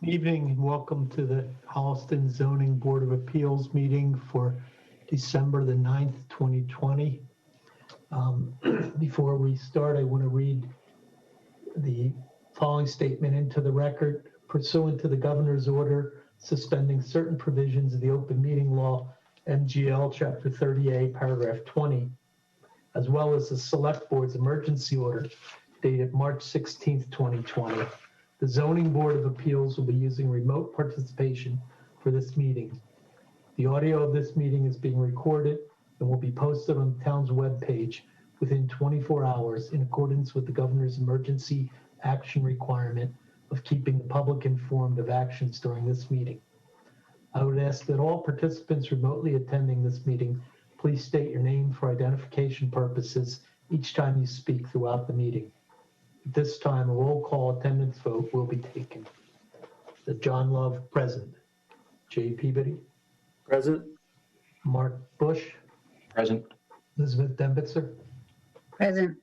Good evening and welcome to the Holliston Zoning Board of Appeals meeting for December the 9th, 2020. Before we start, I want to read the following statement into the record. Pursuant to the governor's order suspending certain provisions of the open meeting law, MGL Chapter 30A, paragraph 20, as well as the select board's emergency order dated March 16th, 2020. The Zoning Board of Appeals will be using remote participation for this meeting. The audio of this meeting is being recorded and will be posted on the town's webpage within 24 hours in accordance with the governor's emergency action requirement of keeping the public informed of actions during this meeting. I would ask that all participants remotely attending this meeting please state your name for identification purposes each time you speak throughout the meeting. At this time, a roll call attendance vote will be taken. The John Love, present. Jay Peabody, Present. Mark Bush, Present. Elizabeth Dembitzer. Present.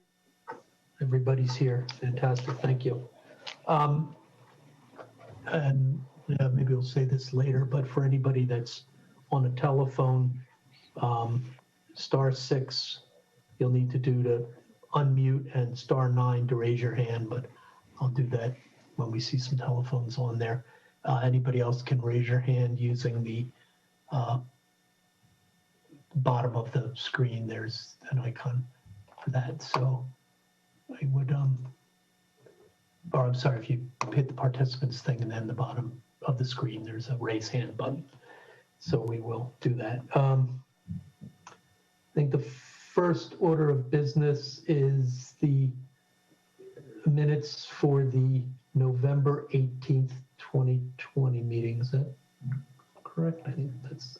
Everybody's here. Fantastic. Thank you. And maybe we'll say this later, but for anybody that's on a telephone, *6 you'll need to do to unmute and *9 to raise your hand, but I'll do that when we see some telephones on there. Anybody else can raise your hand using the bottom of the screen. There's an icon for that. So I would, or I'm sorry, if you hit the participants thing and then the bottom of the screen, there's a raise hand button. So we will do that. I think the first order of business is the minutes for the November 18th, 2020 meeting. Is that correct? I think that's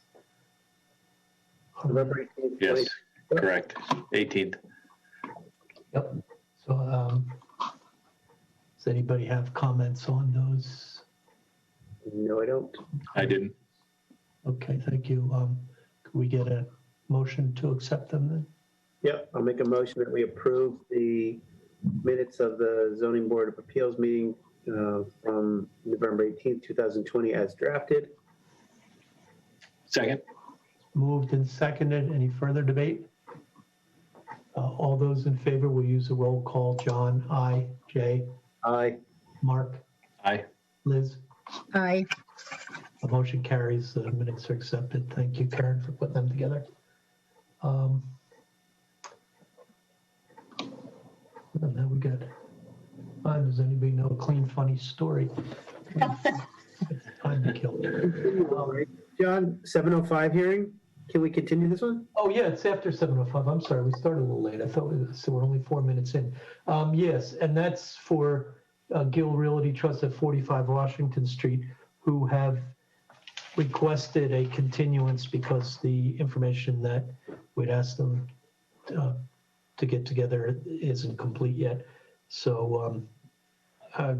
November 18th. Yes, correct. 18th. Yep. So does anybody have comments on those? No, I don't. I didn't. Okay, thank you. Could we get a motion to accept them then? Yep, I'll make a motion that we approve the minutes of the Zoning Board of Appeals meeting from November 18th, 2020 as drafted. Second. Moved and seconded. Any further debate? All those in favor will use a roll call. John, aye. Jay, Aye. Mark, Aye. Liz. Aye. The motion carries. The minutes are accepted. Thank you, Karen, for putting them together. And now we got, does anybody know a clean, funny story? Time to kill. John, 7:05 hearing. Can we continue this one? Oh, yeah, it's after 7:05. I'm sorry, we started a little late. I thought so we're only 4 minutes in. Yes, and that's for Gill Realty Trust at 45 Washington Street, who have requested a continuance because the information that we'd asked them to get together isn't complete yet. So I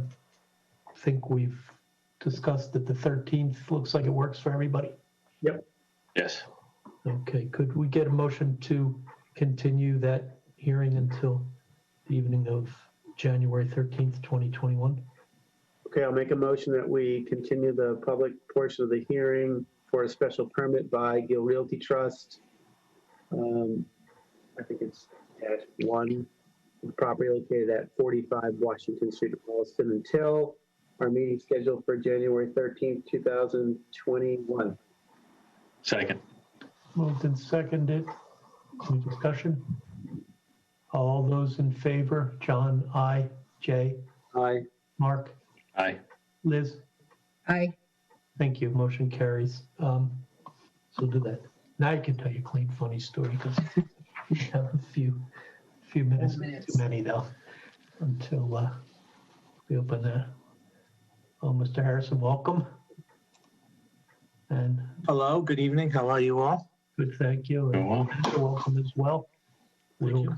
think we've discussed that the 13th looks like it works for everybody. Yep. Yes. Okay, could we get a motion to continue that hearing until the evening of January 13th, 2021? Okay, I'll make a motion that we continue the public portion of the hearing for a special permit by Gill Realty Trust. I think it's @1, the property located at 45 Washington Street, Holliston, until our meeting scheduled for January 13th, 2021. Second. Moved and seconded. Any discussion? All those in favor? John, aye. Jay, Aye. Mark, Aye. Liz? Aye. Thank you. Motion carries. So do that. Now I can tell you a clean, funny story because we have a few minutes, too many though, until we open that. Oh, Mr. Harrison, welcome. And Hello, good evening. How are you all? good, thank you. Doing well. And you're welcome as well. Thank you.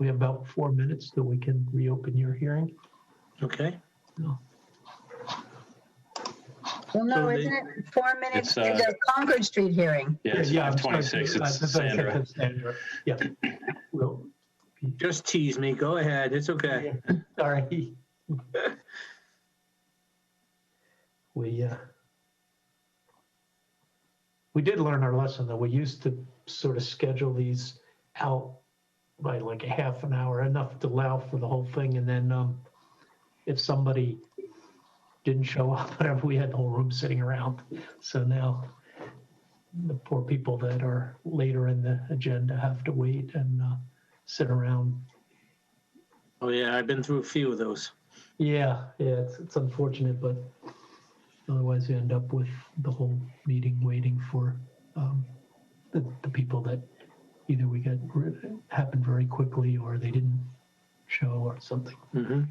We have about 4 minutes till we can reopen your hearing. Okay. No. Well, no, So isn't it 4 minutes It's, to the Concord Street hearing? Yeah, it's I'm sorry. 5:26. It's That's what I said Sandra. to Sandra. Yeah. We'll be- Just tease me. Go ahead. It's okay. Sorry. we did learn our lesson, though. We used to sort of schedule these out by like a half an hour, enough to allow for the whole thing. And then if somebody didn't show up, whatever, we had the whole room sitting around. So now the poor people that are later in the agenda have to wait and sit around. Oh, yeah, I've been through a few of those. Yeah, it's unfortunate, but otherwise you end up with the whole meeting waiting for the people that either we got happened very quickly or they didn't show or something. Mm-hmm.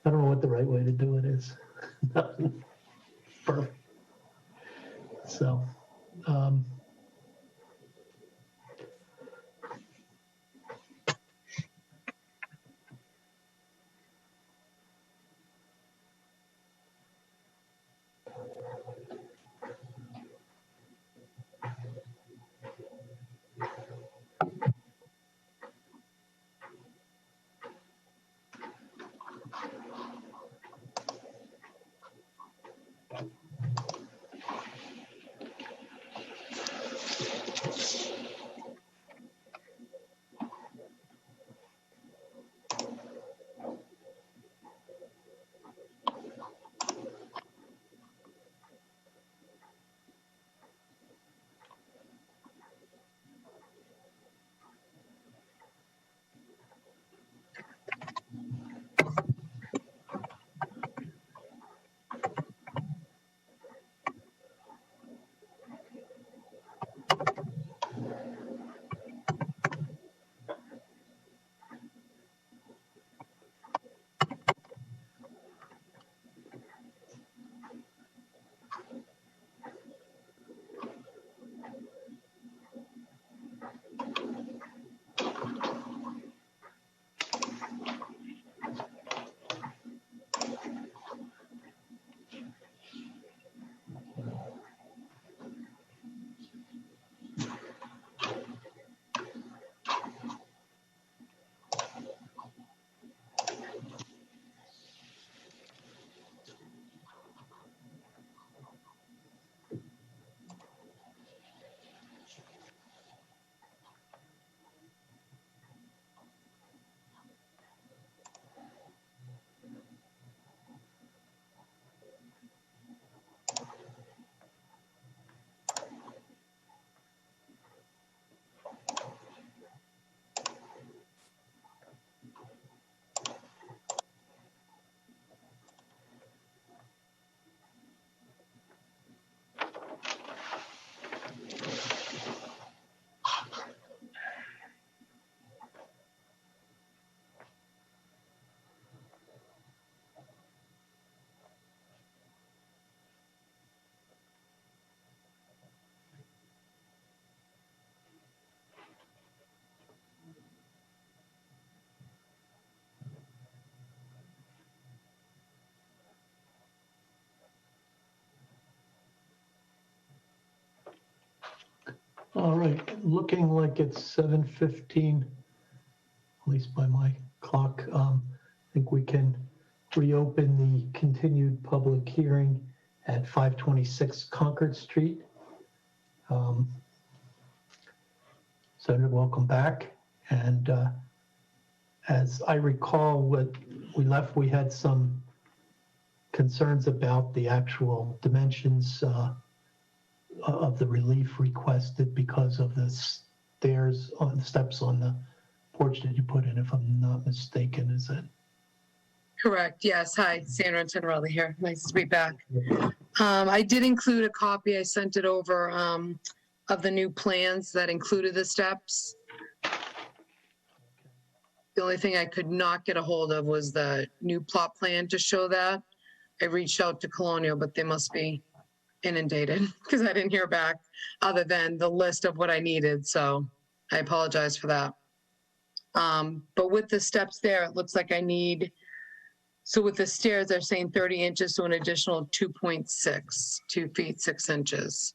I don't know what the right way to do it is. Perfect. So, all right, looking like it's 7:15, at least by my clock. I think we can reopen the continued public hearing at 526 Concord Street. Senator, welcome back. And as I recall, what we left, we had some concerns about the actual dimensions of the relief requested because of the stairs on the steps on the porch that you put in, if I'm not mistaken, is it? Correct, yes. Hi, Sandra Antonelli here. Nice to be back. I did include a copy. I sent it over of the new plans that included the steps. The only thing I could not get a hold of was the new plot plan to show that. I reached out to Colonial, but they must be inundated because I didn't hear back other than the list of what I needed. So I apologize for that. But with the steps there, it looks like I need, so with the stairs, they're saying 30 inches, so an additional 2.6, 2 feet, 6 inches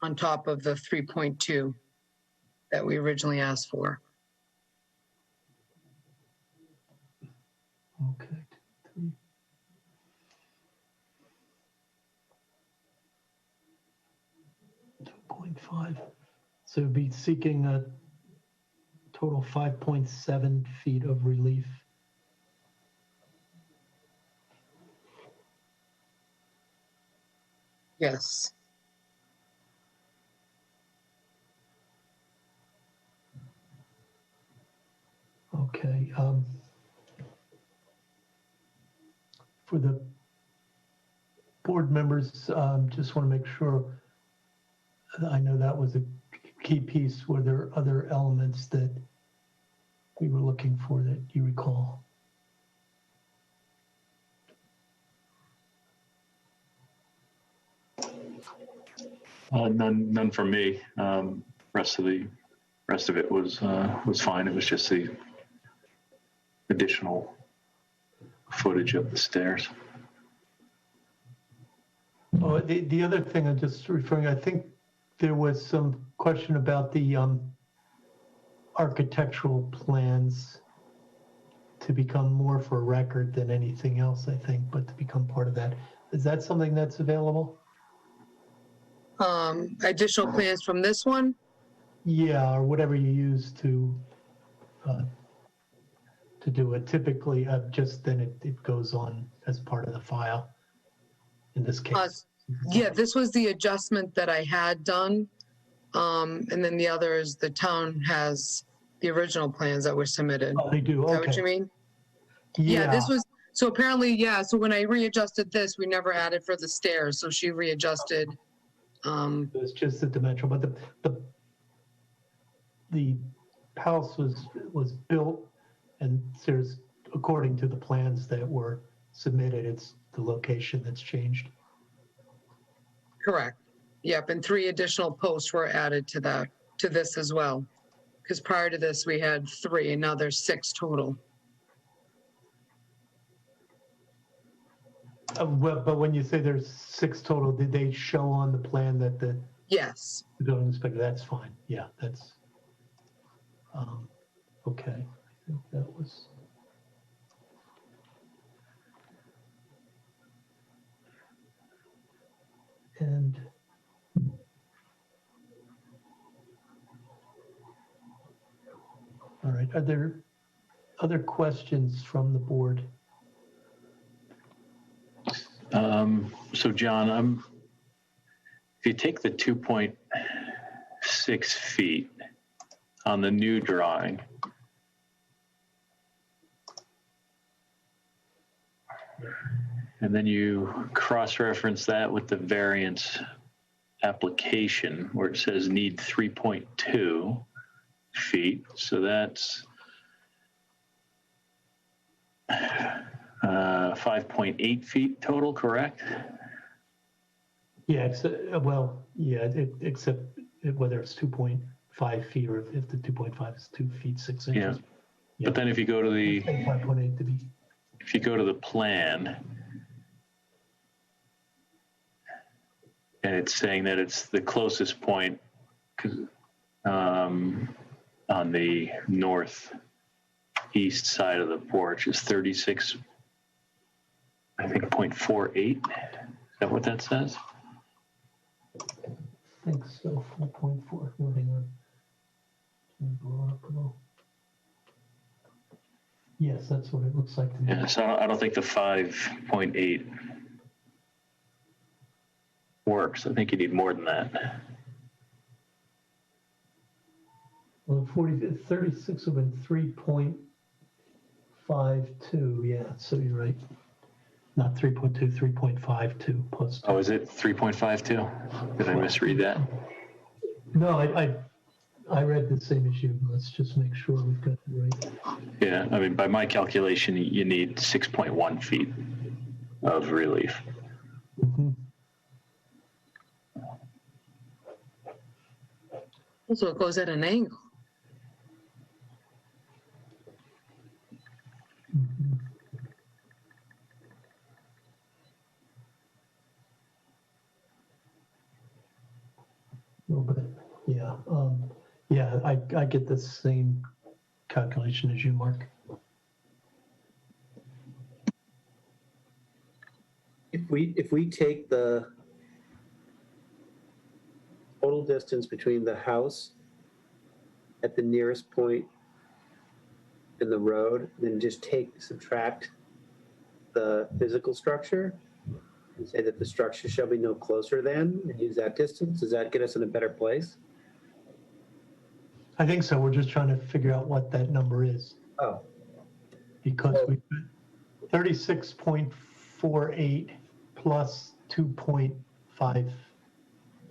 on top of the 3.2 that we originally asked for. Okay. 5. So it'd be seeking a total 5.7 feet of relief. Yes. Okay. For the board members, just want to make sure, I know that was a key piece. Were there other elements that we were looking for that you recall? None from me. Rest of it was fine. It was just the additional footage of the stairs. Oh, the other thing I'm just referring, I think there was some question about the architectural plans to become more for record than anything else, I think, but to become part of that. Is that something that's available? Additional plans from this one? Yeah, or whatever you use to do it. Typically, just then it goes on as part of the file. In this case, Yeah, this was the adjustment that I had done. And then the other is the town has the original plans that were submitted. oh, they do. Is that what Okay. you mean? Yeah, this was, so apparently, yeah, so when I readjusted this, we never added for the stairs, so she readjusted. It was just the dimensional, but the house was built, and there's, according to the plans that were submitted, it's the location that's changed. Correct. Yep, and 3 additional posts were added to that, to this as well. Because prior to this, we had 3, and now there's 6 total. Well, but when you say there's 6 total, did they show on the plan that the Yes. building inspector? That's fine. Yeah, that's okay. I think that was. And all right, are there other questions from the board? So John, if you take the 2.6 feet on the new drawing, and then you cross-reference that with the variance application where it says need 3.2 feet, so that's 5.8 feet total, correct? Yeah, well, yeah, except whether it's 2.5 feet or if the 2.5 is 2 feet 6 inches. Yeah. But then if you go to the 5.8 to be. if you go to the plan, and it's saying that it's the closest point on the northeast side of the porch is 36, I think 0.48. Is that what that says? I think so, 4.4, moving on. Can you blow it up a little? Yes, that's what it looks like to me. Yeah, so I don't think the 5.8 works. I think you need more than that. Well, 36 would have been 3.52, yeah, so you're right. Not 3.2, 3.52 plus 2. Oh, is it 3.52? Did I misread that? No, I read the same issue. Let's just make sure we've got it right. Yeah, I mean, by my calculation, you need 6.1 feet of relief. Mhm. So it goes at an angle. Mhm. A little bit, yeah. Yeah, I get the same calculation as you, Mark. If we take the total total distance between the house at the nearest point in the road, then just subtract the physical structure and say that the structure shall be no closer than, and use that distance? Does that get us in a better place? I think so. We're just trying to figure out what that number is. Oh, Because we 36.48 plus 2.5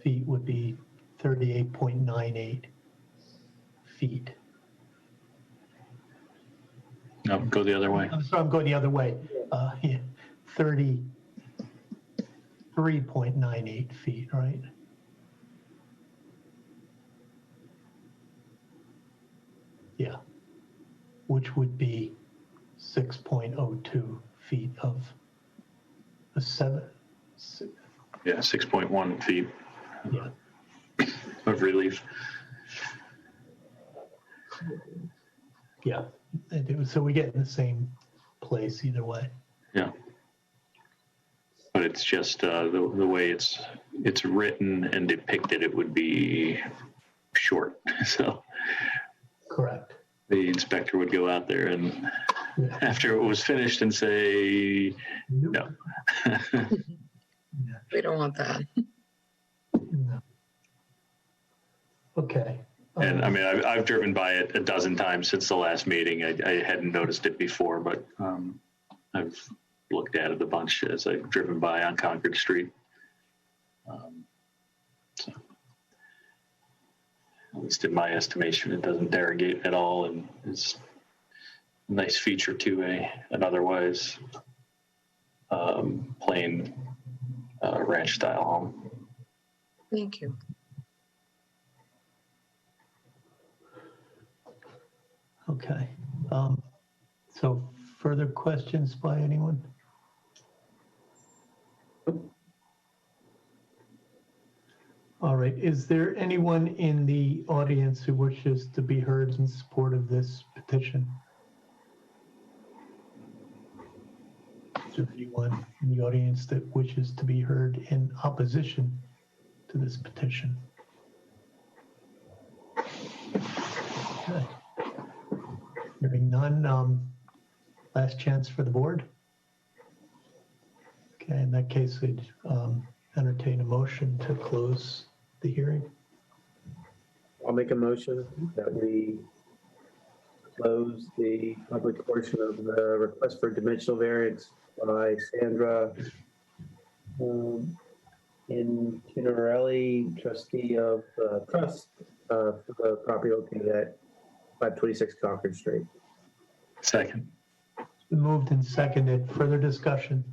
feet would be 38.98 feet. No, go the other way. I'm sorry, I'm going the other way. Yeah, 33.98 feet, right? Yeah, which would be 6.02 feet of a Yeah, 6.1 feet yeah. of relief. Yeah, so we get in the same place either way. Yeah. But it's just the way it's written and depicted, it would be short. So Correct. the inspector would go out there and after it was finished and say, no. We don't want that. No. Okay. And I mean, I've driven by it a dozen times since the last meeting. I hadn't noticed it before, but I've looked at it a bunch as I've driven by on Concord Street. So, at least in my estimation, it doesn't derogate at all and is a nice feature to an otherwise plain ranch style home. Thank you. Okay. So further questions by anyone? All right. Is there anyone in the audience who wishes to be heard in support of this petition? Is there anyone in the audience that wishes to be heard in opposition to this petition? Okay. Hearing none, last chance for the board. Okay, in that case, we'd entertain a motion to close the hearing. I'll make a motion that we close the public portion of the request for dimensional variance by Sandra Intinarelli, trustee of trust for the property located at 526 Concord Street. Second. Moved and seconded. Further discussion?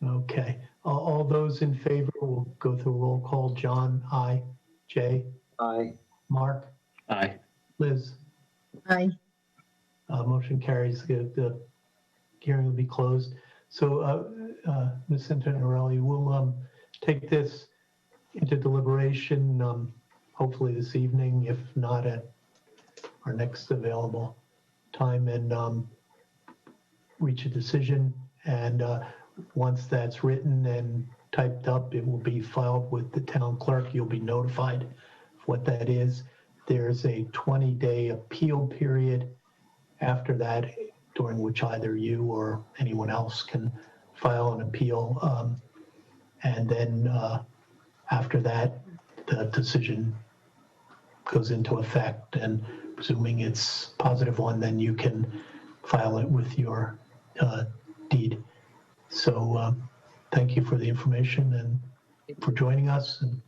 Okay. All those in favor, we'll go through a roll call. John, aye. Jay? Aye. Mark? Aye. Liz? Aye. Motion carries. The hearing will be closed. So, Ms. Intinarelli, we'll take this into deliberation, hopefully this evening, if not at our next available time, and reach a decision. And once that's written and typed up, it will be filed with the town clerk. You'll be notified of what that is. There's a 20-day appeal period after that, during which either you or anyone else can file an appeal. And then after that, the decision goes into effect, and presuming it's a positive one, then you can file it with your deed. So thank you for the information and for joining us, and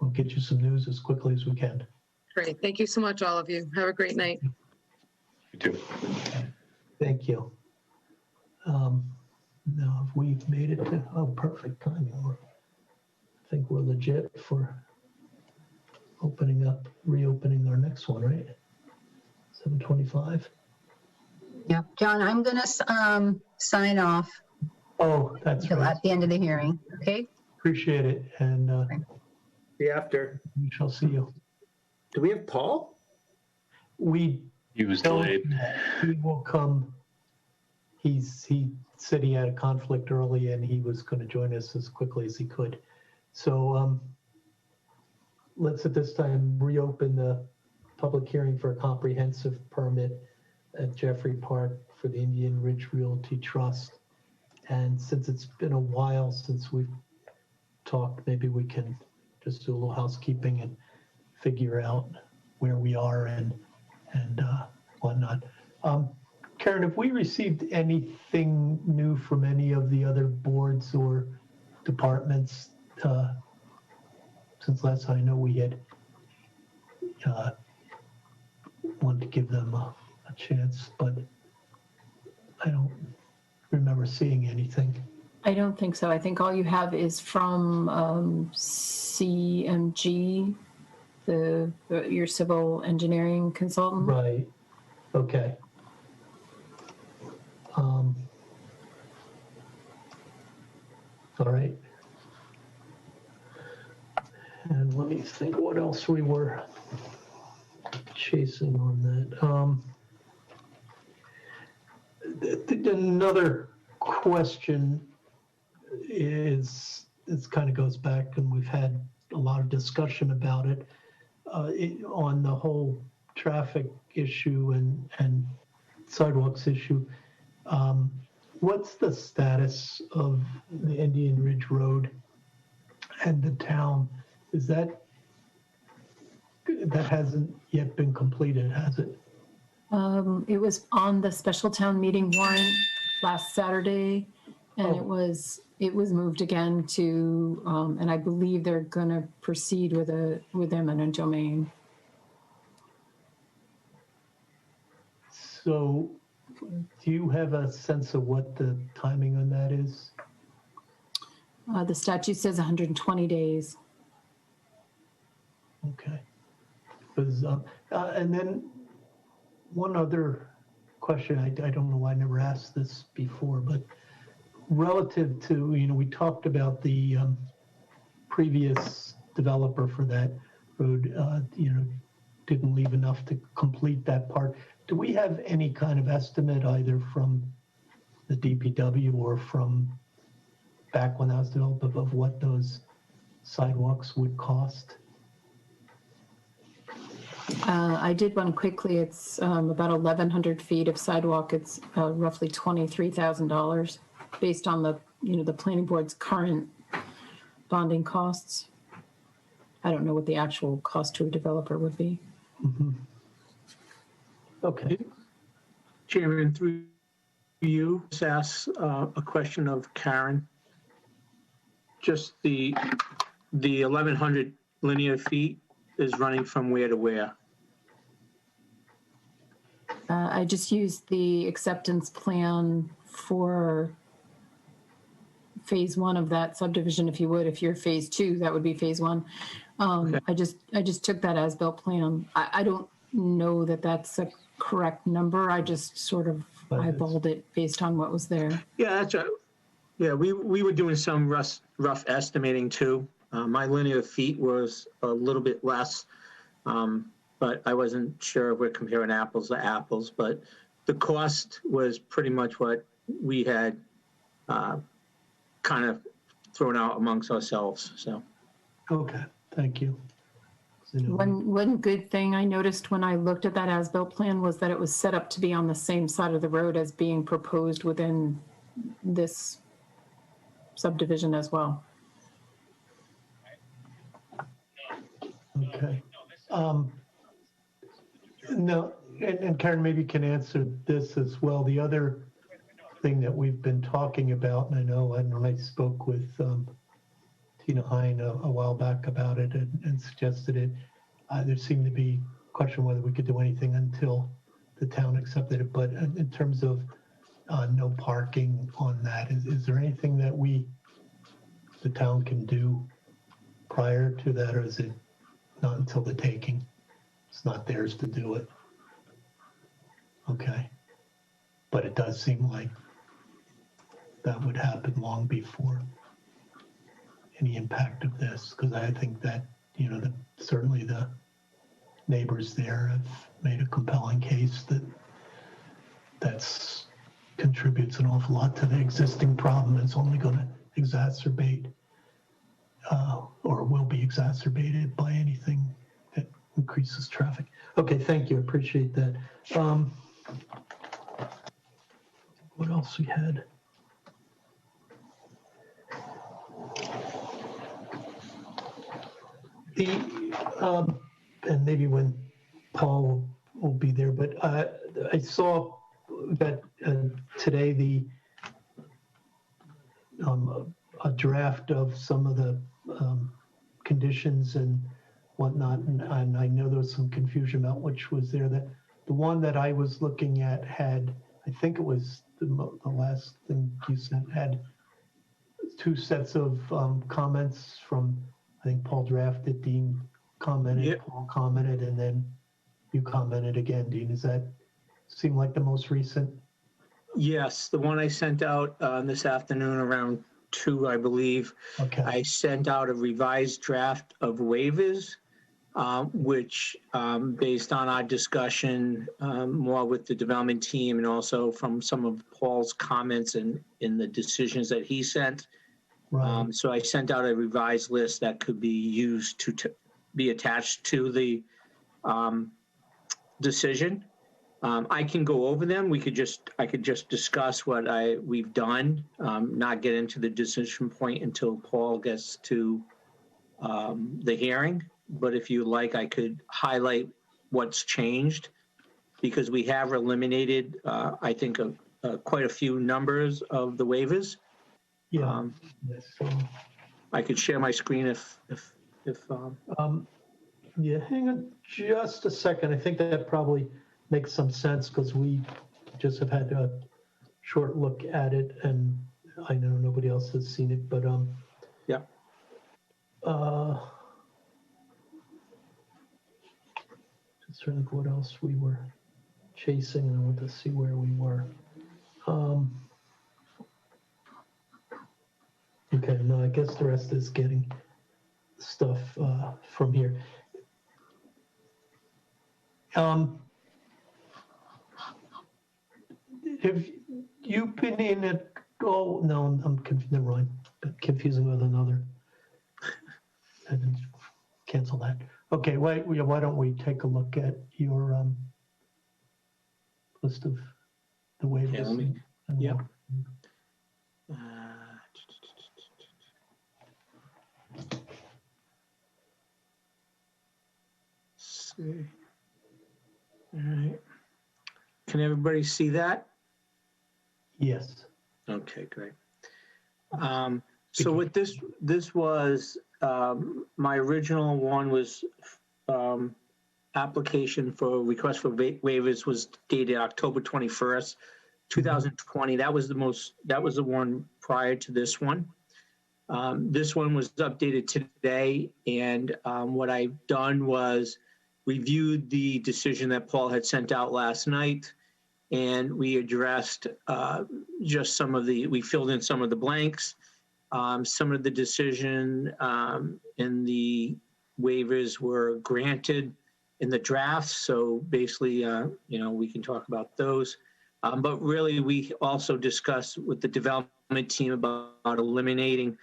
we'll get you some news as quickly as we can. Great. Thank you so much, all of you. Have a great night. You too. Thank you. Now, if we've made it to, perfect timing. I think we're legit for reopening our next one, right? 7:25. Yeah, John, I'm gonna sign off Oh, that's until right. at the end of the hearing, okay? Appreciate it, and See you after. we shall see you. Do we have Paul? He was don't- delayed. He will come. He said he had a conflict early, and he was going to join us as quickly as he could. So let's at this time reopen the public hearing for a comprehensive permit at Jeffrey Park for the Indian Ridge Realty Trust. And since it's been a while since we've talked, maybe we can just do a little housekeeping and figure out where we are and whatnot. Karen, have we received anything new from any of the other boards or departments since last time? I know we had wanted to give them a chance, but I don't remember seeing anything. I don't think so. I think all you have is from CMG, your civil engineering consultant. Right. Okay. All right. And let me think what else we were chasing on that. Another question is, this kind of goes back, and we've had a lot of discussion about it, on the whole traffic issue and sidewalks issue. What's the status of the Indian Ridge Road and the town? Is that hasn't yet been completed, has it? It was on the special town meeting warrant last Saturday, and it was moved again to, and I believe they're gonna proceed with eminent domain. So do you have a sense of what the timing on that is? The statute says 120 days. Okay. Because, and then one other question, I don't know why I never asked this before, but relative to, we talked about the previous developer for that road, didn't leave enough to complete that part. Do we have any kind of estimate either from the DPW or from back when that was developed of what those sidewalks would cost? I did one quickly. It's about 1,100 feet of sidewalk. It's roughly $23,000 based on the planning board's current bonding costs. I don't know what the actual cost to a developer would be. Mm-hmm. Okay. Chairman, through you, just ask a question of Karen. Just the 1,100 linear feet is running from where to where? I just used the acceptance plan for phase 1 of that subdivision, if you would. If you're phase 2, that would be phase 1. Okay. I just took that as-built plan. I don't know that that's a correct number. I just sort of eyeballed it based on what was there. Yeah, that's right. Yeah, we were doing some rough estimating too. My linear feet was a little bit less, but I wasn't sure if we're comparing apples to apples. But the cost was pretty much what we had kind of thrown out amongst ourselves. So. Okay, thank you. One good thing I noticed when I looked at that as-built plan was that it was set up to be on the same side of the road as being proposed within this subdivision as well. Okay. No, and Karen, maybe you can answer this as well. The other thing that we've been talking about, and I know I spoke with Tina Hine a while back about it and suggested it. There seemed to be a question whether we could do anything until the town accepted it. But in terms of no parking on that, is there anything that the town can do prior to that, or is it not until the taking? It's not theirs to do it. Okay. But it does seem like that would happen long before any impact of this, because I think that, certainly the neighbors there have made a compelling case that contributes an awful lot to the existing problem. It's only going to exacerbate or will be exacerbated by anything that increases traffic. Okay, thank you. Appreciate that. What else we had? And maybe when Paul will be there, but I saw that today a draft of some of the conditions and whatnot, and I know there was some confusion about which was there. That the one that I was looking at had, I think it was the last thing you sent, had two sets of comments from, I think Paul drafted, Dean commented, Yep. Paul commented, and then you commented again, Dean. Does that seem like the most recent? Yes, the one I sent out this afternoon around 2, I believe. Okay. I sent out a revised draft of waivers, which, based on our discussion more with the development team and also from some of Paul's comments in the decisions that he sent. Right. So I sent out a revised list that could be used to be attached to the decision. I can go over them. I could just discuss what we've done, not get into the decision point until Paul gets to the hearing. But if you like, I could highlight what's changed, because we have eliminated, I think, quite a few numbers of the waivers. Yeah. Yes, I could share my screen if yeah, hang on just a second. I think that probably makes some sense because we just have had a short look at it, and I know nobody else has seen it, but yeah. Just trying to think what else we were chasing, and I want to see where we were. Okay, no, I guess the rest is getting stuff from here. Have you been in it? Oh, no, never mind. Confusing with another. I didn't cancel that. Okay, why don't we take a look at your list of the waivers? Yeah, let me- and yep. what- See. All right. Can everybody see that? Yes. Okay, great. So what this was, my original one was application for request for waivers was dated October 21st, 2020. That was the one prior to this one. This one was updated today, and what I've done was reviewed the decision that Paul had sent out last night, and we addressed just we filled in some of the blanks. Some of the decision and the waivers were granted in the draft, so basically, we can talk about those. But really, we also discussed with the development team about eliminating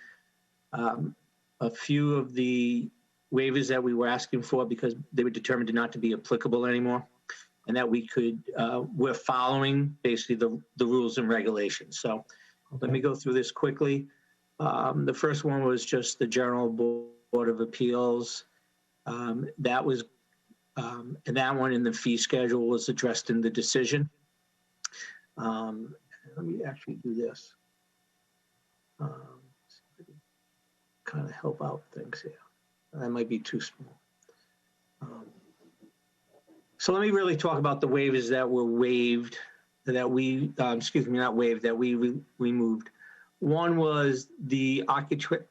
a few of the waivers that we were asking for because they were determined not to be applicable anymore, and that we're following basically the rules and regulations. So let me go through this quickly. The first one was just the General Board of Appeals. That was, and that one in the fee schedule was addressed in the decision. Let me actually do this. Kind of help out things here. That might be too small. So let me really talk about the waivers that were waived, that we, not waived, that we removed. One was the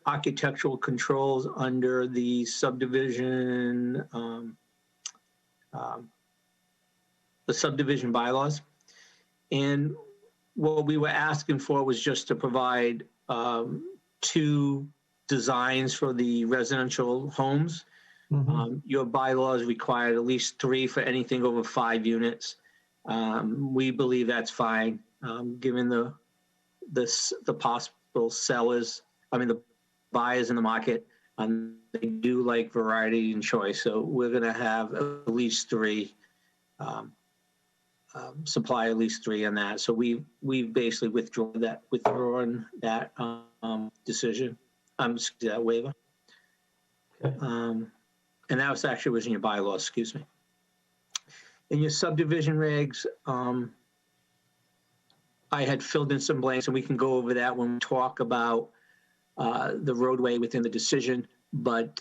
architectural controls under the subdivision, the subdivision bylaws. And what we were asking for was just to provide 2 designs for the residential homes. Your bylaws required at least 3 for anything over 5 units. We believe that's fine, given the possible sellers, the buyers in the market. They do like variety and choice, so we're going to have at least 3, supply at least 3 on that. So we've basically withdrawn that decision, that waiver. Okay. And that was in your bylaws, excuse me. In your subdivision regs, I had filled in some blanks, and we can go over that when we talk about the roadway within the decision. But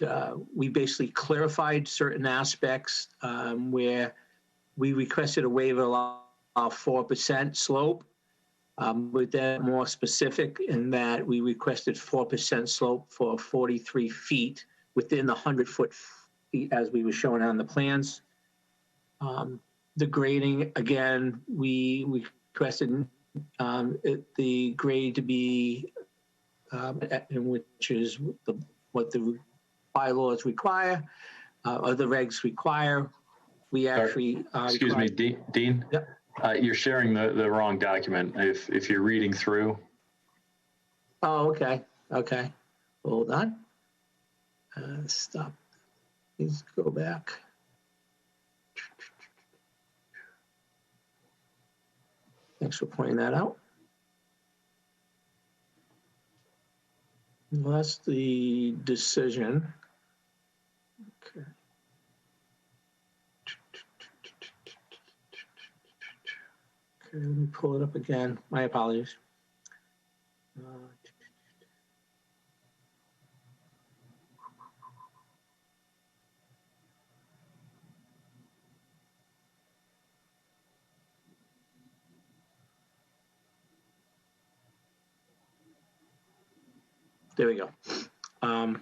we basically clarified certain aspects where we requested a waiver of 4% slope. With that more specific in that we requested 4% slope for 43 feet within the 100-foot feet as we were showing on the plans. The grading, again, we requested the grade to be, which is what the bylaws require, or the regs require. We actually excuse me, Dean. Yep. You're sharing the wrong document. If you're reading through. Oh, okay. Okay. Hold on. Stop. Please go back. Thanks for pointing that out. Well, that's the decision. Okay. Okay, let me pull it up again. My apologies. There we go. All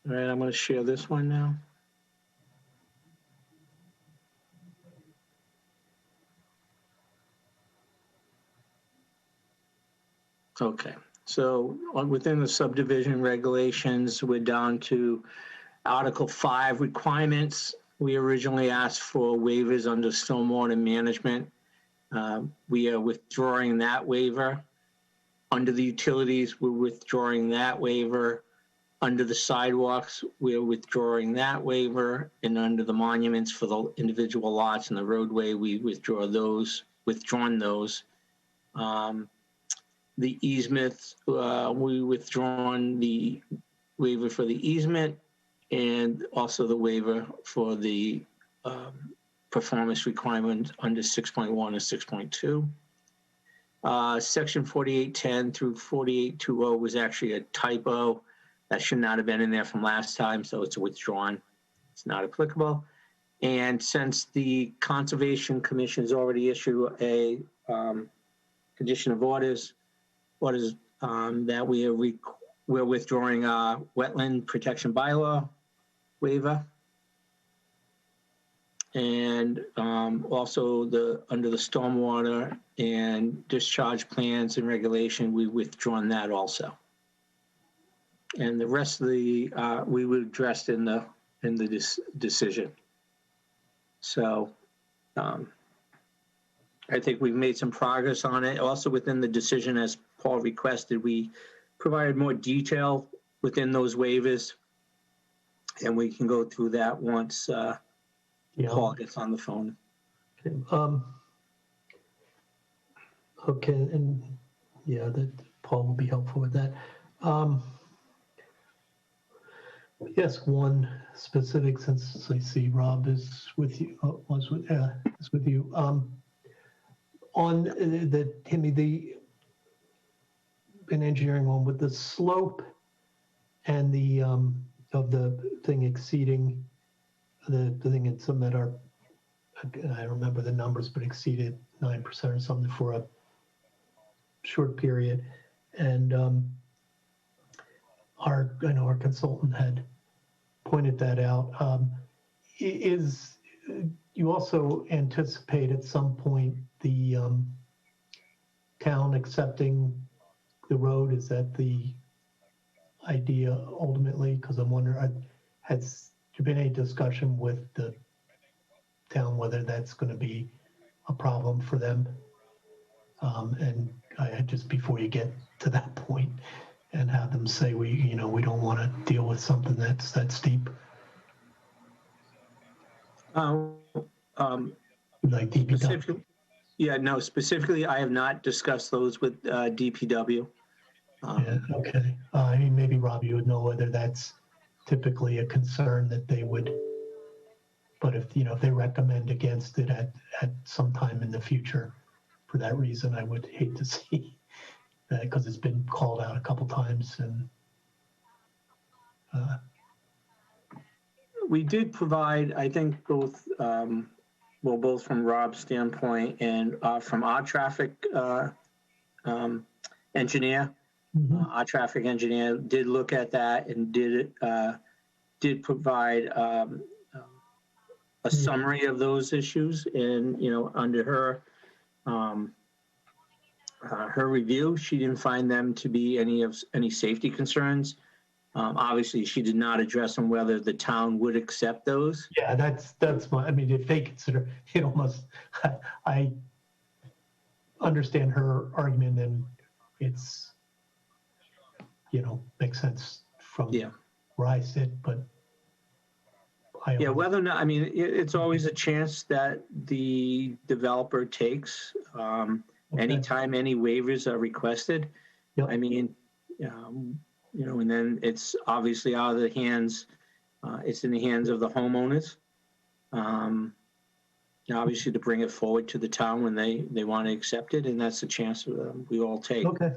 right, I'm going to share this one now. Okay, so within the subdivision regulations, we're down to Article 5 requirements. We originally asked for waivers under stormwater management. We are withdrawing that waiver. Under the utilities, we're withdrawing that waiver. Under the sidewalks, we're withdrawing that waiver. And under the monuments for the individual lots and the roadway, we withdrawn those. The easements, we withdrawn the waiver for the easement and also the waiver for the performance requirement under 6.1 and 6.2. Section 4810 through 4820 was actually a typo. That should not have been in there from last time, so it's withdrawn. It's not applicable. And since the Conservation Commission has already issued a condition of orders that we're withdrawing our wetland protection bylaw waiver. And also under the stormwater and discharge plans and regulation, we withdrawn that also. And the rest of the we were addressed in the decision. So I think we've made some progress on it. Also within the decision, as Paul requested, we provided more detail within those waivers, and we can go through that once Paul gets on the phone. Okay, okay, and yeah, that Paul will be helpful with that. Yes, one specific, since I see Rob is with you, is with you. On the Timmy, an engineering one with the slope and the of the thing exceeding the thing in some that are, I remember the numbers, but exceeded 9% or something for a short period. And I know our consultant had pointed that out. You also anticipate at some point the town accepting the road? Is that the idea ultimately? Because I'm wondering, has there been any discussion with the town whether that's going to be a problem for them? And just before you get to that point and have them say, we don't want to deal with something that's that steep, like DPW. Specifically, I have not discussed those with DPW. Yeah, okay. I mean, maybe Rob, you would know whether that's typically a concern that they would, but if they recommend against it at some time in the future, for that reason, I would hate to see that, because it's been called out a couple times. And we did provide, I think, both from Rob's standpoint and from our traffic engineer. Our traffic engineer did look at that and did provide a summary of those issues. And under her review, she didn't find them to be any safety concerns. Obviously, she did not address on whether the town would accept those. yeah, that's my. I mean, if they consider it, almost, I understand her argument, and it's makes sense from where I sit, but whether or not, I mean, it's always a chance that the developer takes anytime any waivers are requested. Yep. I mean, and then it's obviously out of the hands, it's in the hands of the homeowners. Obviously to bring it forward to the town when they want to accept it, and that's a chance we all take. Okay.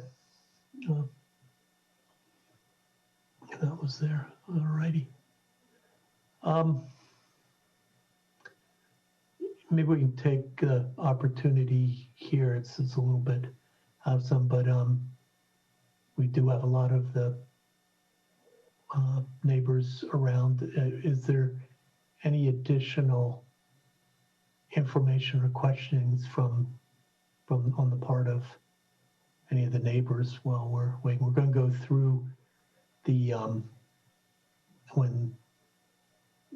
That was there. All righty. Maybe we can take the opportunity here. It's a little bit out of some, but we do have a lot of the neighbors around. Is there any additional information or questions from on the part of any of the neighbors while we're waiting? We're going to go through the when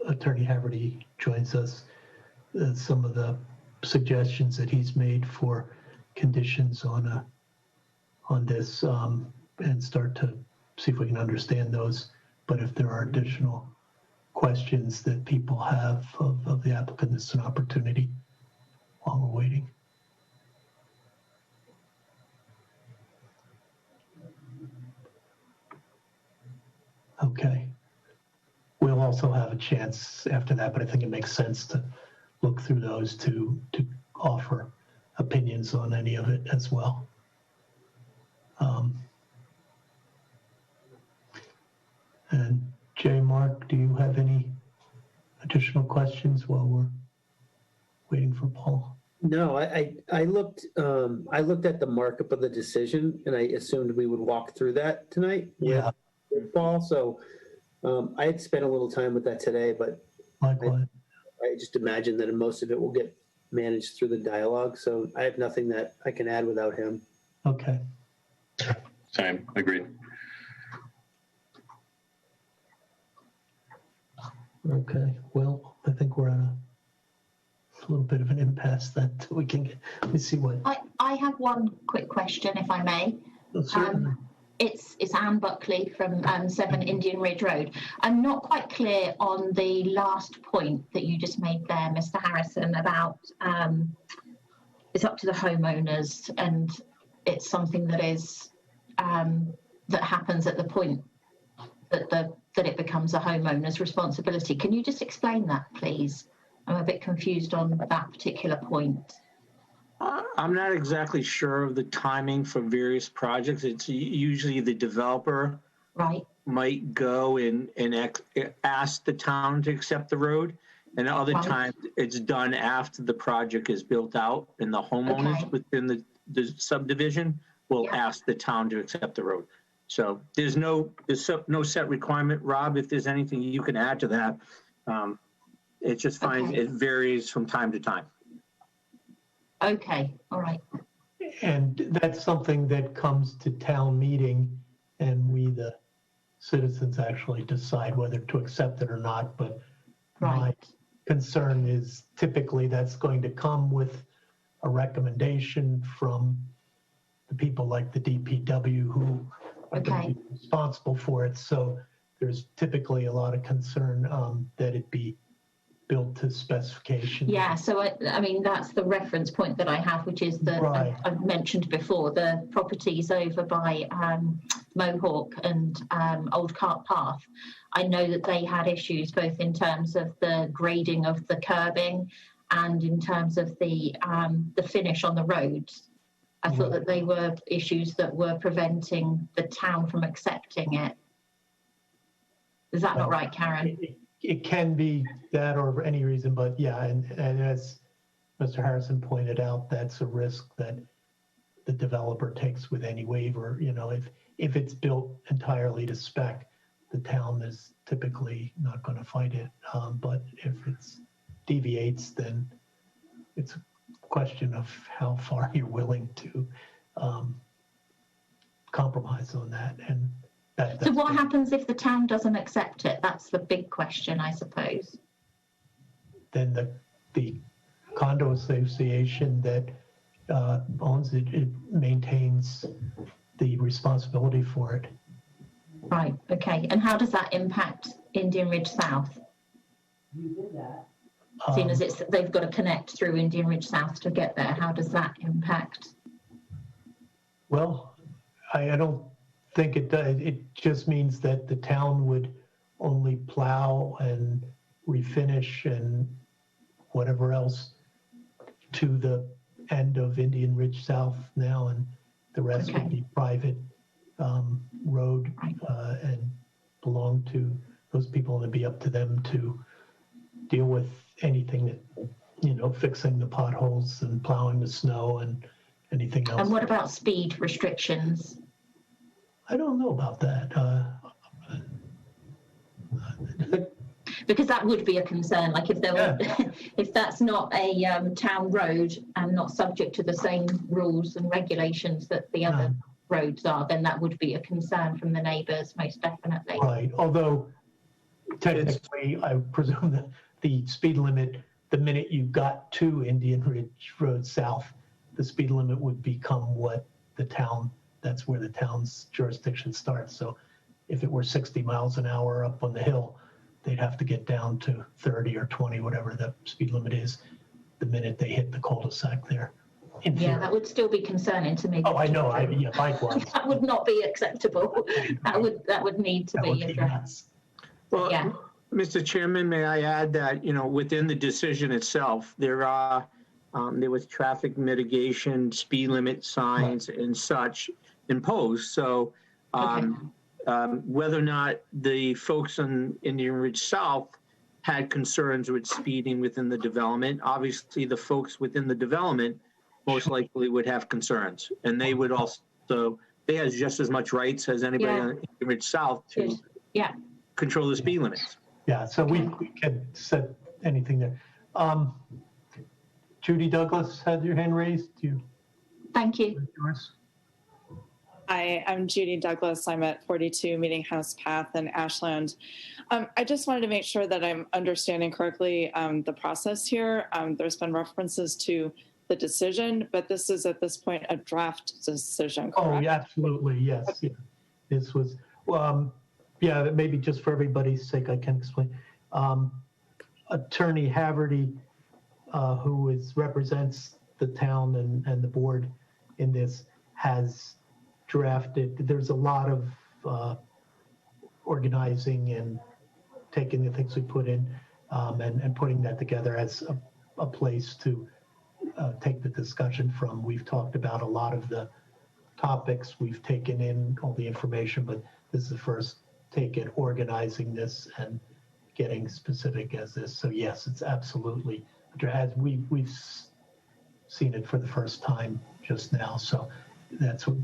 Attorney Haverty joins us, some of the suggestions that he's made for conditions on this, and start to see if we can understand those. But if there are additional questions that people have of the applicant, it's an opportunity while we're waiting. Okay. We'll also have a chance after that, but I think it makes sense to look through those to offer opinions on any of it as well. And Jay, Mark, do you have any additional questions while we're waiting for Paul? No, I looked at the markup of the decision, and I assumed we would walk through that tonight. Yeah. With Paul. So I had spent a little time with that today, but Likewise. I just imagine that most of it will get managed through the dialogue. So I have nothing that I can add without him. Okay. Same, agreed. Okay. Well, I think we're at a little bit of an impasse that we can get. Let me see what. I have one quick question, if I may. It's Anne Buckley from 7 Indian Ridge Road. I'm not quite clear on the last point that you just made there, Mr. Harrison, about it's up to the homeowners, and it's something that is that happens at the point that it becomes a homeowner's responsibility. Can you just explain that, please? I'm a bit confused on that particular point. I'm not exactly sure of the timing for various projects. It's usually the developer might go and ask the town to accept the road. And other times it's done after the project is built out, and the homeowners within the subdivision will ask the town to accept the road. So there's no set requirement. Rob, if there's anything you can add to that, it just finds it varies from time to time. Okay, all right. And that's something that comes to town meeting, and we, the citizens, actually decide whether to accept it or not. But my concern is typically that's going to come with a recommendation from the people like the DPW who are going to be responsible for it. So there's typically a lot of concern that it be built to specification. Yeah, so I mean, that's the reference point that I have, which is the, Right. I've mentioned before, the properties over by Mohawk and Old Cart Path. I know that they had issues both in terms of the grading of the curbing and in terms of the finish on the roads. I thought that they were issues that were preventing the town from accepting it. Is that not right, Karen? It can be that or for any reason, but yeah, and as Mr. Harrison pointed out, that's a risk that the developer takes with any waiver. You know, if it's built entirely to spec, the town is typically not going to fight it. But if it's deviates, then it's a question of how far you're willing to compromise on that. And so what happens if the town doesn't accept it? That's the big question, I suppose. Then the condo association that owns it, it maintains the responsibility for it. Right, okay. And how does that impact Indian Ridge South? Seeing as they've got to connect through Indian Ridge South to get there, how does that impact? Well, I don't think it does. It just means that the town would only plow and refinish and whatever else to the end of Indian Ridge South now, and the rest would be private road and belong to those people, and it'd be up to them to deal with anything that, you know, fixing the potholes and plowing the snow and anything else. And what about speed restrictions? I don't know about that. Because that would be a concern. Like if there were, if that's not a town road and not subject to the same rules and regulations that the other roads are, then that would be a concern from the neighbours, most definitely. Right. Although technically, I presume that the speed limit, the minute you got to Indian Ridge Road South, the speed limit would become what the town. That's where the town's jurisdiction starts. So if it were 60 miles an hour up on the hill, they'd have to get down to 30 or 20, whatever the speed limit is, the minute they hit the cul-de-sac there. Yeah, that would still be concerning to me. Oh, I know. Yeah, likewise. That would not be acceptable. That would need to be addressed. Well, yeah. Mr. Chairman, may I add that, you know, within the decision itself, there are, there was traffic mitigation, speed limit signs and such imposed. So whether or not the folks on Indian Ridge South had concerns with speeding within the development, obviously the folks within the development most likely would have concerns. And they would also, they have just as much rights as anybody on Indian Ridge South to control the speed limits. Yeah, so we could set anything there. Judy Douglas had your hand raised. Thank you. Yours? Hi, I'm Judy Douglas. I'm at 42 Meeting House Path in Ashland. I just wanted to make sure that I'm understanding correctly the process here. There's been references to the decision, but this is at this point a draft decision, correct? Oh, yeah, absolutely, yes. Yeah. This was, yeah, maybe just for everybody's sake, I can explain. Attorney Haverty, who represents the town and the board in this, has drafted. There's a lot of organizing and taking the things we put in and putting that together as a place to take the discussion from. We've talked about a lot of the topics. We've taken in all the information, but this is the first take at organizing this and getting specific as this. So yes, it's absolutely, as we've seen it for the first time just now. So that's what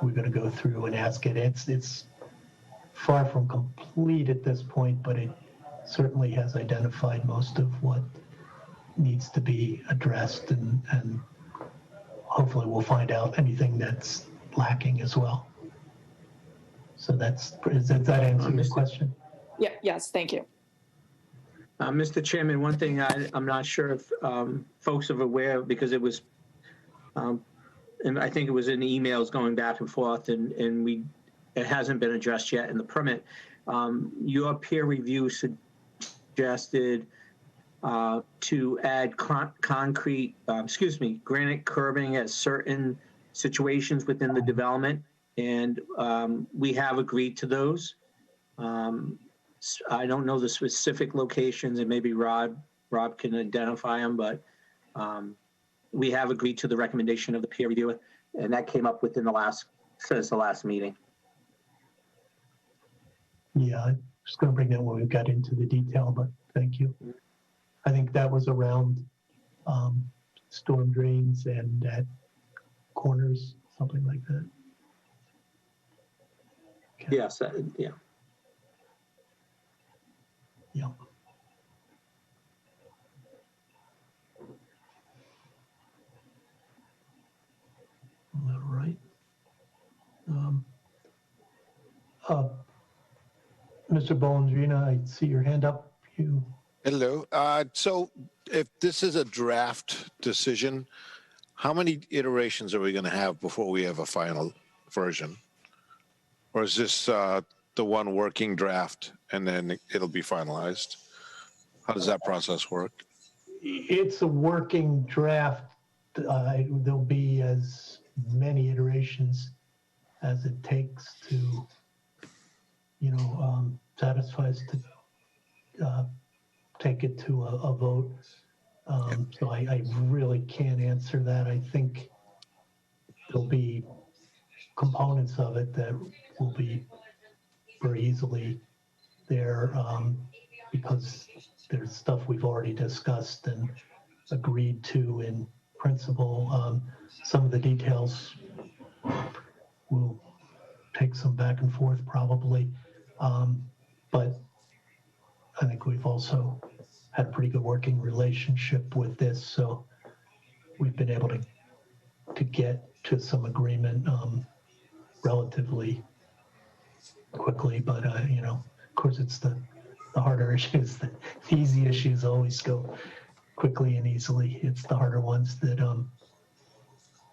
we're going to go through and ask it. It's far from complete at this point, but it certainly has identified most of what needs to be addressed, and hopefully we'll find out anything that's lacking as well. So does that answer your question? Yeah, yes, thank you. Mr. Chairman, one thing I'm not sure if folks are aware of, because it was and I think it was in emails going back and forth, and it hasn't been addressed yet in the permit. Your peer review suggested to add granite curbing at certain situations within the development, and we have agreed to those. I don't know the specific locations, and maybe Rob can identify them, but we have agreed to the recommendation of the peer reviewer, and that came up within the last meeting. Yeah, I'm just going to bring that when we got into the detail, but thank you. I think that was around storm drains and at corners, something like that. Okay. Yes, yeah. Yeah. All right. Mr. Bolendrina, I see your hand up. You. Hello. So if this is a draft decision, how many iterations are we going to have before we have a final version? Or is this the one working draft and then it'll be finalized? How does that process work? It's a working draft. There'll be as many iterations as it takes to, satisfy us to take it to a vote. So I really can't answer that. I think there'll be components of it that will be very easily there because there's stuff we've already discussed and agreed to in principle. Some of the details will take some back and forth probably, but I think we've also had a pretty good working relationship with this, so we've been able to get to some agreement relatively quickly. But of course, it's the harder issues. The easy issues always go quickly and easily. It's the harder ones that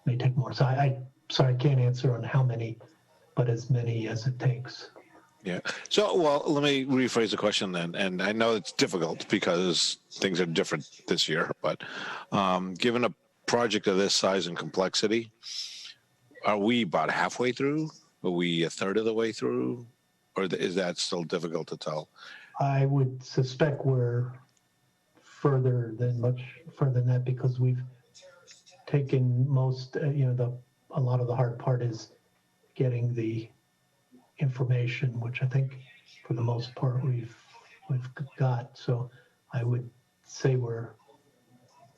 may take more. So I can't answer on how many, but as many as it takes. Yeah. So, well, let me rephrase the question then. And I know it's difficult because things are different this year, but given a project of this size and complexity, are we about halfway through? Are we a third of the way through? Or is that still difficult to tell? I would suspect we're much further than that because we've taken most, a lot of the hard part is getting the information, which I think for the most part we've got. So I would say we're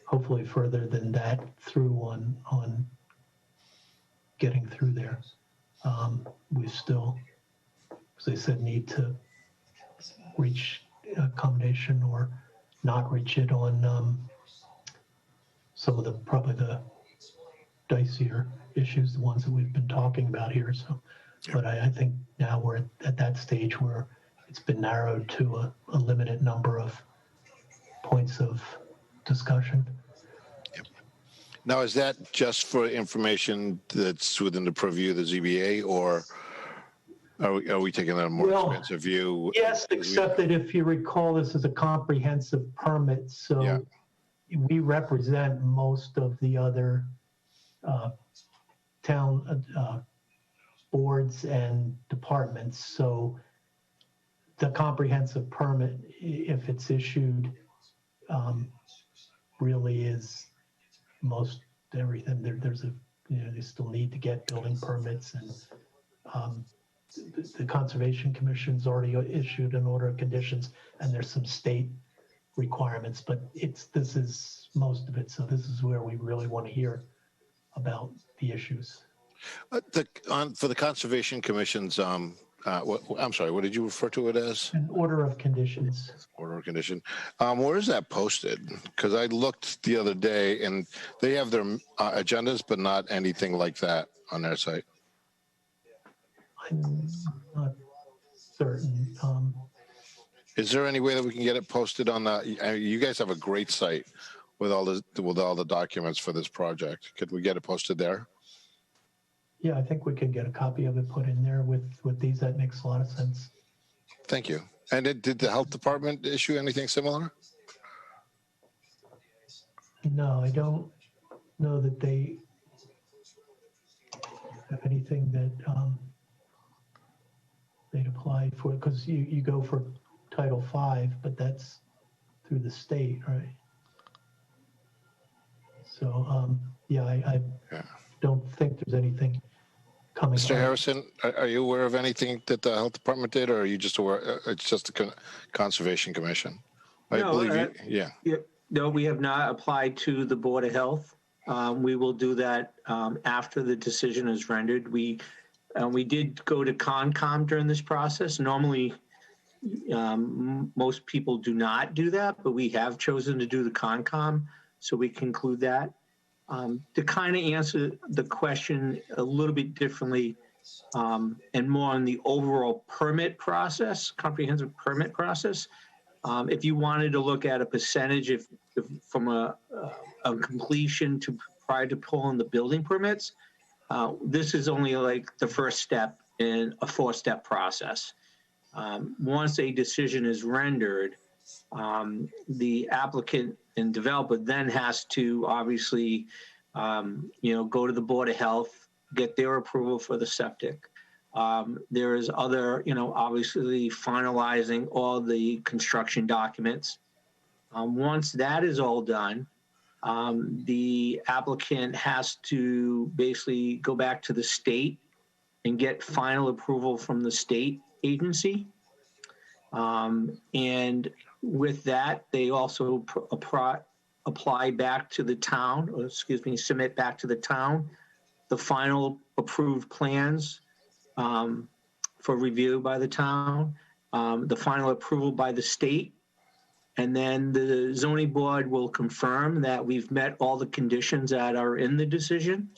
hopefully further than that through on getting through there. We still, as I said, need to reach accommodation or not reach it on some of probably the dicier issues, the ones that we've been talking about here. So, but I think now we're at that stage where it's been narrowed to a limited number of points of discussion. Yep. Now, is that just for information that's within the purview of the ZBA, or are we taking a more expansive view? Yes, except that if you recall, this is a comprehensive permit, so we represent most of the other town boards and departments. So the comprehensive permit, if it's issued, really is most everything. There's they still need to get building permits, and the Conservation Commission's already issued an order of conditions, and there's some state requirements, but this is most of it. So this is where we really want to hear about the issues. For the Conservation Commission's, I'm sorry, what did you refer to it as? An order of conditions. Order of condition. Where is that posted? Because I looked the other day and they have their agendas, but not anything like that on their site. I'm not certain. Is there any way that we can get it posted on the? You guys have a great site with all the documents for this project. Could we get it posted there? Yeah, I think we could get a copy of it put in there with these. That makes a lot of sense. Thank you. And did the health department issue anything similar? No, I don't know that they have anything that they'd apply for, because you go for Title V, but that's through the state, right? So, yeah, I Yeah. don't think there's anything coming. Mr. up. Harrison, are you aware of anything that the health department did, or are you just aware it's just the Conservation Commission? I No, believe you, yeah. No, we have not applied to the Board of Health. We will do that after the decision is rendered. We did go to Concom during this process. Normally, most people do not do that, but we have chosen to do the Concom, so we conclude that. To kind of answer the question a little bit differently and more on the overall permit process, comprehensive permit process, if you wanted to look at a percentage if from a completion to prior to pulling the building permits, this is only like the first step in a 4-step process. Once a decision is rendered, the applicant and developer then has to obviously, go to the Board of Health, get their approval for the septic. There is other, obviously finalizing all the construction documents. Once that is all done, the applicant has to basically go back to the state and get final approval from the state agency. And with that, they also apply back to the town, or submit back to the town the final approved plans for review by the town, the final approval by the state, and then the zoning board will confirm that we've met all the conditions that are in the decision.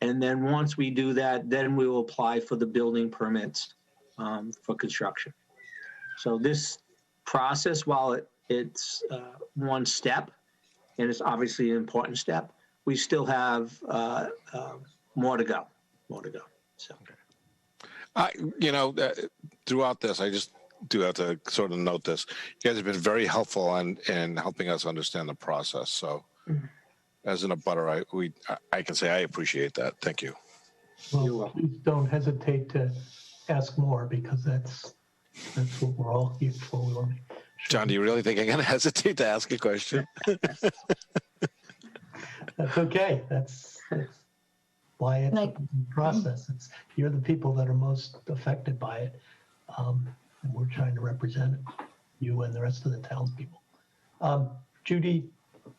And then once we do that, then we will apply for the building permits for construction. So this process, while it's one step, and it's obviously an important step, we still have more to go. So. Throughout this, I just do have to sort of note this. You guys have been very helpful in helping us understand the process. So as an abutter, I can say I appreciate that. Thank you. Well, please don't hesitate to ask more, because that's what we're all here for. We want to make sure. John, do you really think I'm going to hesitate to ask a question? That's okay. That's why it's a process. You're the people that are most affected by it, and we're trying to represent you and the rest of the townspeople. Judy,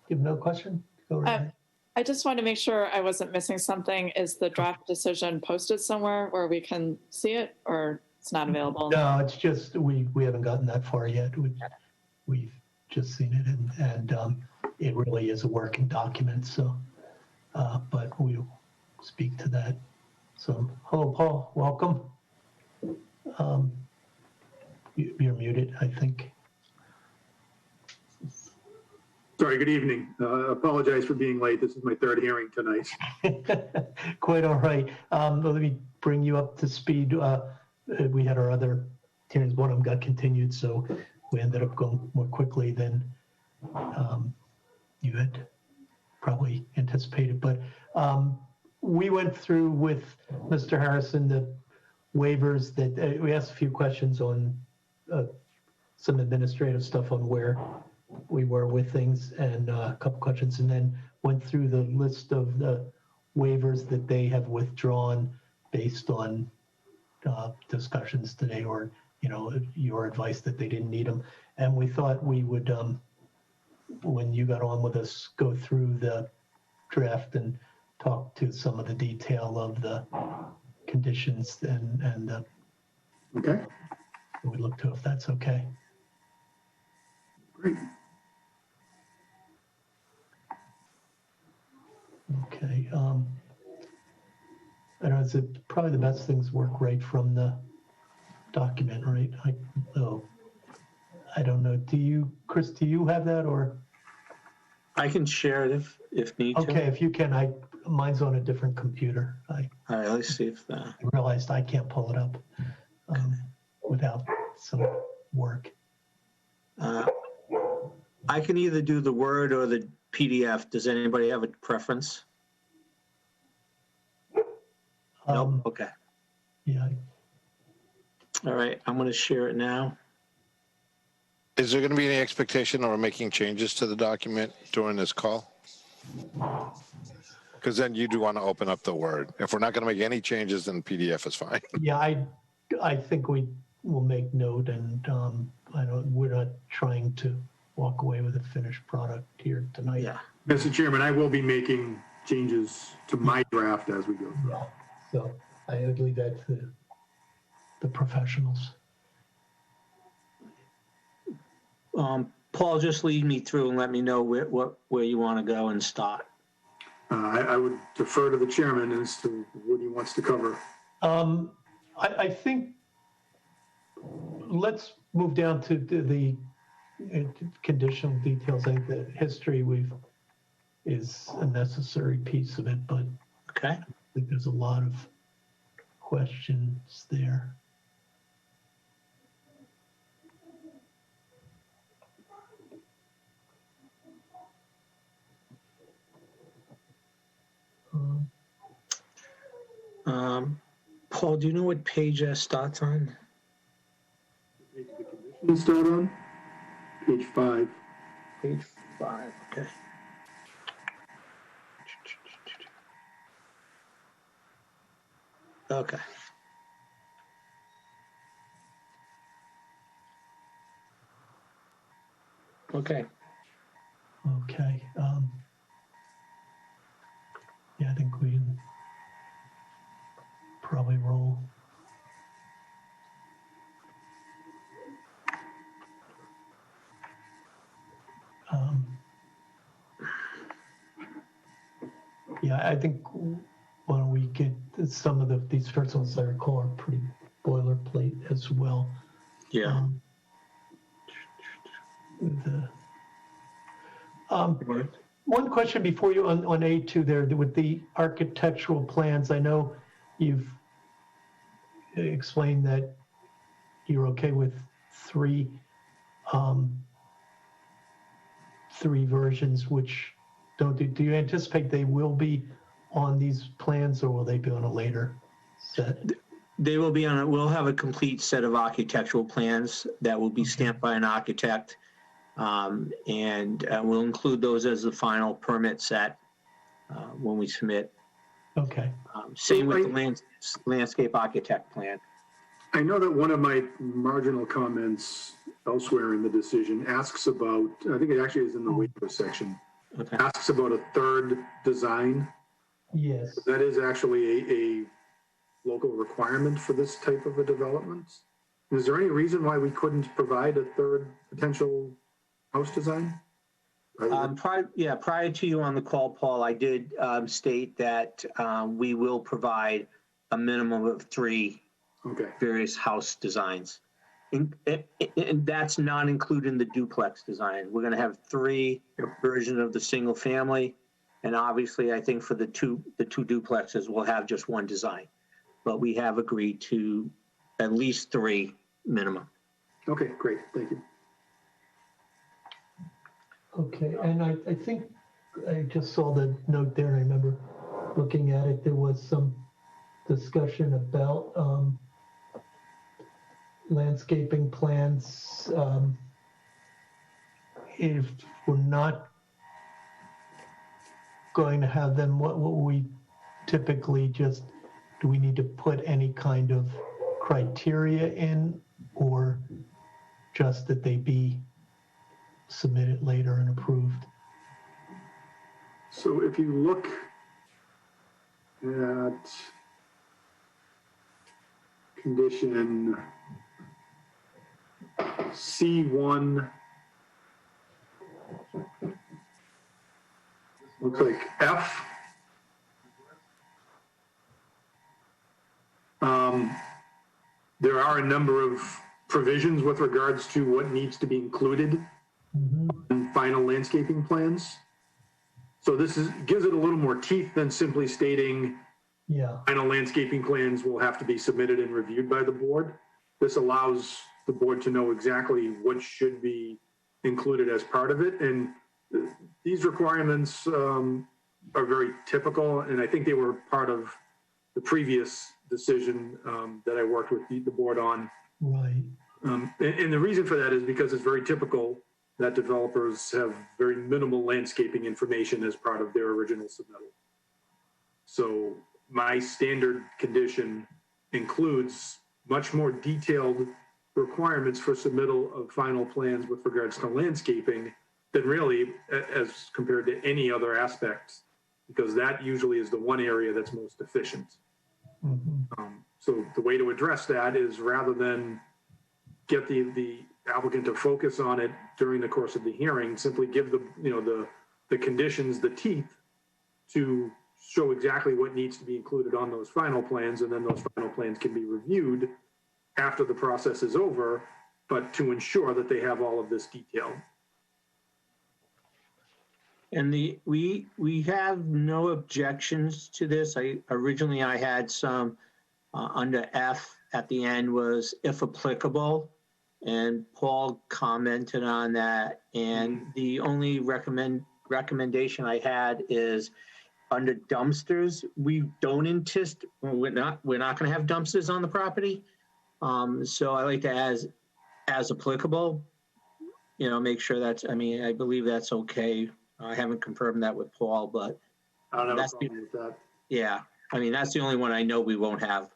you have no question? Go right ahead. I just want to make sure I wasn't missing something. Is the draft decision posted somewhere where we can see it, or it's not available? No, it's just we haven't gotten that far yet. We've just seen it, and it really is a working document. So, but we'll speak to that. So, hello, Paul. Welcome. You're muted, I think. Sorry, good evening. Apologize for being late. This is my third hearing tonight. Quite all right. Let me bring you up to speed. We had our other hearings. One of them got continued, so we ended up going more quickly than you had probably anticipated. But we went through with Mr. Harrison the waivers that we asked a few questions on some administrative stuff on where we were with things, and a couple questions, and then went through the list of the waivers that they have withdrawn based on discussions today, or your advice that they didn't need them. And we thought we would, when you got on with us, go through the draft and talk to some of the detail of the conditions and Okay, we look to if that's okay. great. Okay. I don't know, is it probably the best things work right from the document, right? I don't know. Chris, do you have that, or? I can share it if need to. Okay, if you can, mine's on a different computer. I All right, let's see if, realized I can't pull it up without some work. I can either do the Word or the PDF. Does anybody have a preference? Nope, okay. Yeah, All right, I'm going to share it now. Is there going to be any expectation or making changes to the document during this call? Because then you do want to open up the Word. If we're not going to make any changes, then PDF is fine. yeah, I think we will make note, and we're not trying to walk away with a finished product here tonight. Yeah. Mr. Chairman, I will be making changes to my draft as we go through. Yeah, so I would leave that to the professionals. Paul, just lead me through and let me know where you want to go and start. I would defer to the chairman as to what he wants to cover. I think let's move down to the conditional details. I think the history is a necessary piece of it, but Okay. I think there's a lot of questions there. Paul, do you know what page that starts on? We'll start on page 5. Page 5, okay. Okay. Okay. Okay. Yeah, I think we can probably roll. Yeah, I think why don't we get some of these first ones I recall are pretty boilerplate as well. Yeah. One question before you on A2 there with the architectural plans. I know you've explained that you're okay with three versions, which do you anticipate they will be on these plans, or will they be on a later set? They will be we'll have a complete set of architectural plans that will be stamped by an architect. And we'll include those as the final permit set when we submit. Okay. Same with the landscape architect plan. I know that one of my marginal comments elsewhere in the decision asks about, I think it actually is in the waiver section, Okay. asks about a third design. Yes. That is actually a local requirement for this type of a development. Is there any reason why we couldn't provide a third potential house design? Prior to you on the call, Paul, I did state that we will provide a minimum of 3 various house designs. And that's not including the duplex design. We're going to have 3 versions of the single family. And obviously, I think for the two duplexes, we'll have just 1 design. But we have agreed to at least 3 minimum. Okay, great. Thank you. Okay, and I think I just saw the note there. I remember looking at it. There was some discussion about landscaping plans. If we're not going to have them, what we typically do we need to put any kind of criteria in, or just that they be submitted later and approved? So if you look at condition C1, looks like F. There are a number of provisions with regards to what needs to be included in final landscaping plans. So this gives it a little more teeth than simply stating Yeah, final landscaping plans will have to be submitted and reviewed by the board. This allows the board to know exactly what should be included as part of it. And these requirements are very typical, and I think they were part of the previous decision that I worked with the board on. right. And the reason for that is because it's very typical that developers have very minimal landscaping information as part of their original submittal. So my standard condition includes much more detailed requirements for submittal of final plans with regards to landscaping than really as compared to any other aspects, because that usually is the one area that's most efficient. So the way to address that is, rather than get the applicant to focus on it during the course of the hearing, simply give the conditions the teeth to show exactly what needs to be included on those final plans, and then those final plans can be reviewed after the process is over, but to ensure that they have all of this detail. And we have no objections to this. Originally I had some under F at the end was if applicable, and Paul commented on that. And the only recommendation I had is under dumpsters. We don't anticipate, we're not going to have dumpsters on the property. So I like to as applicable, make sure that's, I believe that's okay. I haven't confirmed that with Paul, but I don't have that's a problem with that. yeah, that's the only one I know we won't have.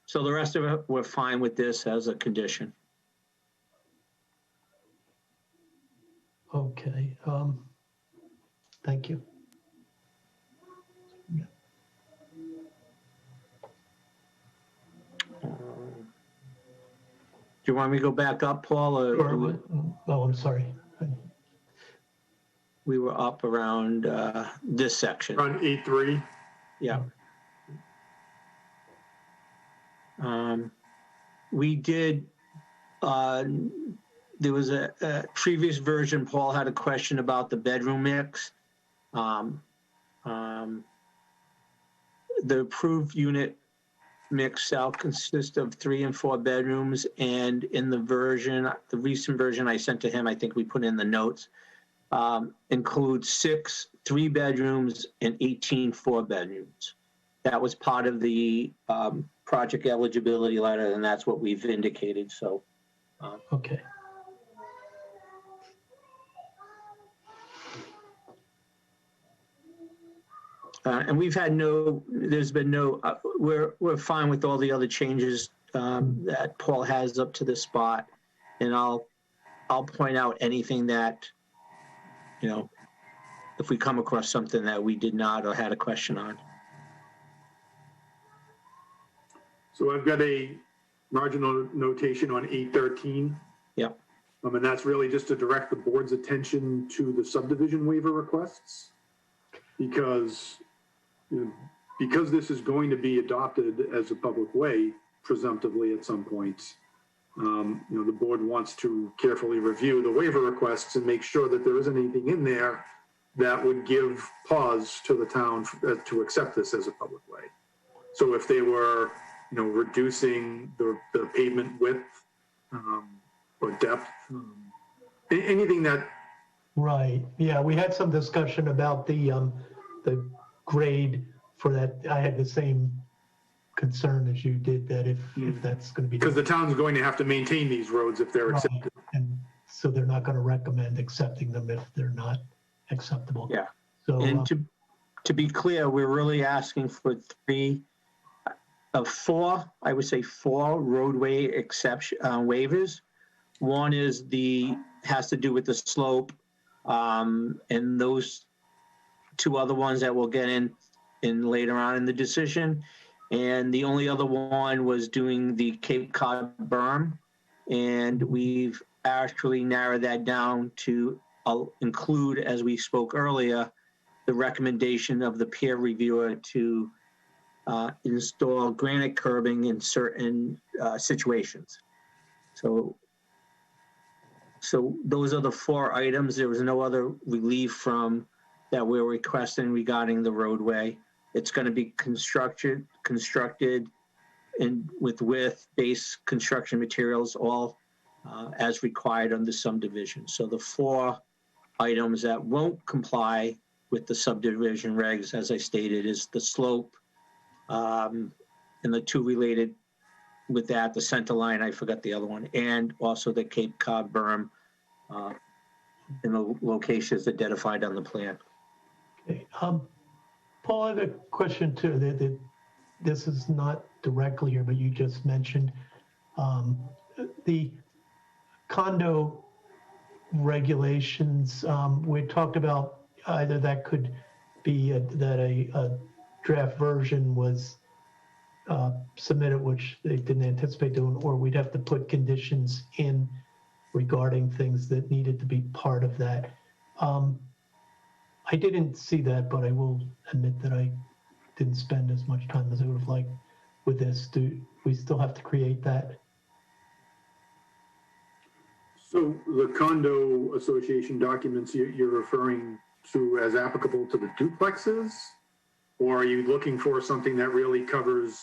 So the rest of it, we're fine with this as a condition. Okay, thank you. Do you want me to go back up, Paul? Or Oh, I'm sorry. we were up around this section. On 8.3. Yeah. We did, there was a previous version, Paul had a question about the bedroom mix. The approved unit mix shall consist of 3 and 4 bedrooms, and in the recent version I sent to him, I think we put in the notes, includes 6 3-bedrooms and 18 4-bedrooms. That was part of the project eligibility letter, and that's what we've indicated. So, Okay. and we've had there's been no, we're fine with all the other changes that Paul has up to this spot, and I'll point out anything that, if we come across something that we did not or had a question on. So I've got a marginal notation on 8.13. Yep. And that's really just to direct the board's attention to the subdivision waiver requests, because this is going to be adopted as a public way, presumptively at some point. The board wants to carefully review the waiver requests and make sure that there isn't anything in there that would give pause to the town to accept this as a public way. So if they were, reducing the pavement width or depth, anything that. Right. Yeah, we had some discussion about the grade for that. I had the same concern as you did, that if that's going to be. Because the town's going to have to maintain these roads if they're Right. accepted. And so they're not going to recommend accepting them if they're not acceptable. Yeah. So, And to be clear, we're really asking for 3 of 4, I would say 4 roadway exception waivers. One is has to do with the slope, and those 2 other ones that we'll get in later on in the decision. And the only other one was doing the Cape Cod berm, and we've actually narrowed that down to include, as we spoke earlier, the recommendation of the peer reviewer to install granite curbing in certain situations. So So those are the 4 items. There was no other relief from that we're requesting regarding the roadway. It's going to be constructed and with base construction materials, all as required under subdivision. So the 4 items that won't comply with the subdivision regs, as I stated, is the slope, and the 2 related with that, the center line, I forgot the other one, and also the Cape Cod berm in the locations identified on the plan. Okay. Paul, I have a question too. This is not directly here, but you just mentioned the condo regulations. We talked about either that could be that a draft version was submitted, which they didn't anticipate doing, or we'd have to put conditions in regarding things that needed to be part of that. I didn't see that, but I will admit that I didn't spend as much time as I would have liked with this. Do we still have to create that? So the condo association documents you're referring to as applicable to the duplexes? Or are you looking for something that really covers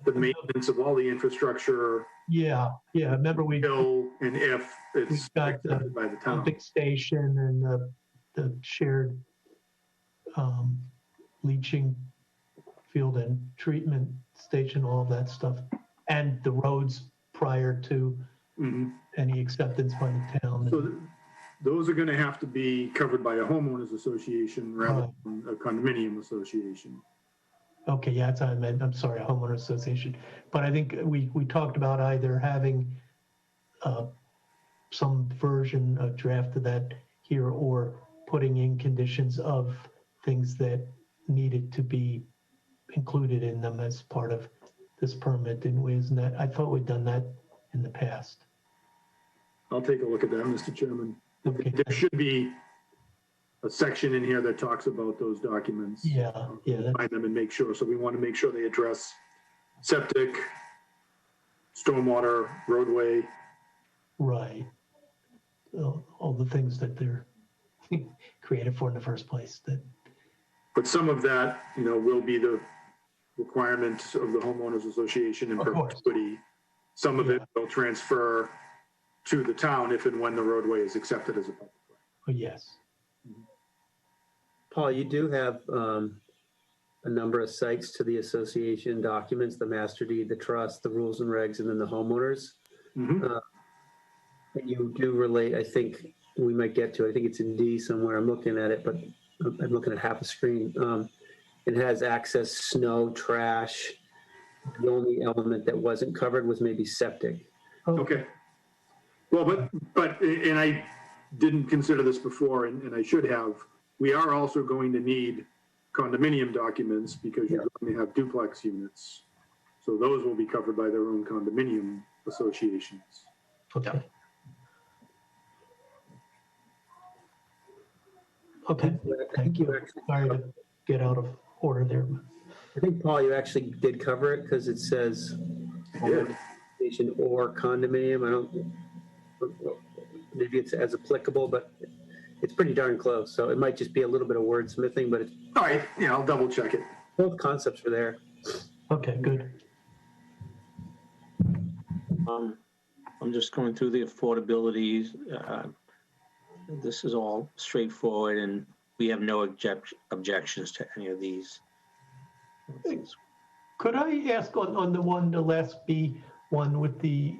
the maintenance of all the infrastructure? Yeah. Remember Until and if it's got accepted by the town. pumping station and the shared leaching field and treatment station, all of that stuff, and the roads prior to any acceptance by the town. So those are going to have to be covered by a homeowners association rather than a condominium association. Okay, yeah, that's what I meant. I'm sorry, a homeowner association. But I think we talked about either having some version of draft of that here, or putting in conditions of things that needed to be included in them as part of this permit, didn't we? Isn't that, I thought we'd done that in the past. I'll take a look at that, Mr. Chairman. Okay. There should be a section in here that talks about those documents. Yeah. Find them and make sure. So we want to make sure they address septic, stormwater, roadway. Right. All the things that they're created for in the first place. But some of that, will be the requirements of the homeowners association in perpetuity. Some of it will transfer to the town if and when the roadway is accepted as a public way. Oh, yes. Paul, you do have a number of sites to the association documents, the master deed, the trust, the rules and regs, and then the homeowners. And you do relate, I think we might get to, I think it's in D somewhere. I'm looking at it, but I'm looking at half a screen. It has access, snow, trash. The only element that wasn't covered was maybe septic. Okay. Well, but and I didn't consider this before, and I should have. We are also going to need condominium documents because you're going to have duplex units. So those will be covered by their own condominium associations. Okay. Okay. Thank you. Sorry to get out of order there. I think, Paul, you actually did cover it because it says association or condominium. I don't, maybe it's as applicable, but it's pretty darn close. So it might just be a little bit of wordsmithing, but it's all right. Yeah, I'll double check it. Both concepts are there. Okay, good. I'm just going through the affordability. This is all straightforward, and we have no objections to any of these things. Could I ask on the last B one with the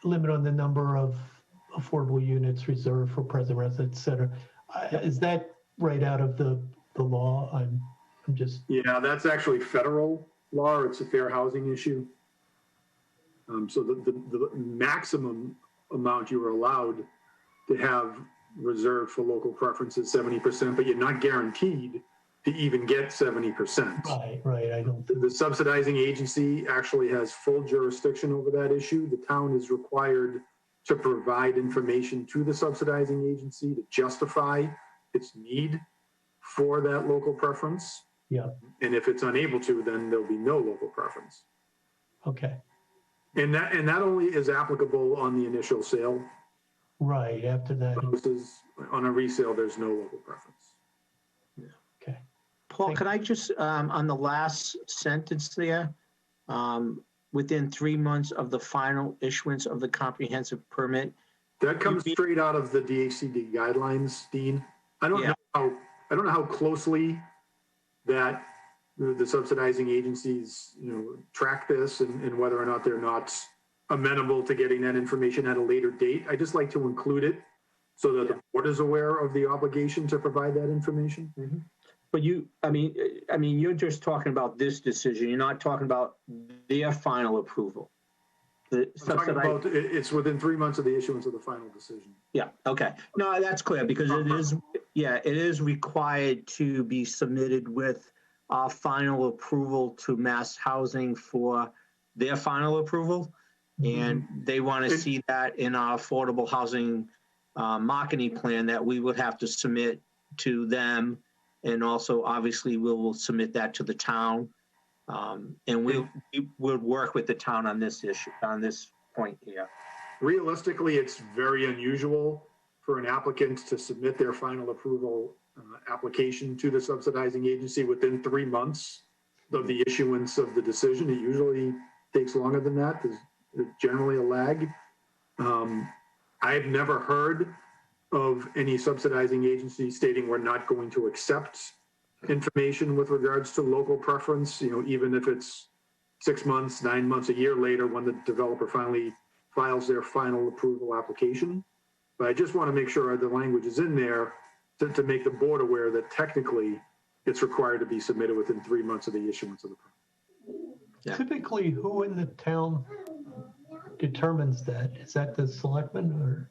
limit on the number of affordable units reserved for present residents, et cetera? Is that right out of the law? I'm just... Yeah, that's actually federal law. It's a fair housing issue. So the maximum amount you are allowed to have reserved for local preference is 70%, but you're not guaranteed to even get 70%. Right. I don't. The subsidizing agency actually has full jurisdiction over that issue. The town is required to provide information to the subsidizing agency to justify its need for that local preference. Yeah. And if it's unable to, then there'll be no local preference. Okay. And that only is applicable on the initial sale. Right, after that. Versus on a resale, there's no local preference. Okay. Paul, could I just, on the last sentence there, within 3 months of the final issuance of the comprehensive permit. That comes straight out of the DHCD guidelines, Dean. I don't know how closely that the subsidizing agencies, track this and whether or not they're not amenable to getting that information at a later date. I just like to include it so that the board is aware of the obligation to provide that information. Mm-hmm. But you're just talking about this decision. You're not talking about their final approval. I'm talking about it's within 3 months of the issuance of the final decision. Yeah. Okay. No, that's clear because it is required to be submitted with final approval to Mass Housing for their final approval. And they want to see that in our affordable housing marketing plan that we would have to submit to them. And also, obviously, we will submit that to the town. And we would work with the town on this issue, on this point here. Realistically, it's very unusual for an applicant to submit their final approval application to the subsidizing agency within 3 months of the issuance of the decision. It usually takes longer than that. There's generally a lag. I've never heard of any subsidizing agency stating we're not going to accept information with regards to local preference, even if it's 6 months, 9 months, a year later when the developer finally files their final approval application. But I just want to make sure the language is in there to make the board aware that technically it's required to be submitted within 3 months of the issuance of the permit. Yeah. Typically, who in the town determines that? Is that the selectman or?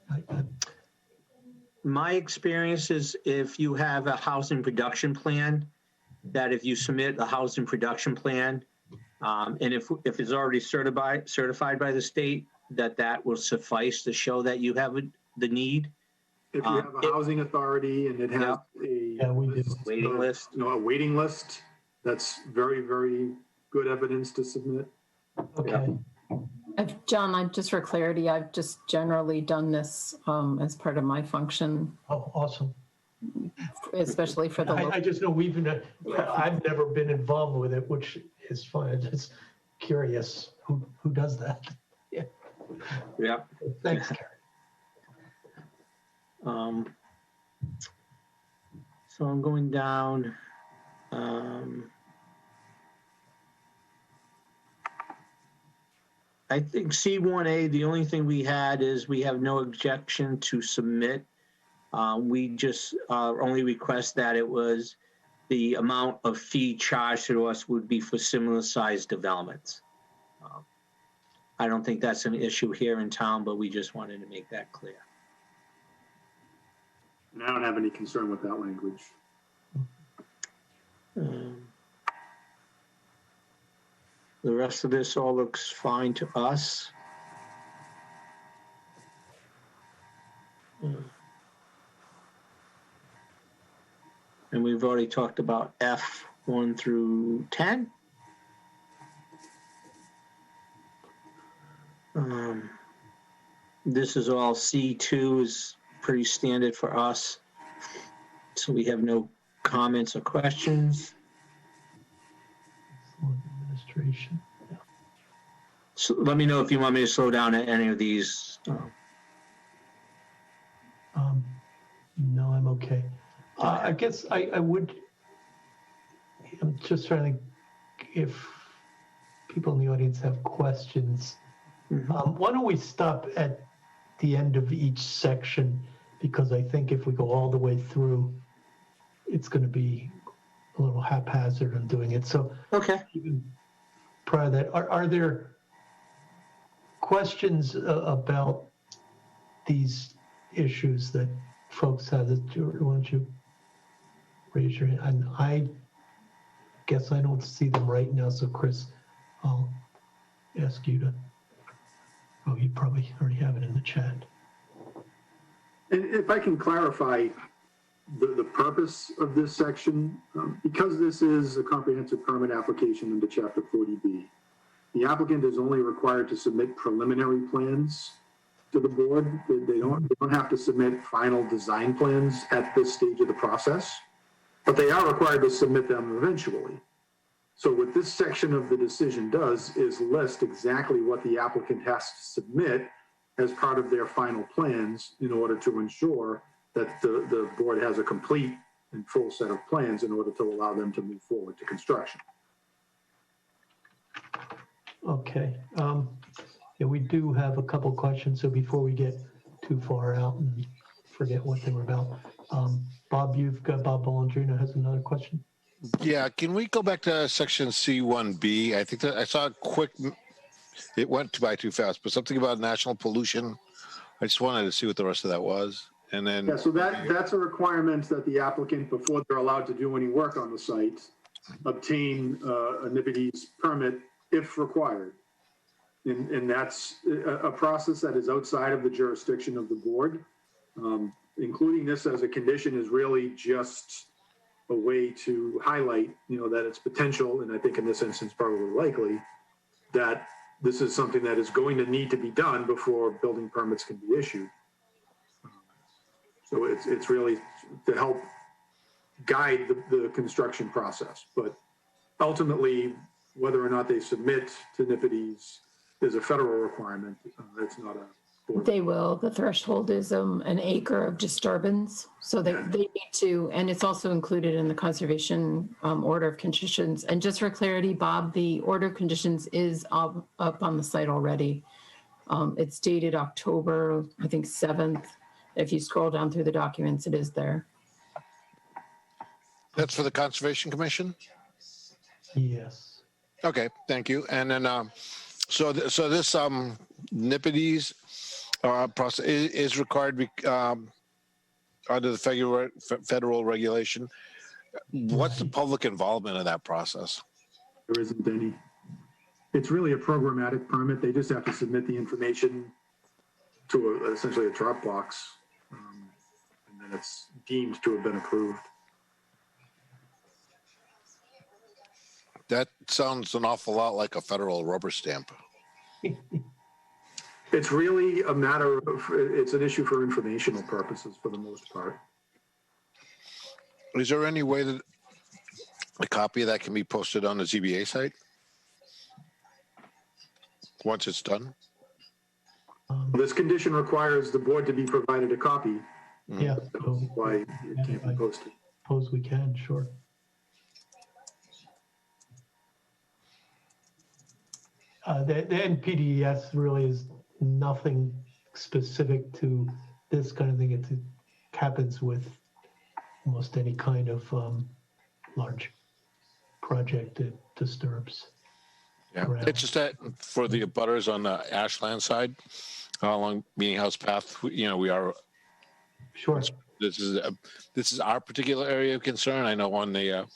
My experience is if you have a housing production plan, that if you submit a housing production plan, and if it's already certified by the state, that will suffice to show that you have the need. If you have a housing authority and it has waiting list, a waiting list, that's very, very good evidence to submit. Okay. John, just for clarity, I've just generally done this as part of my function. Oh, awesome. Especially for the I just know I've never been involved with it, which is fun. I'm just curious who does that. Yeah. Yeah. Thanks, Karen. So I'm going down. I think C1A, the only thing we had is we have no objection to submit. We just only request that it was the amount of fee charged to us would be for similar sized developments. I don't think that's an issue here in town, but we just wanted to make that clear. And I don't have any concern with that language. The rest of this all looks fine to us. And we've already talked about F1 through 10. This is all C2 is pretty standard for us. So we have no comments or questions. Administration. So let me know if you want me to slow down at any of these. No, I'm okay. I guess I would, I'm just trying to, if people in the audience have questions, why don't we stop at the end of each section? Because I think if we go all the way through, it's going to be a little haphazard on doing it. So okay. Even prior to that, are there questions about these issues that folks have? Why don't you raise your hand? And I guess I don't see them right now. So Chris, I'll ask you to, oh, you probably already have it in the chat. And if I can clarify the purpose of this section, because this is a comprehensive permit application under Chapter 40B, the applicant is only required to submit preliminary plans to the board. They don't have to submit final design plans at this stage of the process, but they are required to submit them eventually. So what this section of the decision does is list exactly what the applicant has to submit as part of their final plans in order to ensure that the board has a complete and full set of plans in order to allow them to move forward to construction. Okay. Yeah, we do have a couple questions. So before we get too far out and forget what they were about, Bob Baldrino has another question. Yeah, can we go back to section C1B? I think that I saw a quick, it went by too fast, but something about national pollution. I just wanted to see what the rest of that was. And then, Yeah, so that's a requirement that the applicant, before they're allowed to do any work on the site, obtain a NIPD's permit if required. And that's a process that is outside of the jurisdiction of the board. Including this as a condition is really just a way to highlight, that it's potential, and I think in this instance probably likely, that this is something that is going to need to be done before building permits can be issued. So it's really to help guide the construction process. But ultimately, whether or not they submit to NIPD's is a federal requirement. It's not a board. They will. The threshold is an acre of disturbance. So they need to, and it's also included in the conservation order of conditions. And just for clarity, Bob, the order of conditions is up on the site already. It's dated October, I think, 7th. If you scroll down through the documents, it is there. that's for the Conservation Commission? Yes. Okay, thank you. And then, so this NIPD's process is required under the federal regulation. What's the public involvement in that process? There isn't any. It's really a programmatic permit. They just have to submit the information to essentially a Dropbox, and then it's deemed to have been approved. That sounds an awful lot like a federal rubber stamp. It's really a matter of, it's an issue for informational purposes for the most part. Is there any way that a copy of that can be posted on the ZBA site once it's done? This condition requires the board to be provided a copy. Yeah. That's why it can't be posted. Suppose we can, sure. The NPDES really is nothing specific to this kind of thing. It happens with almost any kind of large project that disturbs. Yeah, ground. it's just that for the abutters on the Ashland side, along Meeting House Path, we are. Sure. This is our particular area of concern. I know on the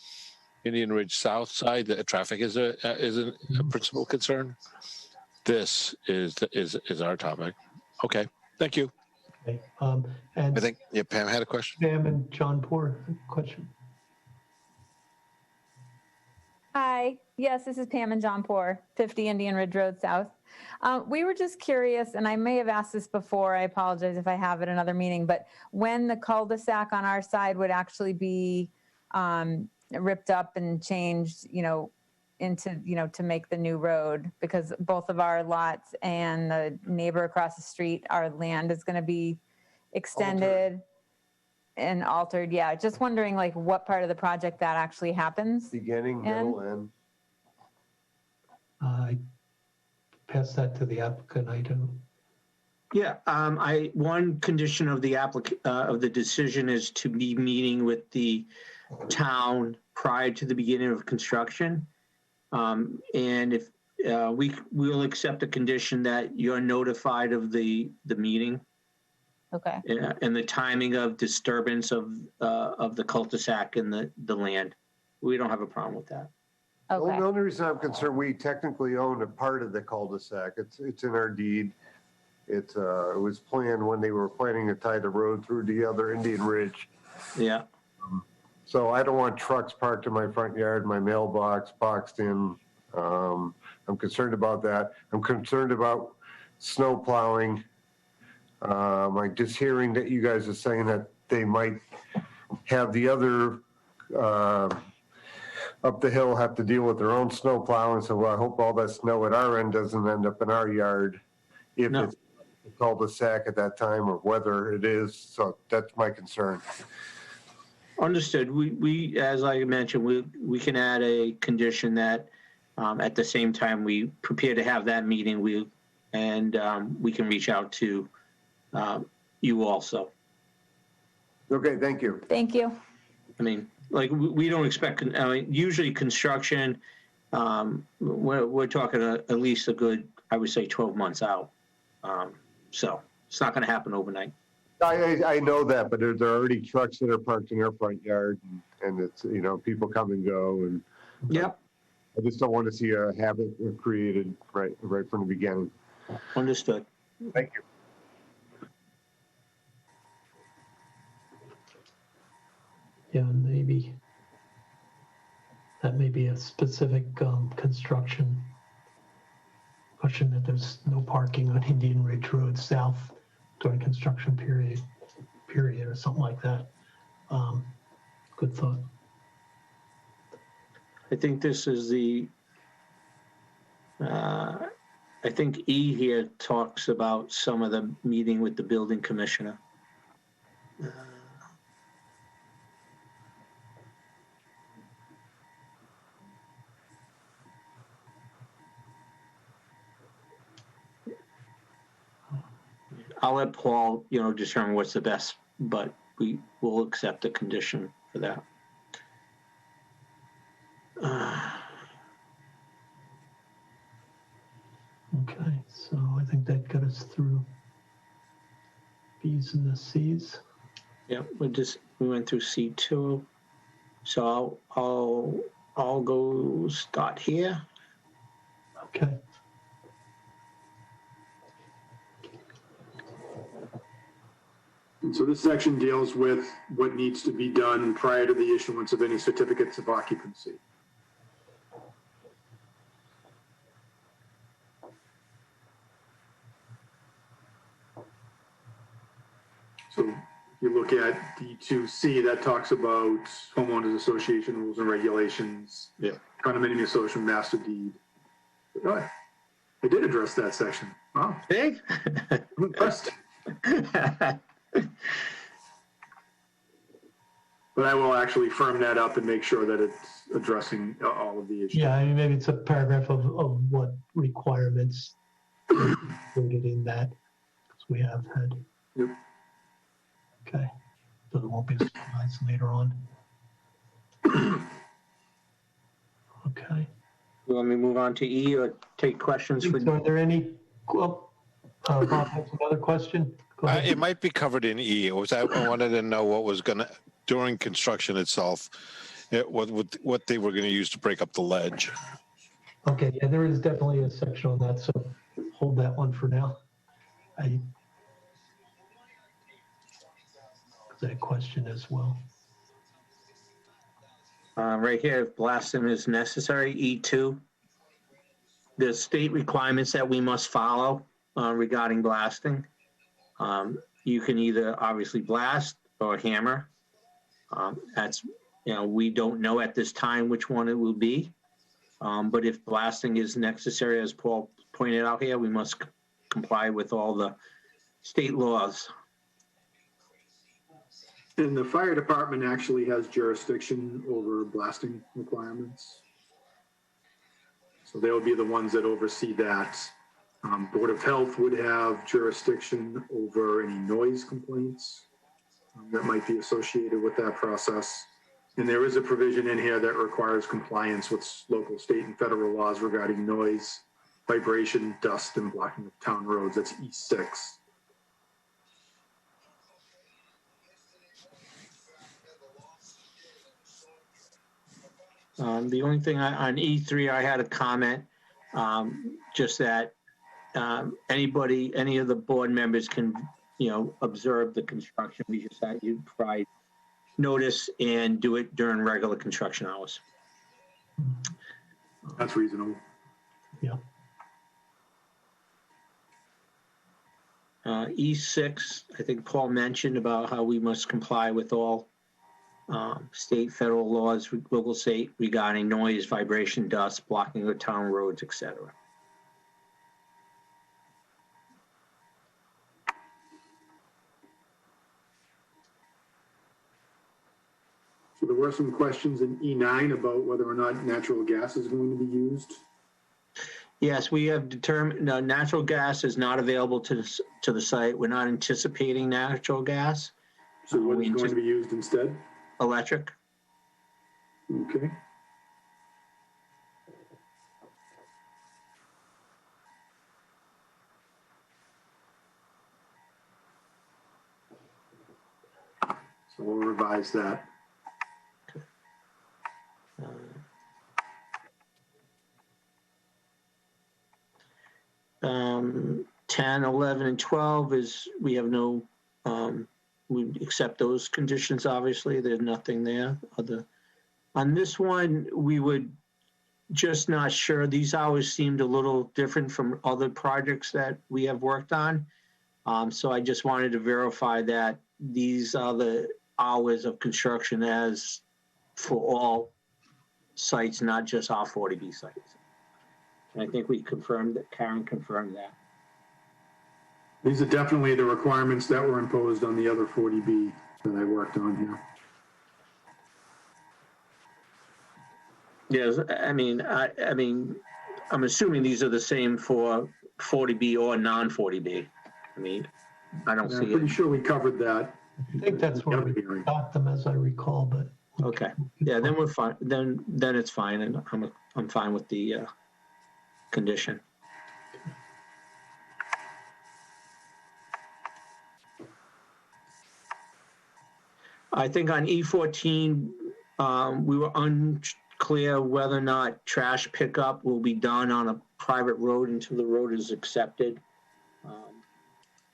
Indian Ridge South side, the traffic is a principal concern. This is our topic. Okay, thank you. Okay. And I think Pam had a question. Pam and John Poor, question. Hi, yes, this is Pam and John Poor, 50 Indian Ridge Road South. We were just curious, and I may have asked this before, I apologize if I have at another meeting, but when the cul-de-sac on our side would actually be ripped up and changed, into, to make the new road, because both of our lots and the neighbor across the street, our land is going to be extended and altered. Yeah, just wondering like what part of the project that actually happens. Beginning, middle, end. I pass that to the applicant. I don't. Yeah, one condition of the of the decision is to be meeting with the town prior to the beginning of construction. And if we'll accept a condition that you're notified of the meeting. Okay. And the timing of disturbance of the cul-de-sac and the land. We don't have a problem with that. Okay. The only reason I'm concerned, we technically own a part of the cul-de-sac. It's in our deed. It was planned when they were planning to tie the road through the other Indian Ridge. Yeah. So I don't want trucks parked in my front yard, my mailbox boxed in. I'm concerned about that. I'm concerned about snow plowing. I'm just hearing that you guys are saying that they might have the other up the hill have to deal with their own snow plowing. So I hope all that snow at our end doesn't end up in our yard if No. it's a cul-de-sac at that time or whether it is. So that's my concern. Understood. We, as I mentioned, we can add a condition that at the same time we prepare to have that meeting, we can reach out to you also. Okay, thank you. Thank you. I mean, like, we don't expect, I mean, usually construction, we're talking at least a good, I would say 12 months out. So it's not going to happen overnight. I know that, but there are already trucks that are parked in our front yard and it's, people come and go and Yep. I just don't want to see a habit created right from the beginning. Understood. Thank you. Yeah, maybe that may be a specific construction question that there's no parking on Indian Ridge Road South during construction period or something like that. Good thought. I think this is I think E here talks about some of the meeting with the building commissioner. I'll let Paul, determine what's the best, but we will accept a condition for that. Okay, so I think that got us through B's and the C's. Yeah, we went through C2. So I'll go start here. Okay. And so this section deals with what needs to be done prior to the issuance of any certificates of occupancy. So if you look at D2C, that talks about homeowners association rules and regulations, condominium association master deed. Oh, I did address that section. Wow. Big? I'm impressed. But I will actually firm that up and make sure that it's addressing all of the issues. Yeah, I mean, maybe it's a paragraph of what requirements included in that, because we have had. Yep. Okay, so there won't be a surprise later on. Okay. You want me to move on to E or take questions for? So are there any, Bob has another question? Go ahead. It might be covered in E. I wanted to know what was going to, during construction itself, what they were going to use to break up the ledge. Okay, yeah, there is definitely a section on that, so hold that one for now. That question as well. Right here, if blasting is necessary, E2. The state requirements that we must follow regarding blasting. You can either obviously blast or hammer. That's, we don't know at this time which one it will be. But if blasting is necessary, as Paul pointed out here, we must comply with all the state laws. And the fire department actually has jurisdiction over blasting requirements. So they'll be the ones that oversee that. Board of Health would have jurisdiction over any noise complaints that might be associated with that process. And there is a provision in here that requires compliance with local, state, and federal laws regarding noise, vibration, dust, and blocking of town roads. That's E6. The only thing on E3, I had a comment, just that any of the board members can, observe the construction. We just had you provide notice and do it during regular construction hours. That's reasonable. Yeah. E6, I think Paul mentioned about how we must comply with all state, federal laws, local, state regarding noise, vibration, dust, blocking of town roads, etc. So there were some questions in E9 about whether or not natural gas is going to be used. Yes, we have determined no, natural gas is not available to the site. We're not anticipating natural gas. So what is going to be used instead? Electric. Okay. So we'll revise that. 10, 11, and 12 is, we have no, we accept those conditions, obviously. There's nothing there. On this one, we would just not sure. These hours seemed a little different from other projects that we have worked on. So I just wanted to verify that these are the hours of construction as for all sites, not just our 40B sites. And I think we confirmed that, Karen confirmed that. These are definitely the requirements that were imposed on the other 40B that I worked on here. Yes, I mean, I'm assuming these are the same for 40B or non-40B. I mean, I don't I'm see pretty it. sure we covered that. I think that's where we got them, as I recall, but. Okay, yeah, then we're fine. Then it's fine, and I'm fine with the condition. I think on E14, we were unclear whether or not trash pickup will be done on a private road until the road is accepted.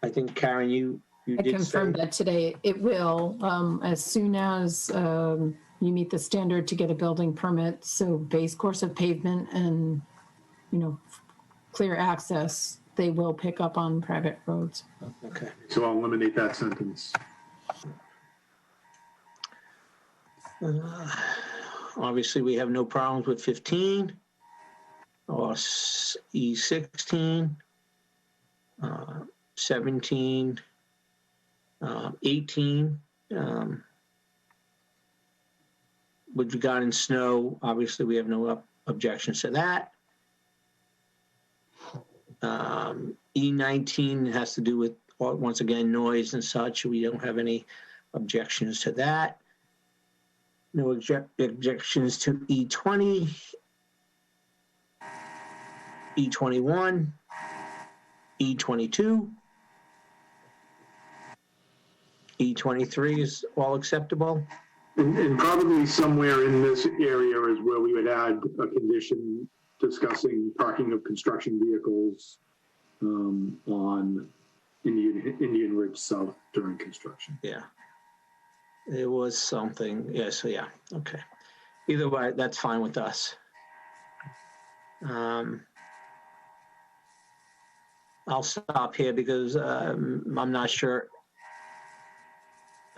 I think, Karen, you I did confirmed say. that today. It will, as soon as you meet the standard to get a building permit. So base course of pavement and, clear access, they will pick up on private roads. Okay. So I'll eliminate that sentence. Obviously, we have no problems with 15 or E16, 17, 18. With regard in snow, obviously, we have no objections to that. E19 has to do with, once again, noise and such. We don't have any objections to that. No objections to E20, E21, E22. E23 is all acceptable. And probably somewhere in this area is where we would add a condition discussing parking of construction vehicles on Indian Ridge South during construction. Yeah. It was something, yeah, so yeah, okay. Either way, that's fine with us. I'll stop here because I'm not sure.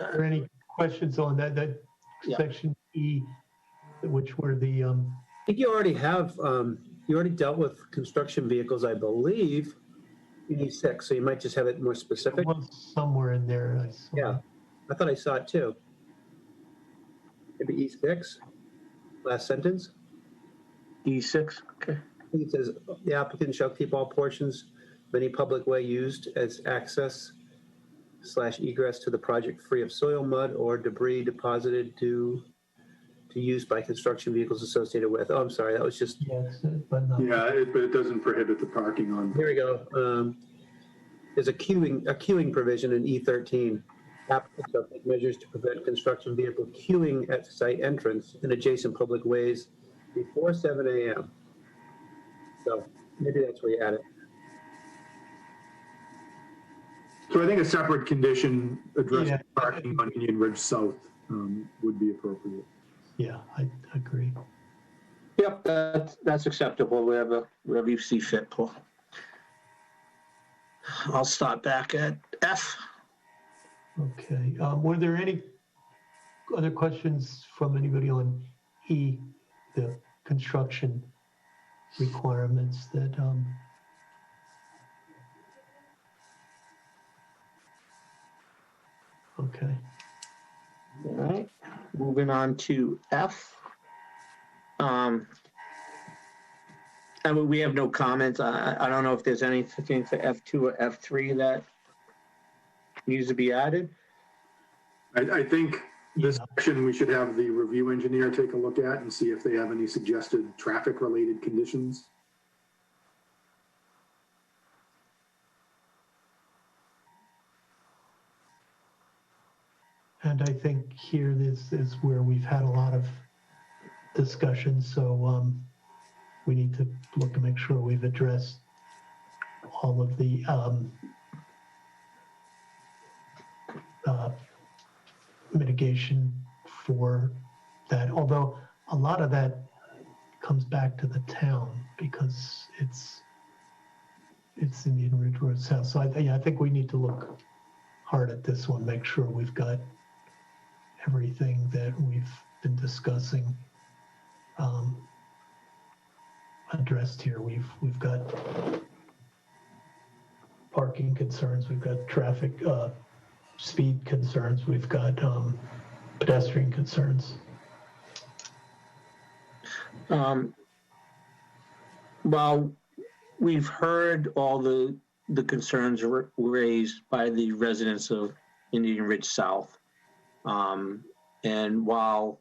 Are there any questions on that Yeah. section E, which were the, I think you already have, you already dealt with construction vehicles, I believe, in E6, so you might just have it more specific. was somewhere in there. I saw. Yeah, I thought I saw it too. Maybe E6, last sentence. E6, okay. I think it says, the applicant shall keep all portions of any public way used as access/egress to the project free of soil, mud, or debris deposited to use by construction vehicles associated with. Oh, I'm sorry, that was just, Yes, but not. Yeah, but it doesn't prohibit the parking on. here we go. There's a queuing provision in E13. Applicants shall take measures to prevent construction vehicle queuing at site entrance and adjacent public ways before 7 a.m. So maybe that's where you add it. So I think a separate condition addressing Yeah. parking on Indian Ridge South would be appropriate. Yeah, I agree. Yep, that's acceptable, wherever you see fit, Paul. I'll start back at F. Okay, were there any other questions from anybody on E, the construction requirements that, okay. All right, moving on to F. I mean, we have no comments. I don't know if there's anything for F2 or F3 that needs to be added. I think this section, we should have the review engineer take a look at and see if they have any suggested traffic-related conditions. And I think here this is where we've had a lot of discussion, so we need to look to make sure we've addressed all of the mitigation for that, although a lot of that comes back to the town because it's Indian Ridge Road South. So I think we need to look hard at this one, make sure we've got everything that we've been discussing addressed here. We've got parking concerns, we've got traffic speed concerns, we've got pedestrian concerns. Well, we've heard all the concerns raised by the residents of Indian Ridge South. And while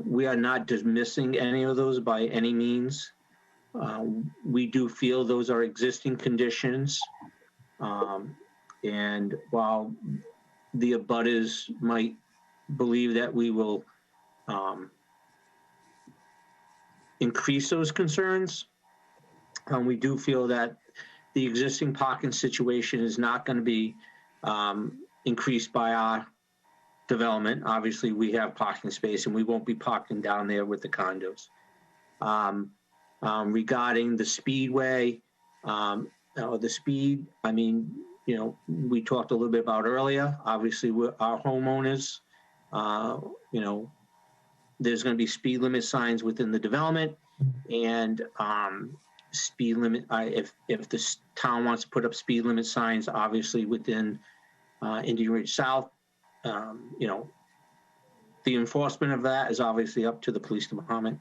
we are not dismissing any of those by any means, we do feel those are existing conditions. And while the abutters might believe that we will increase those concerns, we do feel that the existing parking situation is not going to be increased by our development. Obviously, we have parking space and we won't be parking down there with the condos. Regarding the speedway, the speed, I mean, you know, we talked a little bit about earlier. Obviously, our homeowners, you know, there's going to be speed limit signs within the development, and speed limit. If the town wants to put up speed limit signs, obviously within Indian Ridge South, you know, the enforcement of that is obviously up to the police department.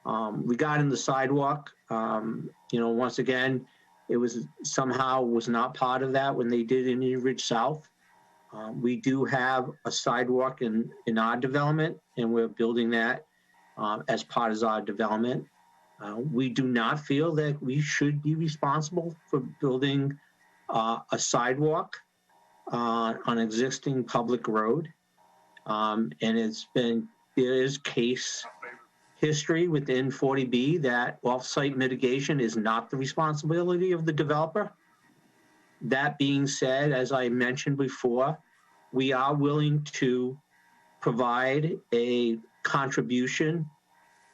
Regarding the sidewalk, you know, once again, it was somehow was not part of that when they did Indian Ridge South. We do have a sidewalk in our development, and we're building that as part of our development. We do not feel that we should be responsible for building a sidewalk on an existing public road. And there is case history within 40B that off-site mitigation is not the responsibility of the developer. That being said, as I mentioned before, we are willing to provide a contribution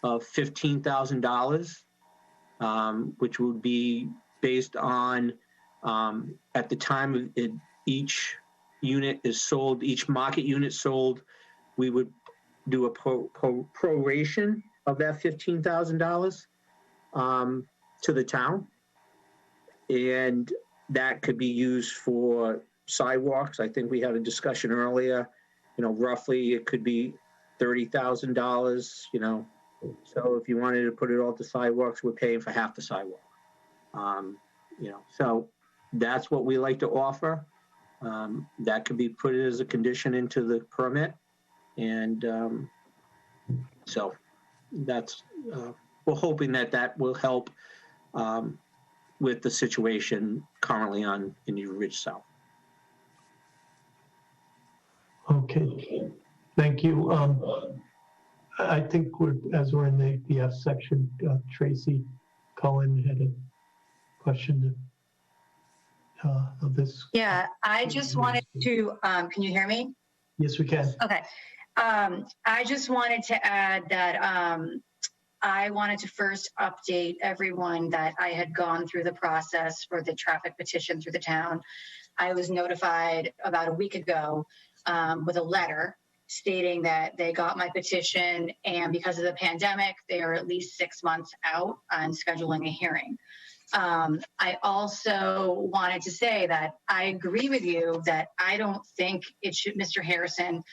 of $15,000, which would be based on, at the time each unit is sold, each market unit sold, we would do a proration of that $15,000 to the town. And that could be used for sidewalks. I think we had a discussion earlier, you know, roughly it could be $30,000, you know. So if you wanted to put it all to sidewalks, we're paying for half the sidewalk. You know, so that's what we like to offer. That could be put as a condition into the permit. And so that's, we're hoping that will help with the situation currently on Indian Ridge South. Okay, thank you. I think as we're in the F section, Tracy Cohen had a question of this. Yeah, I just wanted to, can you hear me? Yes, we can. Okay. I just wanted to add that I wanted to first update everyone that I had gone through the process for the traffic petition through the town. I was notified about a week ago with a letter stating that they got my petition, and because of the pandemic, they are at least 6 months out on scheduling a hearing. I also wanted to say that I agree with you that I don't think it should, Mr. Harrison,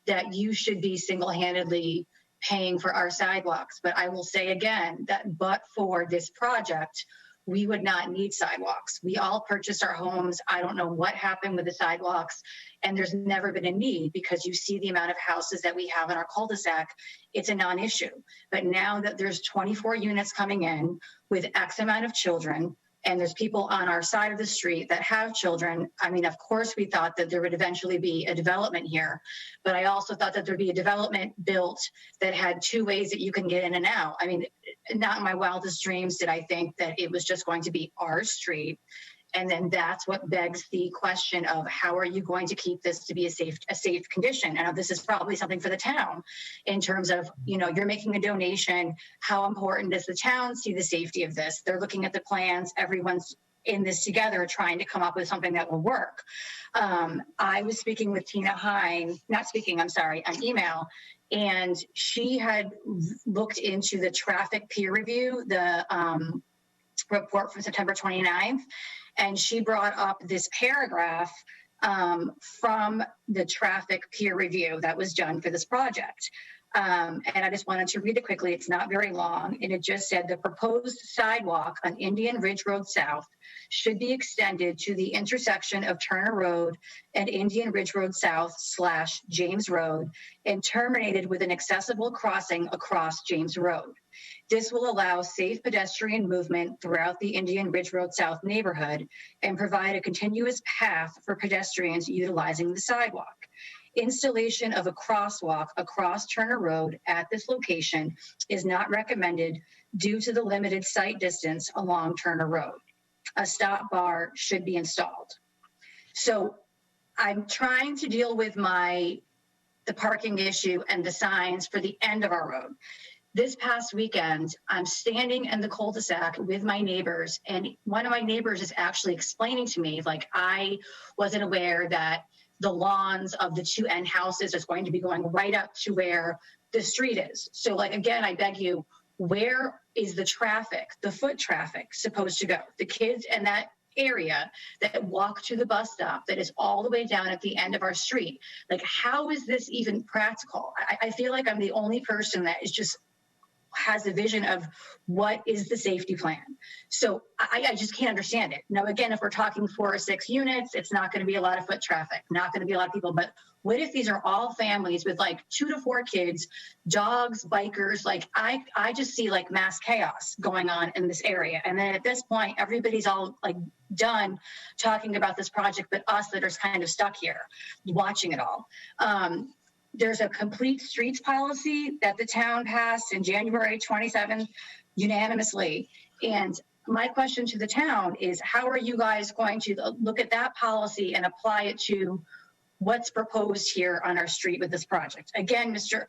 that you should be single-handedly paying for our sidewalks. But I will say again that but for this project, we would not need sidewalks. We all purchased our homes. I don't know what happened with the sidewalks, and there's never been a need because you see the amount of houses that we have in our cul-de-sac, it's a non-issue. But now that there's 24 units coming in with X amount of children, and there's people on our side of the street that have children, I mean, of course we thought that there would eventually be a development here, but I also thought that there'd be a development built that had 2 ways that you can get in and out. I mean, not in my wildest dreams did I think that it was just going to be our street. And then that's what begs the question of how are you going to keep this to be a safe condition? And this is probably something for the town in terms of, you know, you're making a donation. How important does the town see the safety of this? They're looking at the plans. Everyone's in this together trying to come up with something that will work. I was speaking with Tina Hine, on email, and she had looked into the traffic peer review, the report from September 29th. And she brought up this paragraph from the traffic peer review that was done for this project. And I just wanted to read it quickly. It's not very long. And it just said the proposed sidewalk on Indian Ridge Road South should be extended to the intersection of Turner Road and Indian Ridge Road South / James Road and terminated with an accessible crossing across James Road. This will allow safe pedestrian movement throughout the Indian Ridge Road South neighborhood and provide a continuous path for pedestrians utilizing the sidewalk. Installation of a crosswalk across Turner Road at this location is not recommended due to the limited sight distance along Turner Road. A stop bar should be installed. So I'm trying to deal with the parking issue and the signs for the end of our road. This past weekend, I'm standing in the cul-de-sac with my neighbors, and one of my neighbors is actually explaining to me, like, I wasn't aware that the lawns of the 2 end houses is going to be going right up to where the street is. So, like, again, I beg you, where is the traffic, the foot traffic supposed to go? The kids in that area that walk to the bus stop that is all the way down at the end of our street. Like, how is this even practical? I feel like I'm the only person that is just has a vision of what is the safety plan. So I just can't understand it. Now, again, if we're talking 4 or 6 units, it's not going to be a lot of foot traffic, not going to be a lot of people. But what if these are all families with like 2 to 4 kids, dogs, bikers? Like I just see like mass chaos going on in this area. And then at this point, everybody's all like done talking about this project, but us that are kind of stuck here watching it all. There's a complete streets policy that the town passed in January 27th unanimously. And my question to the town is, how are you guys going to look at that policy and apply it to what's proposed here on our street with this project? Again, Mr.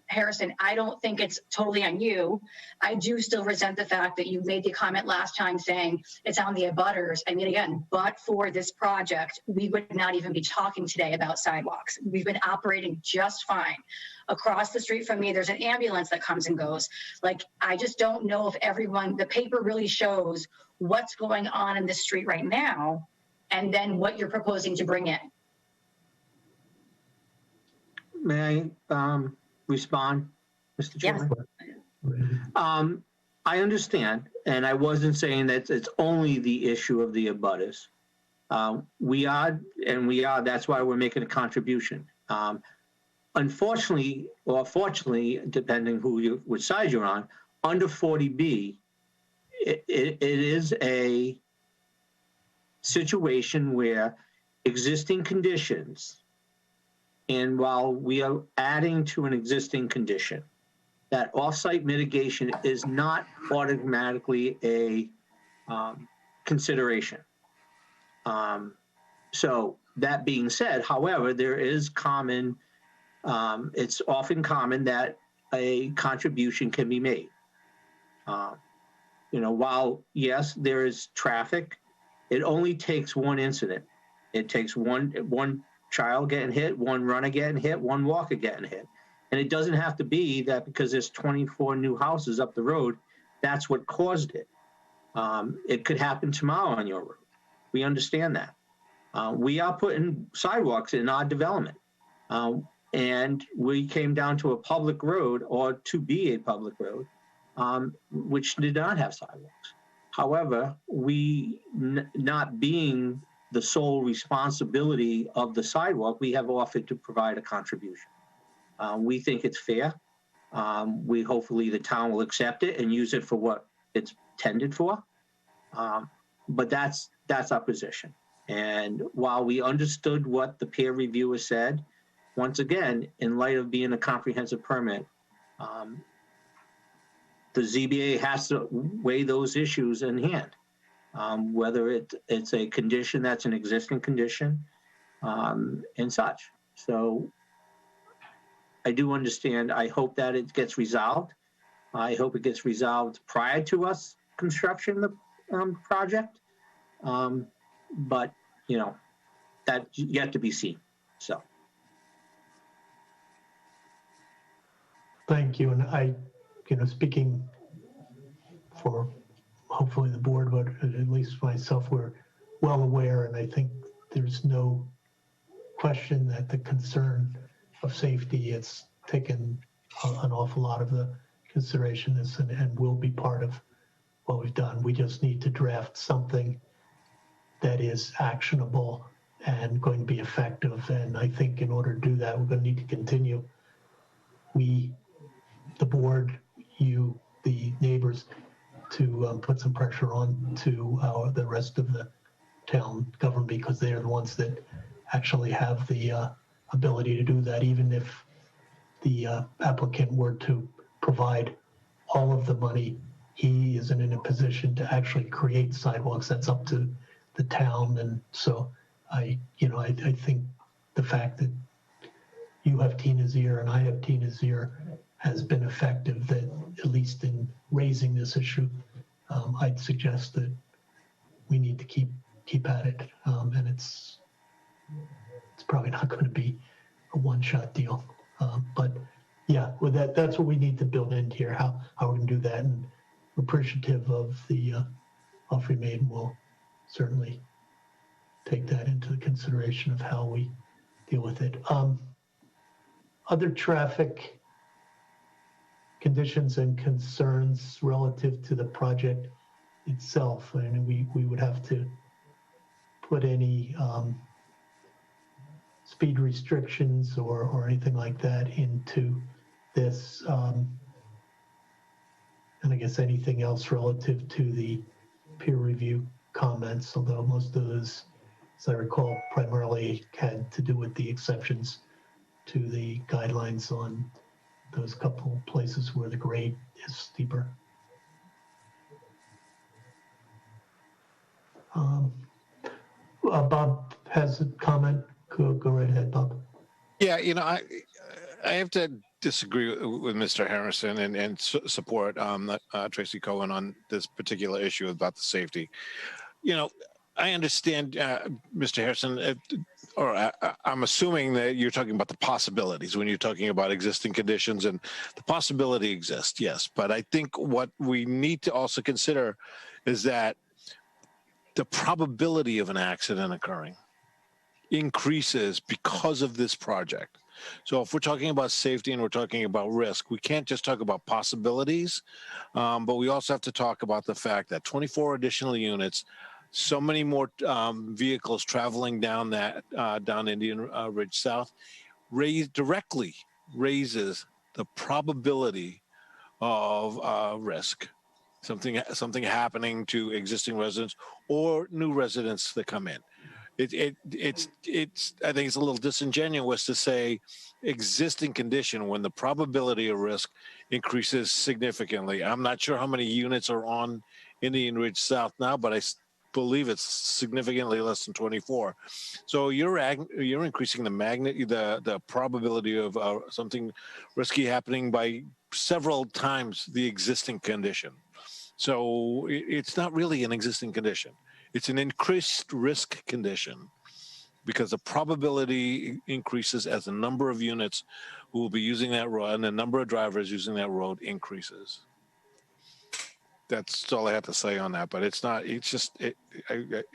Harrison, I don't think it's totally on you. I do still resent the fact that you made the comment last time saying it's on the abutters. I mean, again, but for this project, we would not even be talking today about sidewalks. We've been operating just fine. Across the street from me, there's an ambulance that comes and goes. Like, I just don't know if the paper really shows what's going on in this street right now, and then what you're proposing to bring in. May I respond, Mr. Chairman? Yes. I understand, and I wasn't saying that it's only the issue of the abutters. We are, that's why we're making a contribution. Unfortunately, or fortunately, depending which side you're on, under 40B, it is a situation where existing conditions, and while we are adding to an existing condition, that off-site mitigation is not automatically a consideration. So that being said, however, there is it's often common that a contribution can be made. While yes, there is traffic, it only takes one incident. It takes one child getting hit, one runner getting hit, one walker getting hit. And it doesn't have to be that because there's 24 new houses up the road, that's what caused it. It could happen tomorrow on your road. We understand that. We are putting sidewalks in our development. And we came down to a public road, or to be a public road, which did not have sidewalks. However, we, not being the sole responsibility of the sidewalk, we have offered to provide a contribution. We think it's fair. Hopefully the town will accept it and use it for what it's intended for. But that's our position. And while we understood what the peer reviewer said, once again, in light of being a comprehensive permit, the ZBA has to weigh those issues in hand. Whether it's a condition that's an existing condition and such. So I do understand. I hope that it gets resolved. I hope it gets resolved prior to us construction the project. But, that yet to be seen. So. Thank you. And I, speaking for hopefully the board, but at least myself, we're well aware, and I think there's no question that the concern of safety, it's taken an awful lot of the consideration this and will be part of what we've done. We just need to draft something that is actionable and going to be effective. And I think in order to do that, we're going to need to continue. We, the board, you, the neighbors, to put some pressure on to the rest of the town government, because they are the ones that actually have the ability to do that. Even if the applicant were to provide all of the money, he isn't in a position to actually create sidewalks. That's up to the town. And so I think the fact that you have Tina's ear and I have Tina's ear has been effective, that at least in raising this issue, I'd suggest that we need to keep at it. And it's probably not going to be a one-shot deal. But yeah, with that's what we need to build in here, how we can do that. And we're appreciative of the offer you made, and we'll certainly take that into consideration of how we deal with it. Other traffic conditions and concerns relative to the project itself. I mean, we would have to put any speed restrictions or anything like that into this. And I guess anything else relative to the peer review comments, although most of those, as I recall, primarily had to do with the exceptions to the guidelines on those couple places where the grade is steeper. Bob has a comment. Go right ahead, Bob. Yeah, I have to disagree with Mr. Harrison and support Tracy Cohen on this particular issue about the safety. I understand, Mr. Harrison, or I'm assuming that you're talking about the possibilities when you're talking about existing conditions, and the possibility exists, yes. But I think what we need to also consider is that the probability of an accident occurring increases because of this project. So if we're talking about safety and we're talking about risk, we can't just talk about possibilities, but we also have to talk about the fact that 24 additional units, so many more vehicles traveling down Indian Ridge South, directly raises the probability of risk, something happening to existing residents or new residents that come in. I think it's a little disingenuous to say existing condition when the probability of risk increases significantly. I'm not sure how many units are on Indian Ridge South now, but believe it's significantly less than 24. So you're increasing the probability of something risky happening by several times the existing condition. So it's not really an existing condition. It's an increased risk condition because the probability increases as the number of units who will be using that road and the number of drivers using that road increases. That's all I have to say on that, but it's not, it's just, I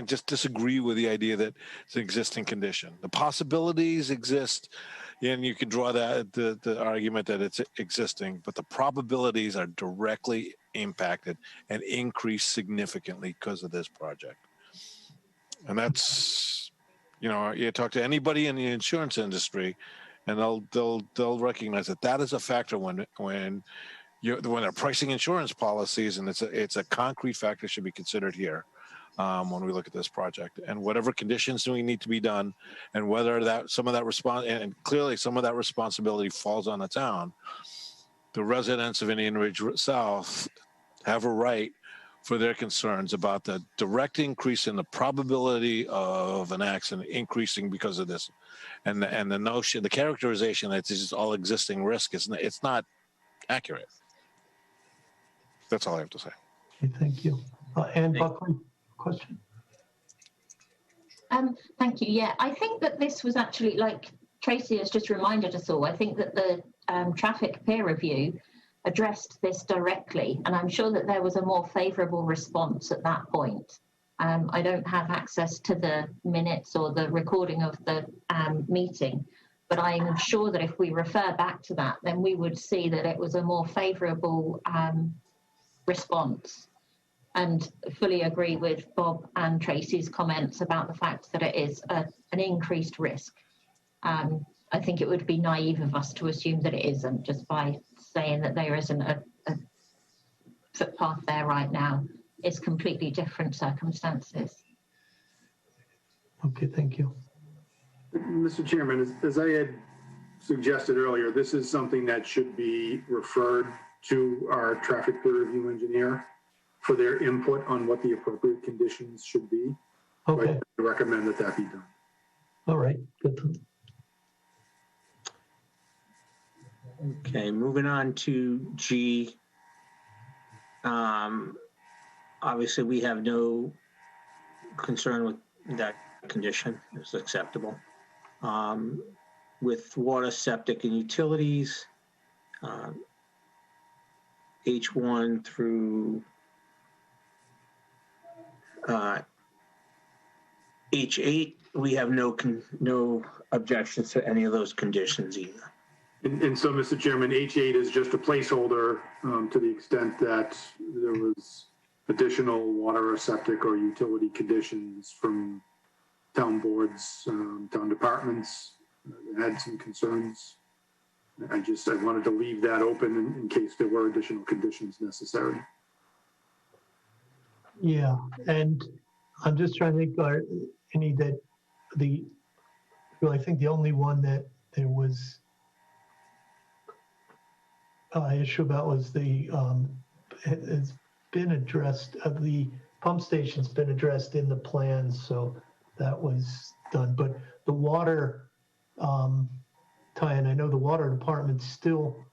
just disagree with the idea that it's an existing condition. The possibilities exist, and you can draw that the argument that it's existing, but the probabilities are directly impacted and increase significantly because of this project. And that's, you talk to anybody in the insurance industry, and they'll recognize that is a factor when they're pricing insurance policies, and it's a concrete factor should be considered here when we look at this project, and whatever conditions do we need to be done, and whether that some of that clearly some of that responsibility falls on the town. The residents of Indian Ridge South have a right for their concerns about the direct increase in the probability of an accident increasing because of this, and the notion, the characterization that this is all existing risk it's not accurate. That's all I have to say. Okay, thank you. Ann Buckley, question? Thank you. Yeah, I think that this was actually, like Tracy has just reminded us all, I think that the traffic peer review addressed this directly, and I'm sure that there was a more favourable response at that point. I don't have access to the minutes or the recording of the meeting, but I'm sure that if we refer back to that, then we would see that it was a more favourable response, and fully agree with Bob and Tracy's comments about the fact that it is an increased risk. I think it would be naive of us to assume that it isn't, just by saying that there isn't a footpath there right now. It's completely different circumstances. Okay, thank you. Mr. Chairman, as I had suggested earlier, this is something that should be referred to our traffic peer review engineer for their input on what the appropriate conditions should be. Okay. I recommend that be done. All right, good. Okay, moving on to G. Obviously, we have no concern with that condition. It's acceptable. With water, septic, and utilities, H1 through H8, we have no objections to any of those conditions either. And so, Mr. Chairman, H8 is just a placeholder to the extent that there was additional water or septic or utility conditions from town boards, town departments that had some concerns. I wanted to leave that open in case there were additional conditions necessary. Yeah, and I'm just trying to think, I think the only one that there was issue about was it's been addressed, the pump station's been addressed in the plans, so that was done. But the water tie-in, I know the water department still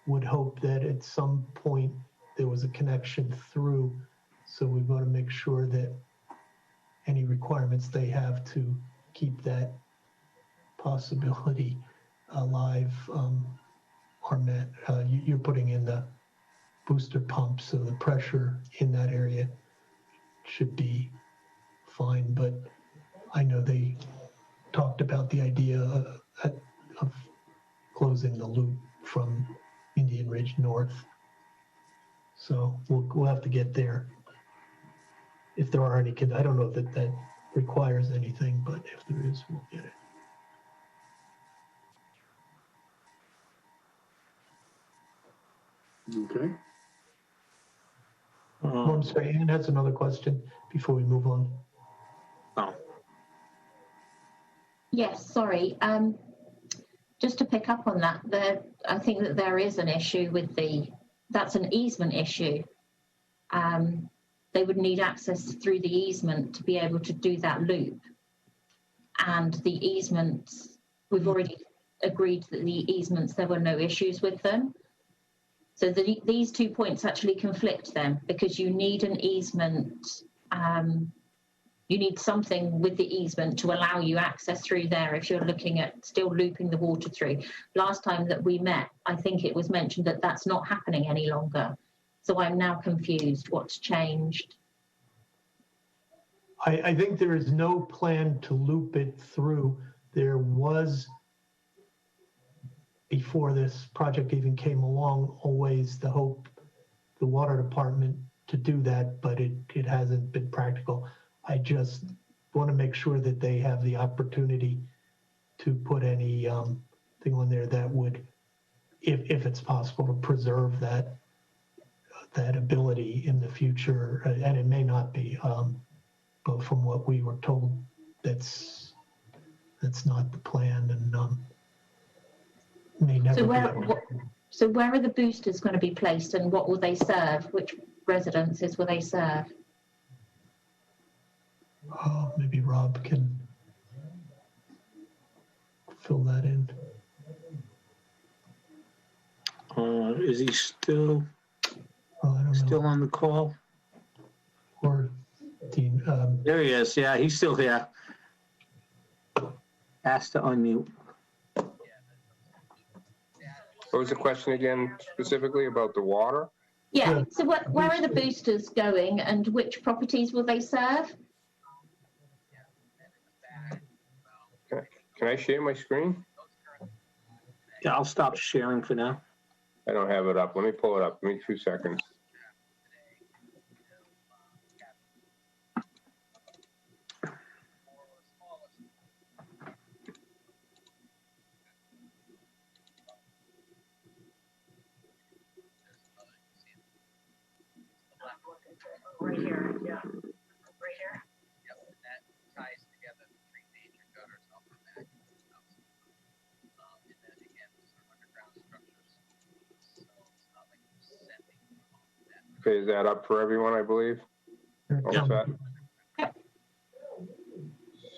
would hope that at some point there was a connection through, so we've got to make sure that any requirements they have to keep that possibility alive are met. You're putting in the booster pump, so the pressure in that area should be fine. But I know they talked about the idea of closing the loop from Indian Ridge north. So we'll have to get there. If there are any, I don't know if that requires anything, but if there is, we'll get it. Okay. I'm sorry, Ann has another question before we move on. Oh. Yes, sorry. Just to pick up on that, I think that there is an issue with that's an easement issue. they would need access through the easement to be able to do that loop. And the easements, we've already agreed that the easements, there were no issues with them. So these 2 points actually conflict then, because you need an easement, you need something with the easement to allow you access through there if you're looking at still looping the water through. Last time that we met, I think it was mentioned that that's not happening any longer. So I'm now confused. What's changed? I think there is no plan to loop it through. There was, before this project even came along, always the hope, the water department, to do that, but it hasn't been practical. I just want to make sure that they have the opportunity to put any thing on there that would, if it's possible, to preserve that ability in the future. And it may not be, but from what we were told, that's not the plan, and may never be. So where are the boosters going to be placed, and what will they serve? Which residences will they serve? Oh, maybe Rob can fill that in. Is he still I don't still know. on the call? Or Dean, There he is. Yeah, he's still here. Asked to unmute. What was the question again, specifically about the water? Yeah, so where are the boosters going, and which properties will they serve? Can I share my screen? Yeah, I'll stop sharing for now. I don't have it up. Let me pull it up. Give me 2 seconds. Right here, yeah. Right here? Yep, and that ties together the 3 major gutters off the back of the house. And then again, those are underground structures. So it's not like you're sending that. Okay, is that up for everyone, I believe? All set?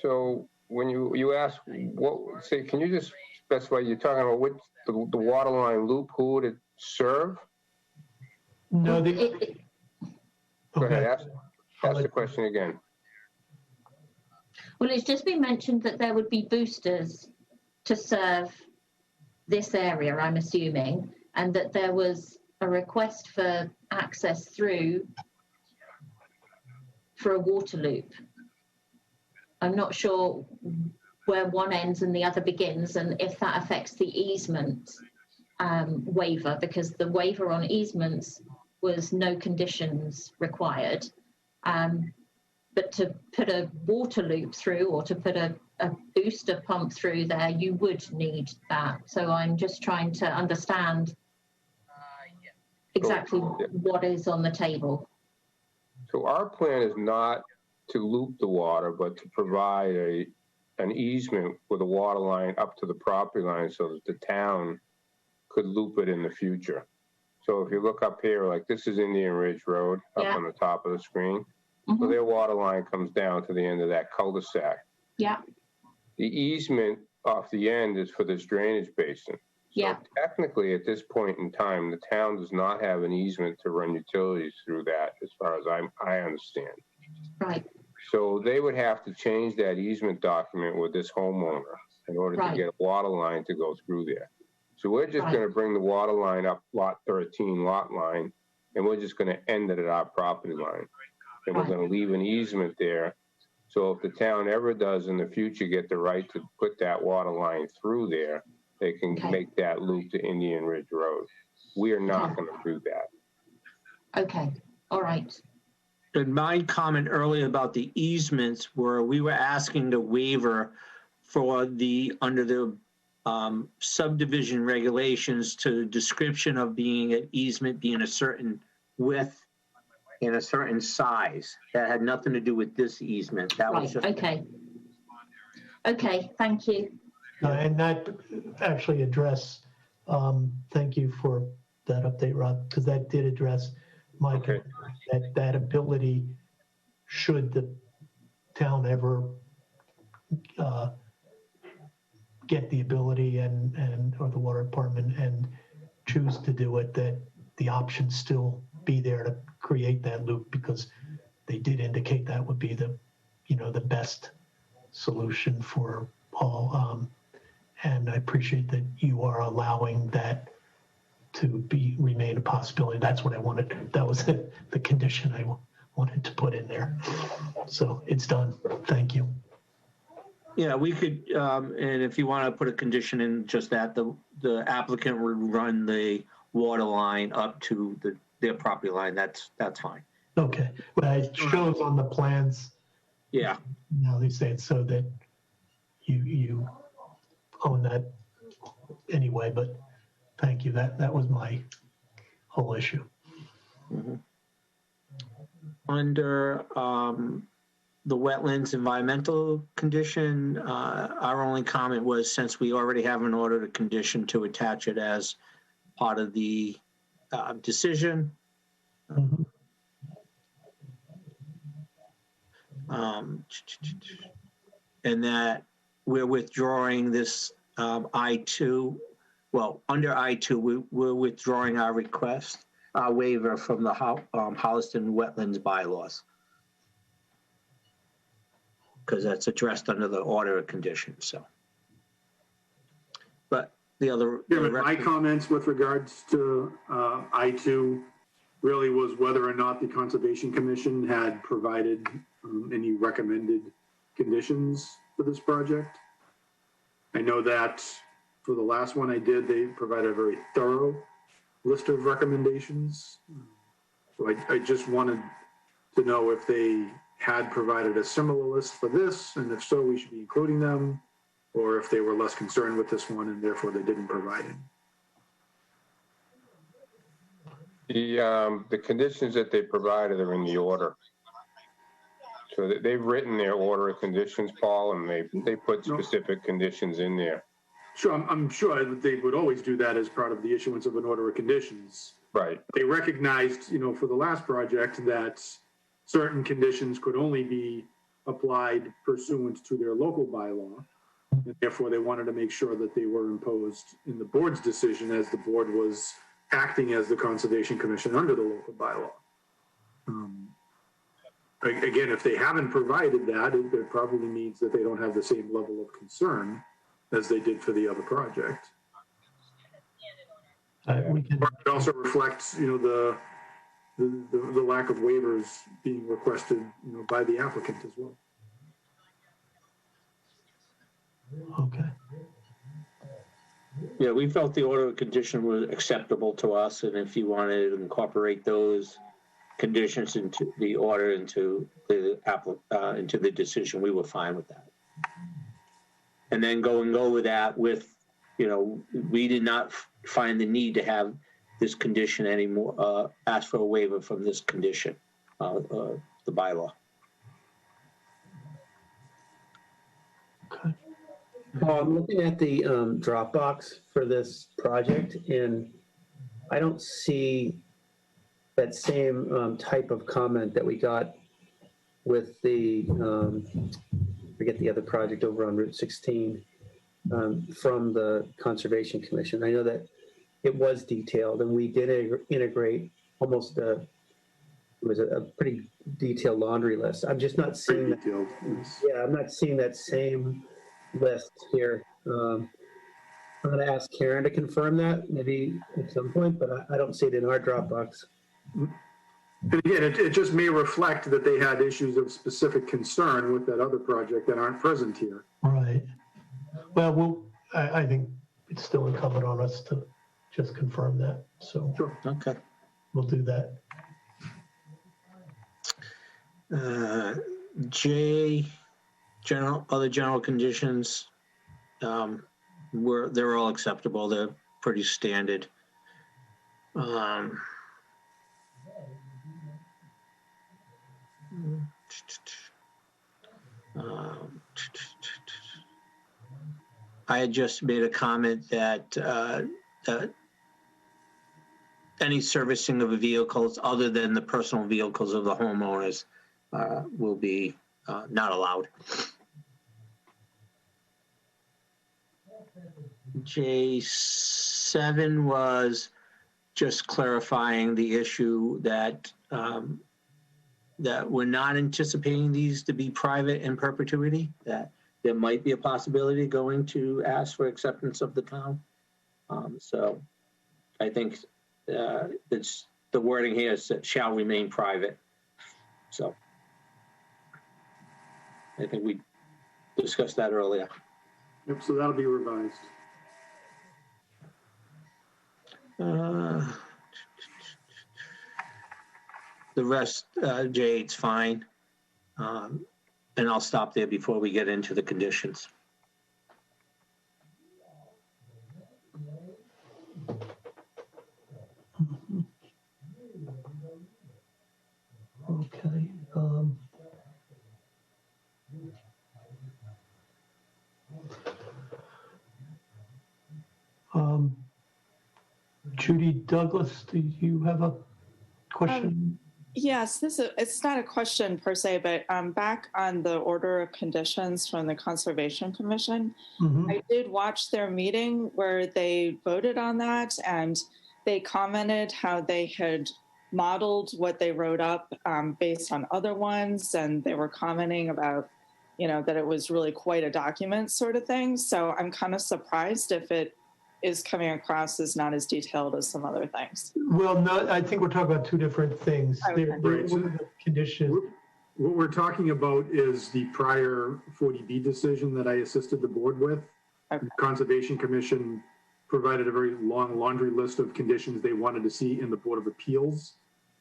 So when you ask, can you just specify, you're talking about what the water line loop, who would it serve? no, Go ahead, ask the question again. Well, it's just been mentioned that there would be boosters to serve this area, I'm assuming, and that there was a request for access through for a water loop. I'm not sure where one ends and the other begins, and if that affects the easement waiver, because the waiver on easements was no conditions required. But to put a water loop through, or to put a booster pump through there, you would need that. So I'm just trying to understand exactly what is on the table. So our plan is not to loop the water, but to provide an easement with a water line up to the property line so that the town could loop it in the future. So if you look up here, like this is Indian Ridge Road up on the top of the screen. So their water line comes down to the end of that cul-de-sac. Yeah. The easement off the end is for this drainage basin. So technically at this point in time, the town does not have an easement to run utilities through that, as far as I understand. Right. So they would have to change that easement document with this homeowner in order to get a water line to go through there. So we're just going to bring the water line up lot 13 lot line, and we're just going to end it at our property line. And we're going to leave an easement there. So if the town ever does in the future get the right to put that water line through there, they can make that loop to Indian Ridge Road. We are not going to do that. Okay, all right. And my comment earlier about the easements were, we were asking the waiver for under the subdivision regulations to description of being an easement being a certain width in a certain size. That had nothing to do with this easement. That was just okay. Okay, thank you. and that actually address, thank you for that update, Rob, because that did address Mike, Okay. that ability, should the town ever get the ability or the water department and choose to do it, that the option still be there to create that loop, because they did indicate that would be the best solution for all. And I appreciate that you are allowing that to remain a possibility. That's what I wanted. That was the condition I wanted to put in there. So it's done. Thank you. Yeah, we could, and if you want to put a condition in just that, the applicant would run the water line up to their property line. That's fine. Okay. Well, it shows on the plans. Yeah. Now they say it so that you own that anyway, but thank you. That was my whole issue. Mm-hmm. Under the wetlands environmental condition, our only comment was, since we already have an order to condition, to attach it as part of the decision. Mm-hmm. And that we're withdrawing this I-2. Well, under I-2, we're withdrawing our request, our waiver from the Holliston Wetlands Bylaws, because that's addressed under the order of conditions. So, but the other, my comments with regards to I-2 really was whether or not the Conservation Commission had provided any recommended conditions for this project. I know that for the last one I did, they provided a very thorough list of recommendations. So I just wanted to know if they had provided a similar list for this, and if so, we should be including them, or if they were less concerned with this one and therefore they didn't provide it. The conditions that they provided are in the order. So they've written their order of conditions, Paul, and they put specific conditions in there. Sure, I'm sure that they would always do that as part of the issuance of an order of conditions. Right. They recognized, for the last project, that certain conditions could only be applied pursuant to their local bylaw. And therefore, they wanted to make sure that they were imposed in the board's decision, as the board was acting as the Conservation Commission under the local bylaw. Again, if they haven't provided that, it probably means that they don't have the same level of concern as they did for the other project. It also reflects, the lack of waivers being requested, by the applicant as well. Okay. Yeah, we felt the order of condition was acceptable to us, and if you wanted to incorporate those conditions into the order, into the decision, we were fine with that. And then go with that with, we did not find the need to have this condition anymore, ask for a waiver from this condition, the bylaw. Okay. I'm looking at the Dropbox for this project, and I don't see that same type of comment that we got with the, forget the other project over on Route 16 from the Conservation Commission. I know that it was detailed, and we did integrate almost it was a pretty detailed laundry list. I'm just not seeing that. Yeah, I'm not seeing that same list here. I'm going to ask Karen to confirm that maybe at some point, but I don't see it in our Dropbox. And again, it just may reflect that they had issues of specific concern with that other project that aren't present here. Right. Well, I think it's still incumbent on us to just confirm that. So sure. Okay. We'll do that. J, other general conditions, they're all acceptable. They're pretty standard. I had just made a comment that any servicing of the vehicles other than the personal vehicles of the homeowners will be not allowed. J7 was just clarifying the issue that that we're not anticipating these to be private in perpetuity, that there might be a possibility going to ask for acceptance of the town. So I think it's the wording here is that shall remain private. So I think we discussed that earlier. Yep, so that'll be revised. The rest, Jay, it's fine. And I'll stop there before we get into the conditions. Okay. Judy Douglas, do you have a question? Yes, it's not a question per se, but back on the order of conditions from the Conservation Commission, I did watch their meeting where they voted on that, and they commented how they had modeled what they wrote up based on other ones, and they were commenting about, that it was really quite a document sort of thing. So I'm kind of surprised if it is coming across as not as detailed as some other things. Well, no, I think we're talking about two different things. Okay. The conditions. What we're talking about is the prior 40B decision that I assisted the board with. Okay. The Conservation Commission provided a very long laundry list of conditions they wanted to see in the Board of Appeals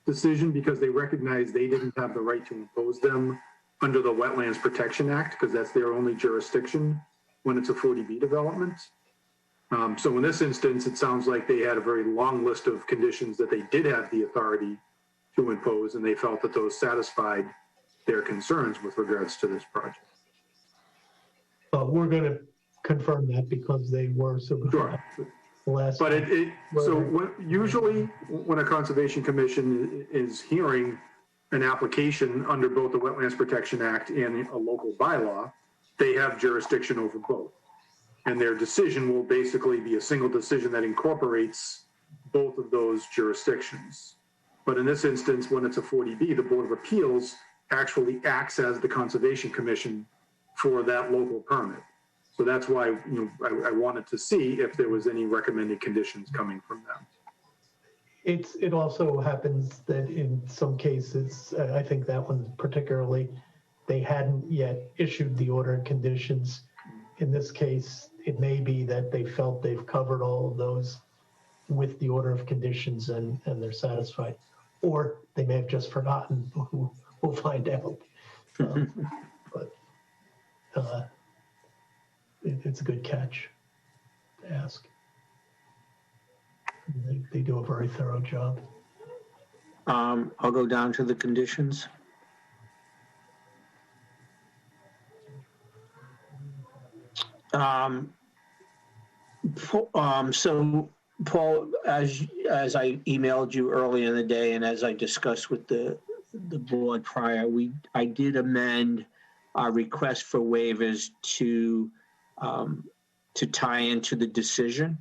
decision because they recognized they didn't have the right to impose them under the Wetlands Protection Act because that's their only jurisdiction when it's a 40B development. So in this instance, it sounds like they had a very long list of conditions that they did have the authority to impose, and they felt that those satisfied their concerns with regards to this project. We're going to confirm that because they were so good. Sure. Last but usually when a Conservation Commission is hearing an application under both the Wetlands Protection Act and a local bylaw, they have jurisdiction over both. And their decision will basically be a single decision that incorporates both of those jurisdictions. But in this instance, when it's a 40B, the Board of Appeals actually acts as the Conservation Commission for that local permit. So that's why I wanted to see if there was any recommended conditions coming from them. It also happens that in some cases, I think that one particularly, they hadn't yet issued the order of conditions. In this case, it may be that they felt they've covered all of those with the order of conditions and they're satisfied. Or they may have just forgotten. We'll find out. But it's a good catch to ask. They do a very thorough job. I'll go down to the conditions. So Paul, as I emailed you earlier in the day, and as I discussed with the board prior, I did amend our request for waivers to tie into the decision.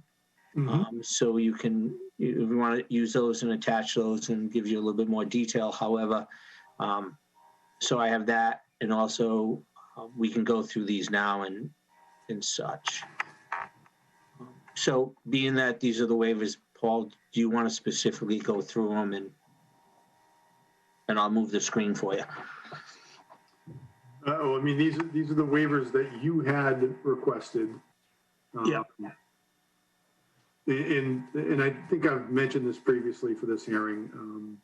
So you can, if you want to use those and attach those and give you a little bit more detail. However, so I have that, and also we can go through these now and such. So being that these are the waivers, Paul, do you want to specifically go through them and I'll move the screen for you? I mean, these are the waivers that you had requested. Yeah. And I think I've mentioned this previously for this hearing.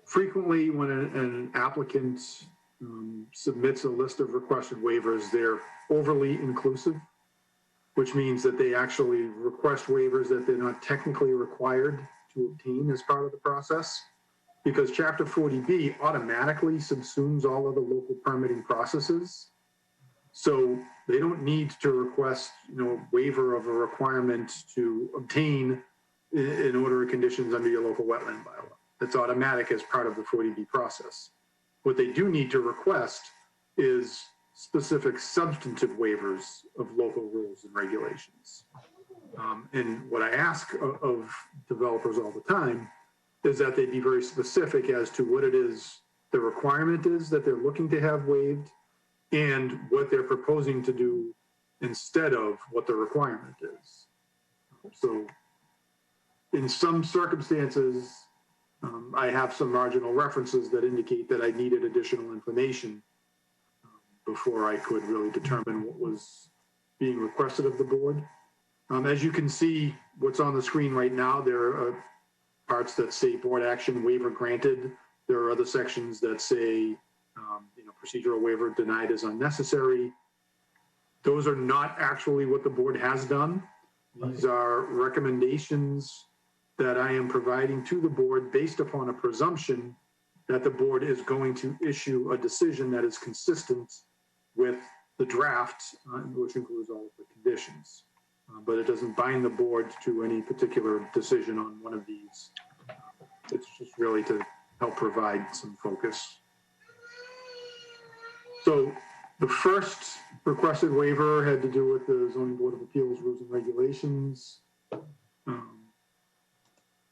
Frequently, when an applicant submits a list of requested waivers, they're overly inclusive, which means that they actually request waivers that they're not technically required to obtain as part of the process, because Chapter 40B automatically subsumes all of the local permitting processes. So they don't need to request, waiver of a requirement to obtain in order of conditions under your local wetland bylaw. That's automatic as part of the 40B process. What they do need to request is specific substantive waivers of local rules and regulations. And what I ask of developers all the time is that they be very specific as to what it is the requirement is that they're looking to have waived and what they're proposing to do instead of what the requirement is. So in some circumstances, I have some marginal references that indicate that I needed additional information before I could really determine what was being requested of the board. As you can see, what's on the screen right now, there are parts that say board action waiver granted. There are other sections that say, procedural waiver denied as unnecessary. Those are not actually what the board has done. These are recommendations that I am providing to the board based upon a presumption that the board is going to issue a decision that is consistent with the draft, which includes all of the conditions. But it doesn't bind the board to any particular decision on one of these. It's just really to help provide some focus. So the first requested waiver had to do with the Zoning Board of Appeals rules and regulations.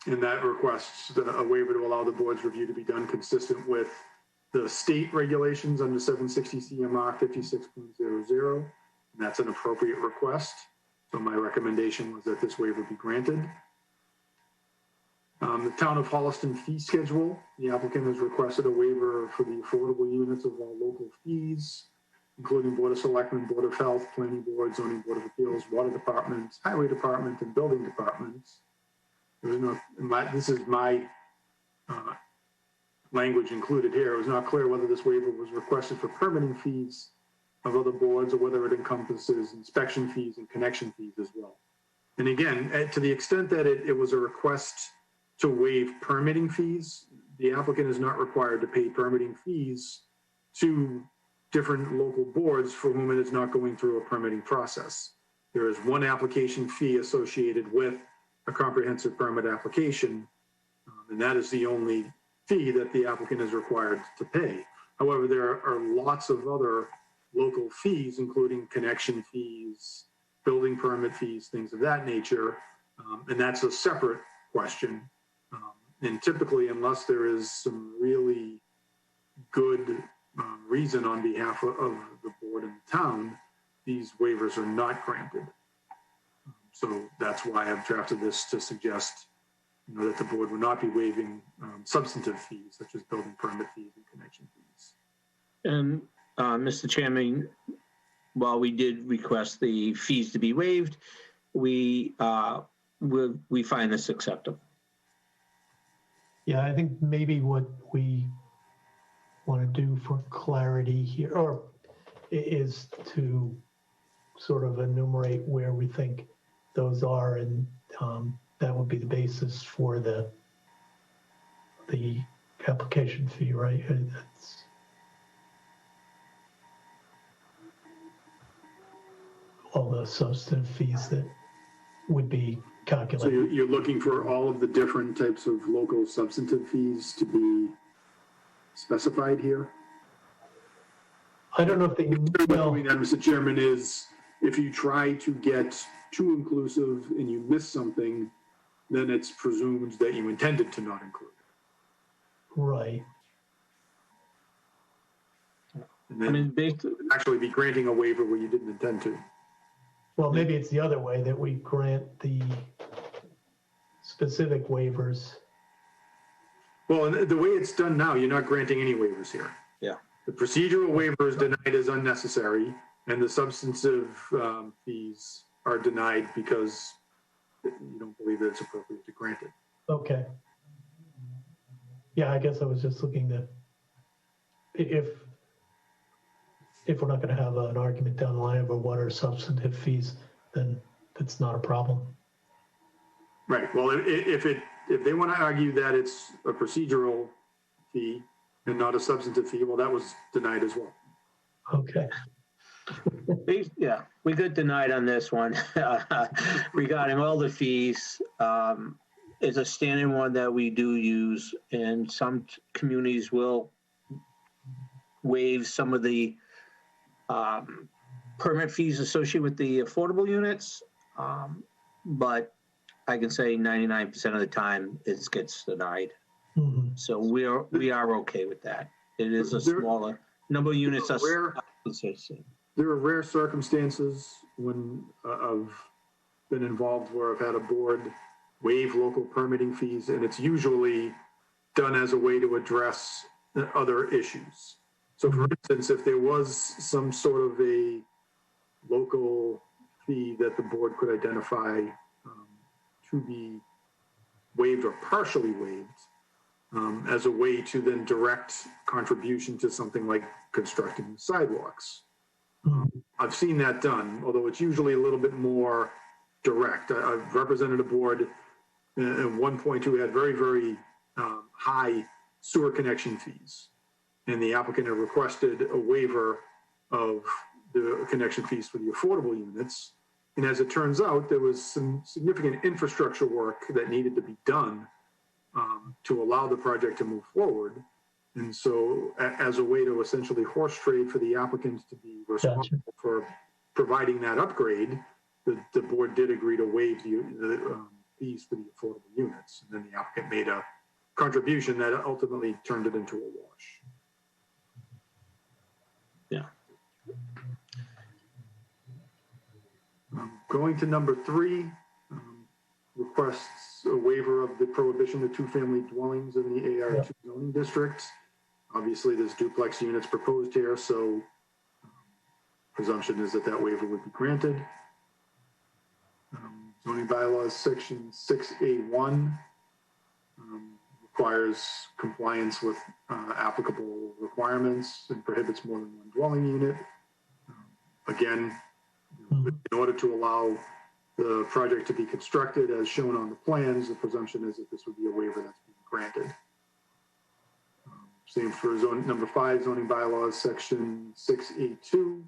And that requests a waiver to allow the board's review to be done consistent with the state regulations under 760 CMR 56.00. And that's an appropriate request. So my recommendation was that this waiver be granted. The Town of Holliston fee schedule, the applicant has requested a waiver for the affordable units of all local fees, including Board of Selectmen, Board of Health, Planning Board, Zoning Board of Appeals, Water Department, Highway Department, and Building Departments. This is my language included here. It was not clear whether this waiver was requested for permitting fees of other boards or whether it encompasses inspection fees and connection fees as well. And again, to the extent that it was a request to waive permitting fees, the applicant is not required to pay permitting fees to different local boards for whom it is not going through a permitting process. There is one application fee associated with a comprehensive permit application, and that is the only fee that the applicant is required to pay. However, there are lots of other local fees, including connection fees, building permit fees, things of that nature, and that's a separate question. And typically, unless there is some really good reason on behalf of the board and the town, these waivers are not granted. So that's why I've drafted this to suggest that the board would not be waiving substantive fees such as building permit fees and connection fees. And Mr. Chairman, while we did request the fees to be waived, we find this acceptable. Yeah, I think maybe what we want to do for clarity here is to sort of enumerate where we think those are, and that would be the basis for the application fee, right? That's all the substantive fees that would be calculated. So you're looking for all of the different types of local substantive fees to be specified here? I don't know if they will. Mr. Chairman, is if you try to get too inclusive and you miss something, then it's presumed that you intended to not include it. Right. And then actually be granting a waiver where you didn't intend to. Well, maybe it's the other way, that we grant the specific waivers. Well, the way it's done now, you're not granting any waivers here. Yeah. The procedural waiver is denied as unnecessary, and the substantive fees are denied because you don't believe that it's appropriate to grant it. Okay. Yeah, I guess I was just looking to, if we're not going to have an argument down the line over what are substantive fees, then that's not a problem. Right. Well, if they want to argue that it's a procedural fee and not a substantive fee, well, that was denied as well. Okay. Yeah, we got denied on this one regarding all the fees. is a standard one that we do use, and some communities will waive some of the permit fees associated with the affordable units. But I can say 99% of the time it gets denied. Mhm. So we are okay with that. It is a smaller number of units. There are rare circumstances when I've been involved where I've had a board waive local permitting fees, and it's usually done as a way to address other issues. So for instance, if there was some sort of a local fee that the board could identify to be waived or partially waived as a way to then direct contribution to something like constructing sidewalks. I've seen that done, although it's usually a little bit more direct. I've represented a board at one point who had very, very high sewer connection fees. And the applicant had requested a waiver of the connection fees for the affordable units. And as it turns out, there was some significant infrastructure work that needed to be done to allow the project to move forward. And so as a way to essentially horse trade for the applicants to be responsible for providing that upgrade, the board did agree to waive the fees for the affordable units. And then the applicant made a contribution that ultimately turned it into a wash. Yeah. Going to number 3, requests a waiver of the prohibition of two-family dwellings in the AR2 zoning district. Obviously, there's duplex units proposed here, so presumption is that that waiver would be granted. Zoning bylaws section 6A1 requires compliance with applicable requirements and prohibits more than one dwelling unit. Again, in order to allow the project to be constructed as shown on the plans, the presumption is that this would be a waiver that's being granted. Same for number 5, zoning bylaws section 6A2.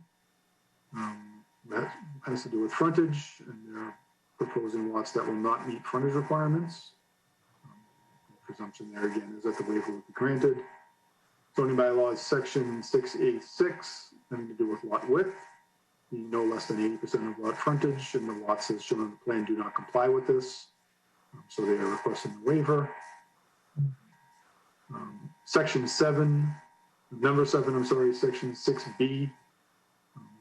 That has to do with frontage, and they're proposing lots that will not meet frontage requirements. Presumption there again is that the waiver would be granted. Zoning bylaws section 6A6, having to do with lot width. No less than 80% of lot frontage, and the lots as shown on the plan do not comply with this. So they are requesting a waiver. Section 7, number 7, I'm sorry, section 6B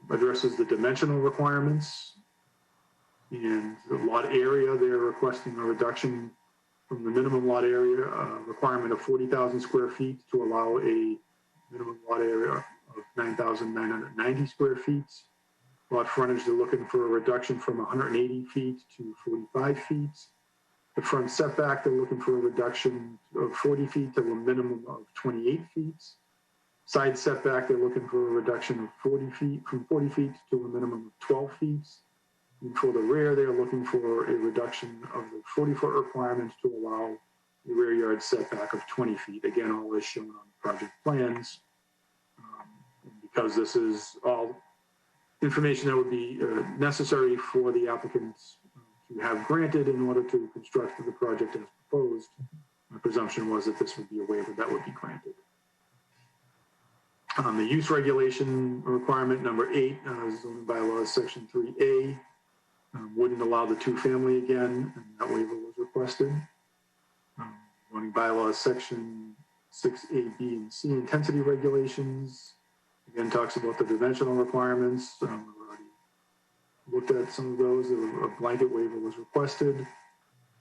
addresses the dimensional requirements. And the lot area, they're requesting a reduction from the minimum lot area requirement of 40,000 square feet to allow a minimum lot area of 9,990 square feet. Lot frontage, they're looking for a reduction from 180 feet to 45 feet. The front setback, they're looking for a reduction of 40 feet to a minimum of 28 feet. Side setback, they're looking for a reduction of 40 feet, from 40 feet to a minimum of 12 feet. And for the rear, they're looking for a reduction of the 40-foot requirement to allow the rear yard setback of 20 feet. Again, all is shown on the project plans. Because this is all information that would be necessary for the applicants to have granted in order to construct the project as proposed. My presumption was that this would be a waiver that would be granted. The use regulation requirement number 8, zoning bylaws section 3A, wouldn't allow the two-family again, and that waiver was requested. Zoning bylaws section 6A, B, and C, intensity regulations. Again, talks about the dimensional requirements. We've already looked at some of those. A blanket waiver was requested.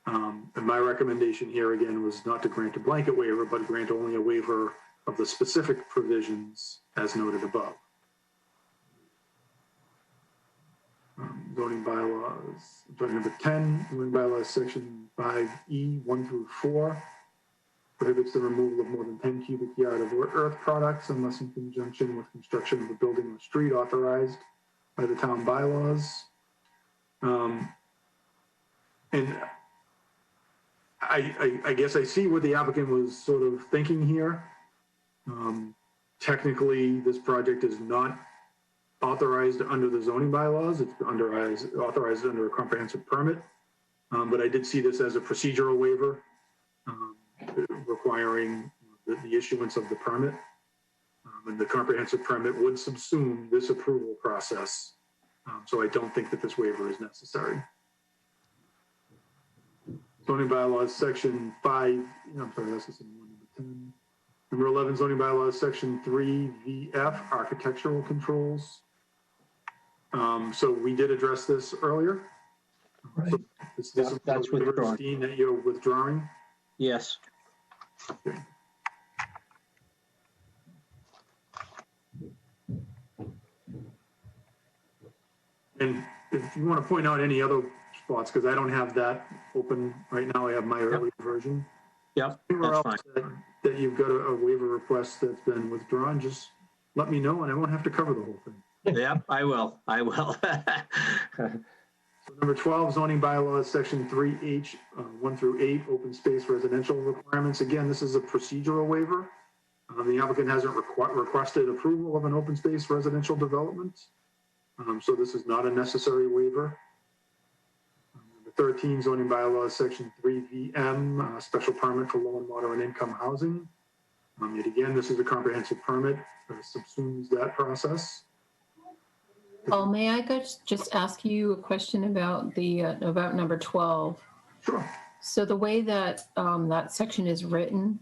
And my recommendation here, again, was not to grant a blanket waiver, but grant only a waiver of the specific provisions as noted above. Zoning bylaws, number 10, zoning bylaws section 5E, 1 through 4. Prohibits the removal of more than 10 cubic yard of earth products unless in conjunction with construction of a building or street authorized by the town bylaws. And I guess I see what the applicant was sort of thinking here. Technically, this project is not authorized under the zoning bylaws. It's authorized under a comprehensive permit. But I did see this as a procedural waiver requiring the issuance of the permit. And the comprehensive permit would subsume this approval process. So I don't think that this waiver is necessary. Zoning bylaws, section 5, I'm sorry, this is in number 10. Number 11, zoning bylaws, section 3, VF, architectural controls. So we did address this earlier. Right. So this is That's withdrawn. Dean, that you're withdrawing? Yes. Okay. And if you want to point out any other spots, because I don't have that open right now, I have my early version. Yep, Anywhere that's else fine. that you've got a waiver request that's been withdrawn, just let me know and I won't have to cover the whole thing. Yep, I will. So number 12, zoning bylaws, section 3H, 1 through 8, open space residential requirements. Again, this is a procedural waiver. The applicant hasn't requested approval of an open space residential development. So this is not a necessary waiver. Number 13, zoning bylaws, section 3VM, special permit for low and moderate income housing. Yet again, this is a comprehensive permit that subsumes that process. Paul, may I just ask you a question about about number 12? Sure. So the way that that section is written,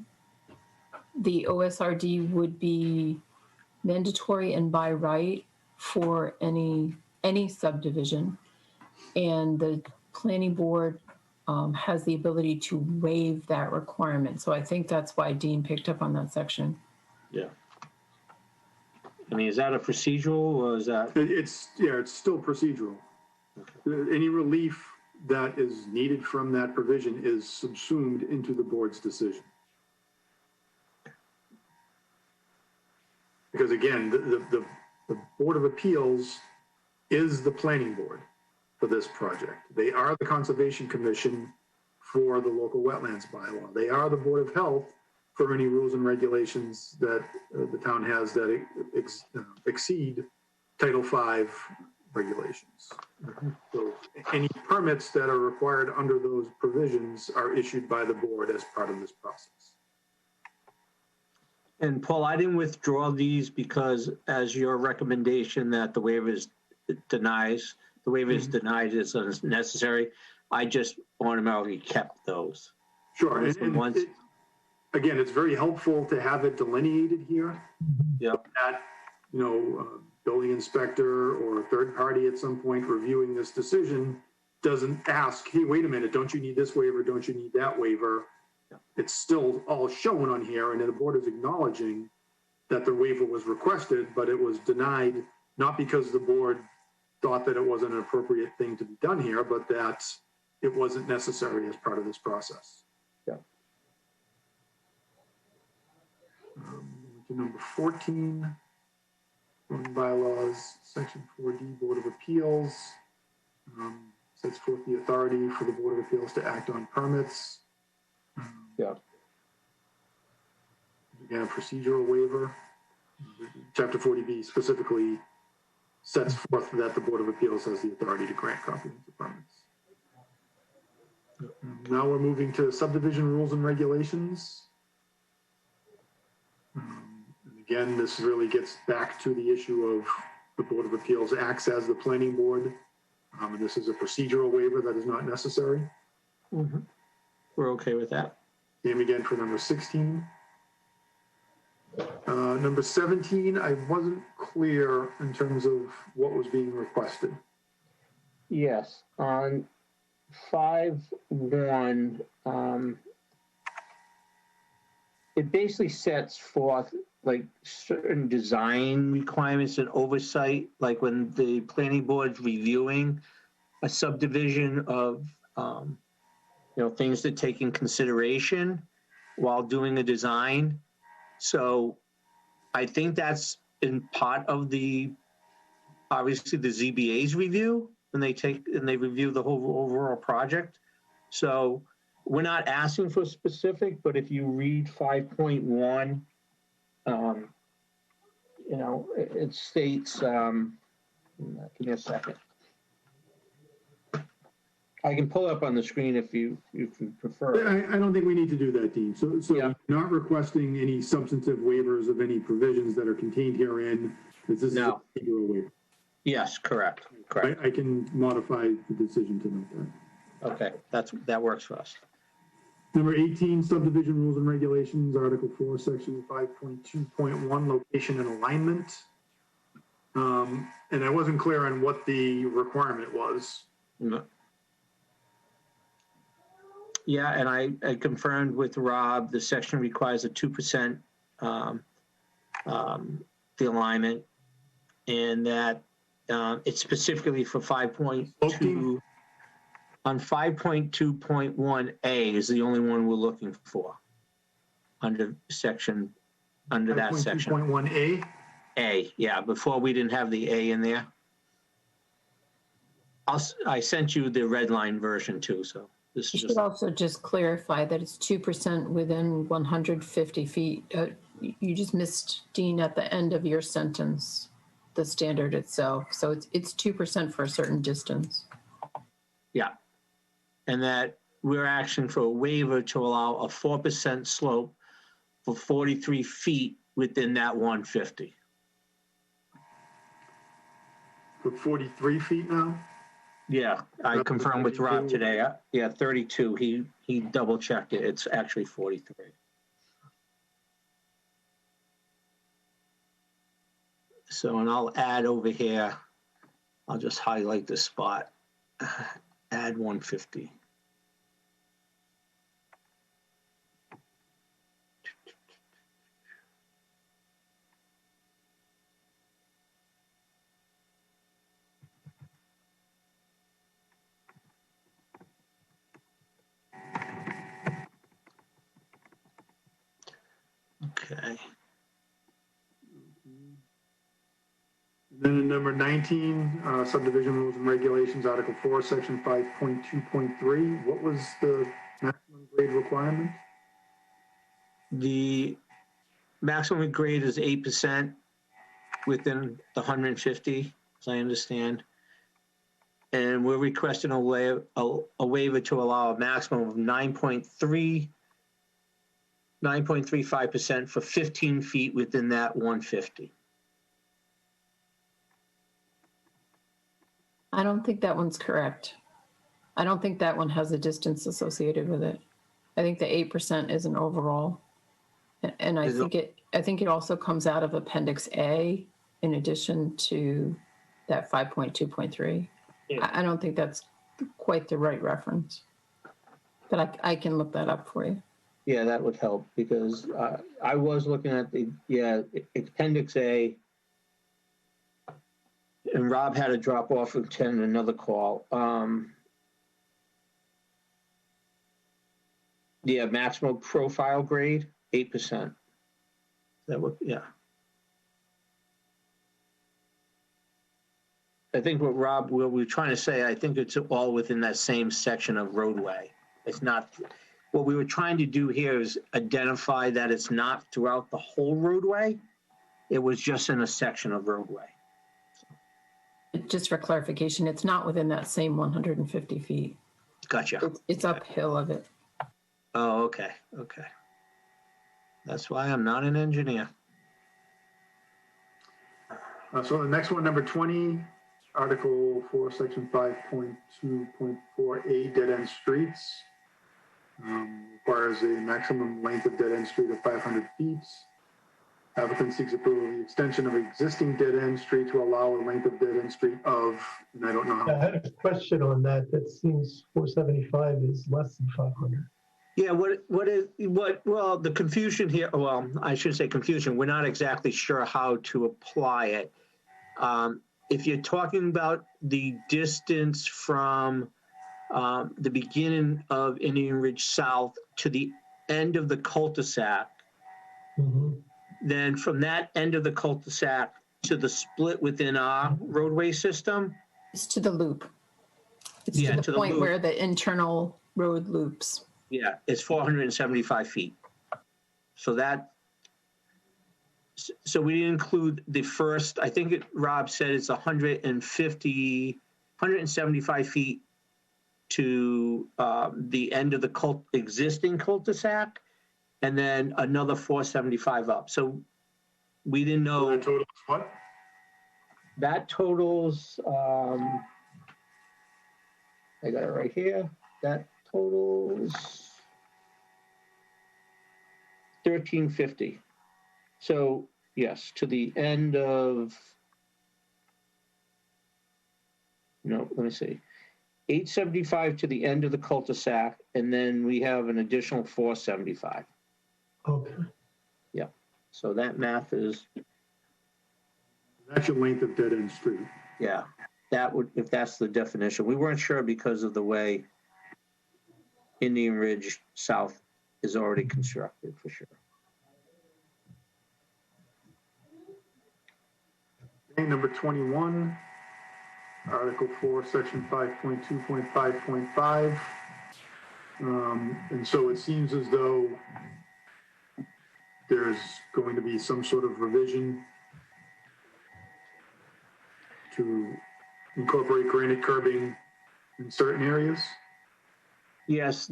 the OSRD would be mandatory and by right for any subdivision, and the planning board has the ability to waive that requirement. So I think that's why Dean picked up on that section. Yeah. I mean, is that a procedural or is that? It's still procedural. Okay. Any relief that is needed from that provision is subsumed into the board's decision. Because again, the Board of Appeals is the planning board for this project. They are the Conservation Commission for the local wetlands bylaw. They are the Board of Health for any rules and regulations that the town has that exceed Title V regulations. So any permits that are required under those provisions are issued by the board as part of this process. And Paul, I didn't withdraw these because as your recommendation that the waiver is denied as unnecessary, I just automatically kept those. Sure. And again, it's very helpful to have it delineated here. Yep. That, building inspector or a third party at some point reviewing this decision doesn't ask, hey, wait a minute, don't you need this waiver? Don't you need that waiver? It's still all shown on here, and the board is acknowledging that the waiver was requested, but it was denied, not because the board thought that it wasn't an appropriate thing to be done here, but that it wasn't necessary as part of this process. Yeah. Number 14, bylaws, section 4D, Board of Appeals, sets forth the authority for the Board of Appeals to act on permits. Yeah. Again, a procedural waiver. Chapter 40B specifically sets forth that the Board of Appeals has the authority to grant comprehensive permits. Now we're moving to subdivision rules and regulations. And again, this really gets back to the issue of the Board of Appeals acts as the planning board. And this is a procedural waiver that is not necessary. Mm-hmm. We're okay with that. Same again for number 16. Number 17, I wasn't clear in terms of what was being requested. Yes, on 5.1, it basically sets forth like certain design requirements and oversight, like when the planning board's reviewing a subdivision of, things to take in consideration while doing a design. So I think that's in part of obviously the ZBA's review when they review the whole overall project. So we're not asking for specific, but if you read 5.1, it states, give me a second. I can pull up on the screen if you prefer. I don't think we need to do that, Dean. So Yeah. not requesting any substantive waivers of any provisions that are contained herein. This is No. a procedural waiver. Yes, correct. I can modify the decision to note that. Okay, that works for us. Number 18, subdivision rules and regulations, Article 4, Section 5.2.1, location and alignment. And I wasn't clear on what the requirement was. No. Yeah, and I confirmed with Rob, the section requires a 2% the alignment, and that it's specifically for 5.2. On 5.2.1A is the only one we're looking for under that section. 5.2.1A? A, yeah, before we didn't have the A in there. I sent you the red line version too, so this You is should just, also just clarify that it's 2% within 150 feet. You just missed, Dean, at the end of your sentence, the standard itself. So it's 2% for a certain distance. yeah. And that we're asking for a waiver to allow a 4% slope for 43 feet within that 150. For 43 feet now? Yeah, I confirmed with Rob today. Yeah, 32. He double checked it. It's actually 43. So, and I'll add over here, I'll just highlight this spot, add 150. Okay. Then in number 19, subdivision rules and regulations, Article 4, Section 5.2.3, what was the maximum grade requirement? The maximum grade is 8% within the 150, as I understand. And we're requesting a waiver to allow a maximum of 9.35% for 15 feet within that 150. I don't think that one's correct. I don't think that one has a distance associated with it. I think the 8% is an overall. And I think it also comes out of Appendix A in addition to that 5.2.3. Yeah. I don't think that's quite the right reference, but I can look that up for you. Yeah, that would help because I was looking at Appendix A, and Rob had to drop off and attend another call. Maximum profile grade, 8%. That would, yeah. I think what we're trying to say, I think it's all within that same section of roadway. It's not, what we were trying to do here is identify that it's not throughout the whole roadway. It was just in a section of roadway. Just for clarification, it's not within that same 150 feet. Gotcha. It's uphill of it. Oh, okay. Okay. That's why I'm not an engineer. So the next one, number 20, Article 4, Section 5.2.4A, dead-end streets. Requires a maximum length of dead-end street of 500 feet. Applicant seeks approval of the extension of existing dead-end street to allow a length of dead-end street of, and I don't know how. I had a question on that. That seems 475 is less than 500. Yeah, well, the confusion here, well, I shouldn't say confusion. We're not exactly sure how to apply it. If you're talking about the distance from the beginning of Indian Ridge South to the end of the cul-de-sac, then from that end of the cul-de-sac to the split within our roadway system. It's to the loop. It's to the point where the internal road loops. Yeah, it's 475 feet. So we didn't include the first, I think Rob said it's 175 feet to the end of the existing cul-de-sac, and then another 475 up. So we didn't know. That totals what? That totals, I got it right here. That totals 1350. So yes, to the end of, no, let me see. 875 to the end of the cul-de-sac, and then we have an additional 475. Okay. Yeah. So that math is, That's your length of dead-end street. yeah, that would, if that's the definition. We weren't sure because of the way Indian Ridge South is already constructed, for sure. Okay, number 21, Article 4, Section 5.2.5.5. And so it seems as though there's going to be some sort of revision to incorporate granite curbing in certain areas. Yes,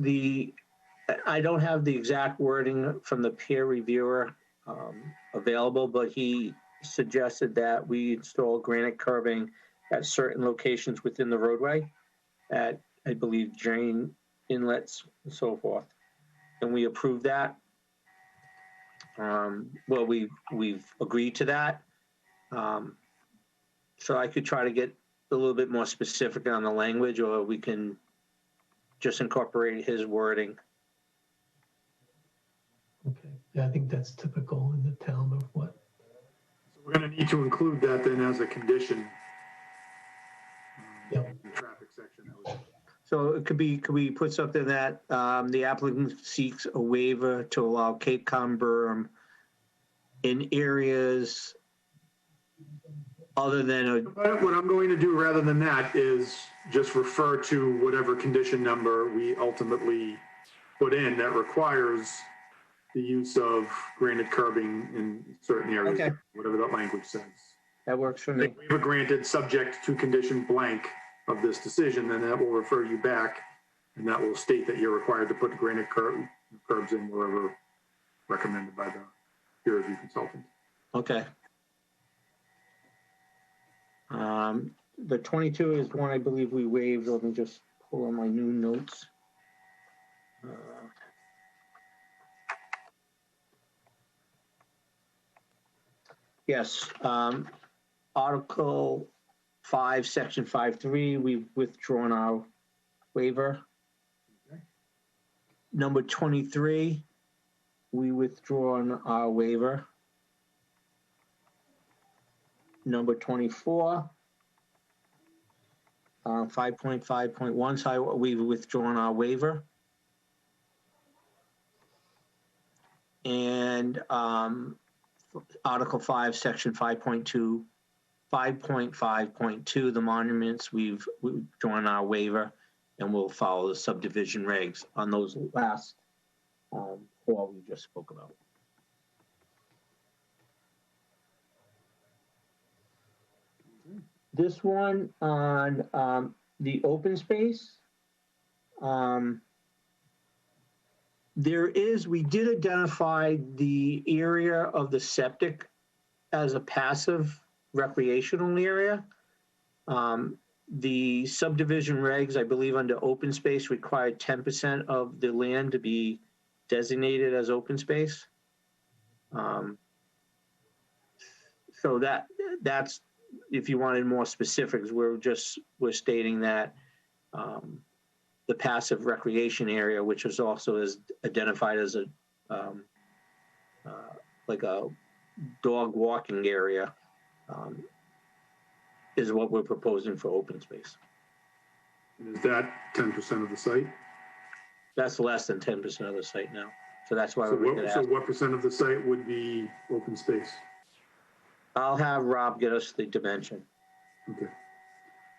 I don't have the exact wording from the peer reviewer available, but he suggested that we install granite curbing at certain locations within the roadway, at, I believe, drain inlets and so forth. And we approved that. Well, we've agreed to that. So I could try to get a little bit more specific on the language, or we can just incorporate his wording. Okay. Yeah, I think that's typical in the town of what. So we're going to need to include that then as a condition. Yep. In the traffic section. So it could we put something that the applicant seeks a waiver to allow Cape Cod berm in areas other than What I'm going to do rather than that is just refer to whatever condition number we ultimately put in that requires the use of granite curbing in certain areas, Okay. Whatever that language says. That works for me. Waiver granted subject to condition blank of this decision, then that will refer you back, and that will state that you're required to put granite curbs in wherever recommended by the peer review consultant. Okay. The 22 is one I believe we waived. Let me just pull on my new notes. Yes, Article 5, Section 5.3, we've withdrawn our waiver. Okay. Number 23, we withdrawn our waiver. Number 24, 5.5.1, so we've withdrawn our waiver. And Article 5, Section 5.2, 5.5.2, the monuments, we've withdrawn our waiver, and we'll follow the subdivision regs on those last 4 we just spoke about. This one on the open space, we did identify the area of the septic as a passive recreational area. The subdivision regs, I believe under open space, required 10% of the land to be designated as open space. So that's, if you wanted more specifics, we're stating that the passive recreation area, which is also identified as a like a dog walking area, is what we're proposing for open space. And is that 10% of the site? That's less than 10% of the site now. So that's why So we're what percent of the site would be open space? I'll have Rob get us the dimension. Okay.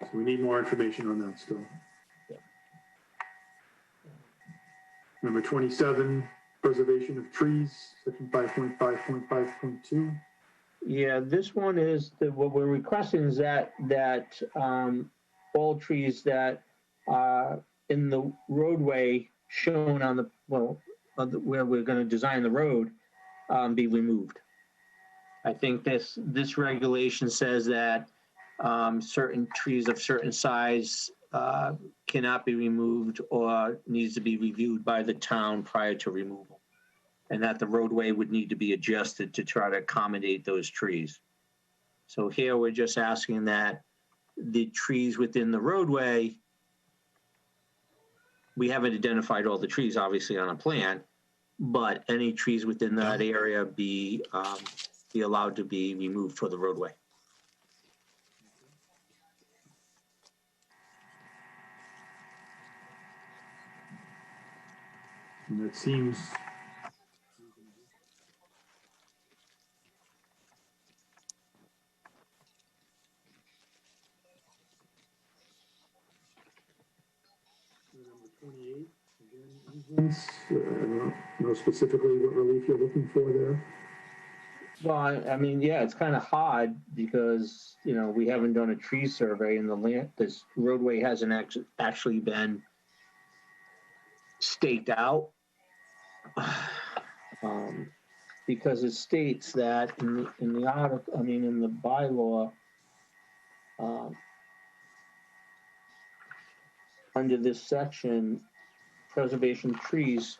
So we need more information on that still. Yeah. Number 27, preservation of trees, section 5.5.5.2. Yeah, this one is what we're requesting is that all trees that are in the roadway shown on the, well, where we're going to design the road, be removed. I think this regulation says that certain trees of certain size cannot be removed or needs to be reviewed by the town prior to removal. And that the roadway would need to be adjusted to try to accommodate those trees. So here we're just asking that the trees within the roadway, we haven't identified all the trees obviously on a plan, but any trees within that area be allowed to be removed for the roadway. And it seems number 28, again, easements. I don't know specifically what relief you're looking for there. Well, I mean, yeah, it's kind of hard because, you know, we haven't done a tree survey and the land, this roadway hasn't actually been staked out. Because it states that in the article, I mean, in the bylaw, under this section, preservation of trees,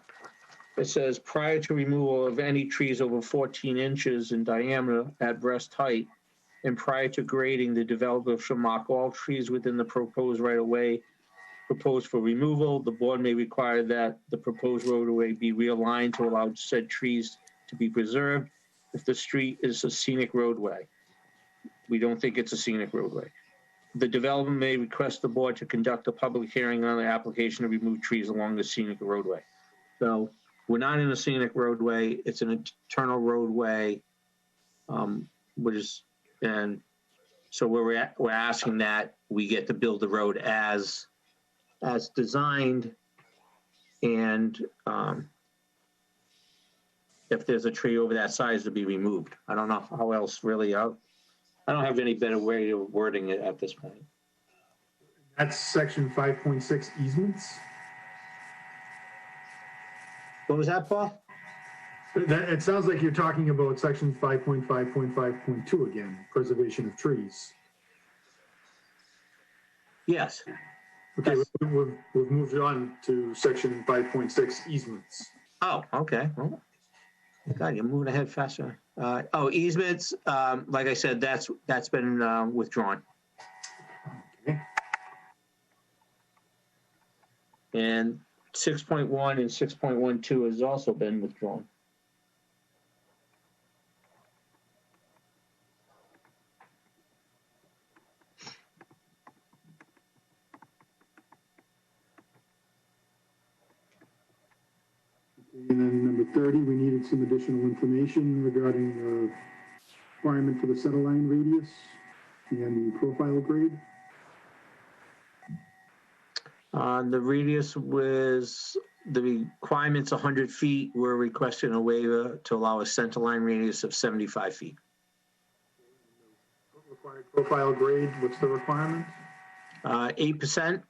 it says prior to removal of any trees over 14 inches in diameter at breast height and prior to grading, the developer shall mark all trees within the proposed right-of-way proposed for removal. The board may require that the proposed roadway be realigned to allow said trees to be preserved if the street is a scenic roadway. We don't think it's a scenic roadway. The developer may request the board to conduct a public hearing on the application to remove trees along the scenic roadway. So we're not in a scenic roadway. It's an internal roadway, and so we're asking that we get to build the road as designed, and if there's a tree over that size to be removed. I don't know how else really. I don't have any better way of wording it at this point. That's section 5.6 easements. What was that, Paul? It sounds like you're talking about section 5.5.5.2 again, preservation of trees. Yes. Okay, we've moved on to section 5.6 easements. Oh, okay. Well, God, you're moving ahead faster. Easements, like I said, that's been withdrawn. Okay. And 6.1 and 6.12 has also been withdrawn. And then number 30, we needed some additional information regarding the requirement for the center line radius and the profile grade. The radius was, the requirement's 100 feet. We're requesting a waiver to allow a center line radius of 75 feet. Required profile grade, what's the requirement? 8%.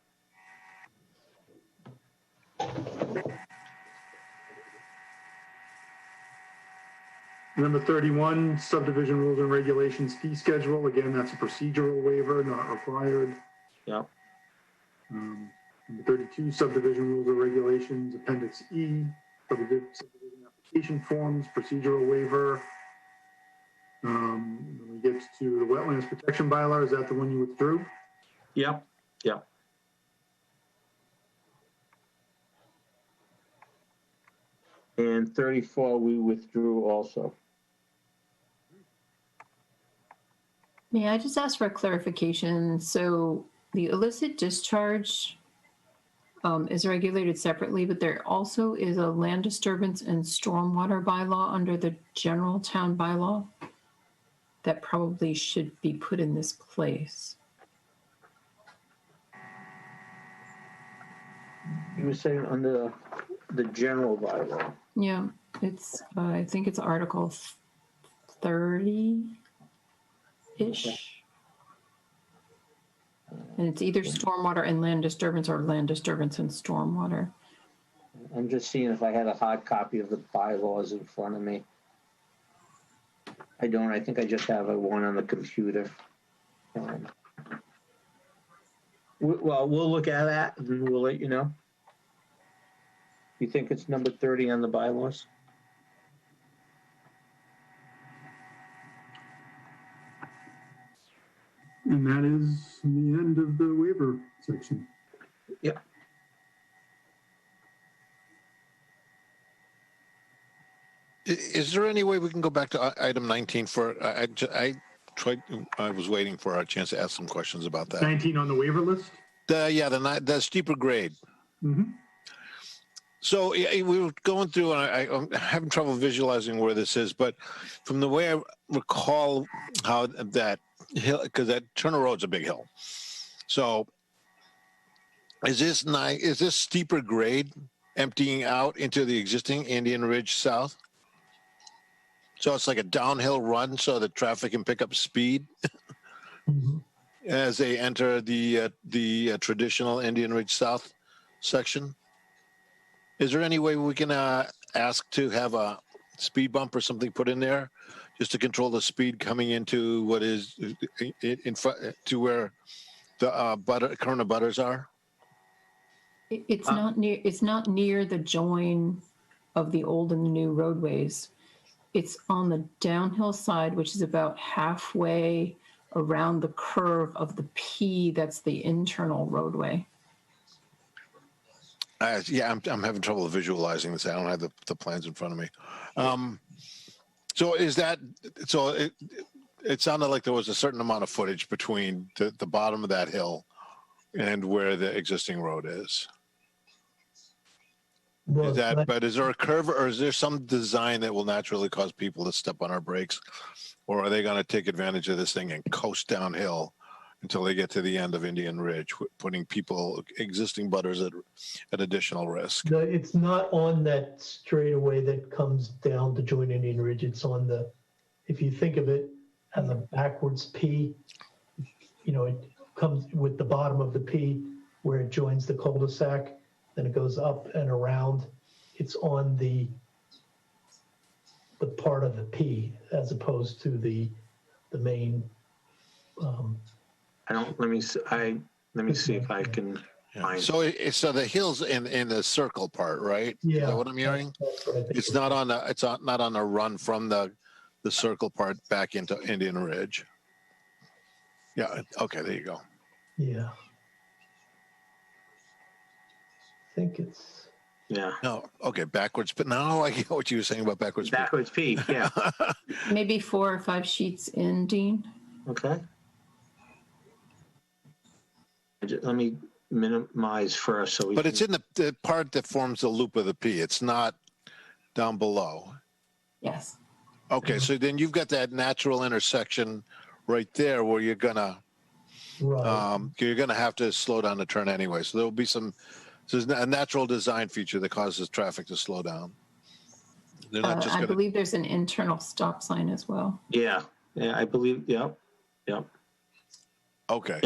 Number 31, subdivision rules and regulations fee schedule. Again, that's a procedural waiver, not required. Yep. Number 32, subdivision rules and regulations, appendix E, subdivision application forms, procedural waiver. When we get to the wetlands protection bylaw, is that the one you withdrew? Yep. Yep. And 34, we withdrew also. May I just ask for a clarification? So the illicit discharge is regulated separately, but there also is a land disturbance and stormwater bylaw under the general town bylaw that probably should be put in this place. You were saying under the general bylaw. Yeah, it's, I think it's Article 30-ish. And it's either stormwater and land disturbance or land disturbance and stormwater. I'm just seeing if I had a hard copy of the bylaws in front of me. I don't. I think I just have one on the computer. Well, we'll look at that and we'll let you know. You think it's number 30 on the bylaws? And that is the end of the waiver section. Yep. Is there any way we can go back to item 19 for, I was waiting for our chance to ask some questions about that. 19 on the waiver list? The steeper grade. Mm-hmm. So we were going through, and I'm having trouble visualizing where this is, but from the way I recall how that hill, because that Turner Road's a big hill. So is this steeper grade emptying out into the existing Indian Ridge South? So it's like a downhill run so the traffic can pick up speed as they enter the traditional Indian Ridge South section. Is there any way we can ask to have a speed bump or something put in there just to control the speed coming into what is in front to where the current abutters are? It's not near the join of the old and the new roadways. It's on the downhill side, which is about halfway around the curve of the P. That's the internal roadway. Yeah, I'm having trouble visualizing this. I don't have the plans in front of me. So is that so? It sounded like there was a certain amount of footage between the bottom of that hill and where the existing road is. Well, But is there a curve, or is there some design that will naturally cause people to step on our brakes, or are they going to take advantage of this thing and coast downhill until they get to the end of Indian Ridge, putting existing butters at additional risk? It's not on that straightaway that comes down to join Indian Ridge. It's on the, if you think of it as a backwards P, it comes with the bottom of the P where it joins the cul-de-sac, then it goes up and around. It's on the part of the P as opposed to the main. Let me see if I can find. So the hill's in the circle part, right? Yeah. Is that what I'm hearing? It's not on the run from the circle part back into Indian Ridge. Yeah. Okay. There you go. Yeah. I think it's. Yeah. No. Okay. Backwards. But now I get what you were saying about backwards. Backwards P. Yeah. Maybe 4 or 5 sheets in, Dean. Okay. Let me minimize first so we. But it's in the part that forms the loop of the P. It's not down below. Yes. Okay, so then you've got that natural intersection right there where you're gonna have to slow down the turn anyway. So there'll be there's a natural design feature that causes traffic to slow down. They're not just I believe there's an internal stop sign as well. Yeah. Yeah, I believe. Yep. Okay.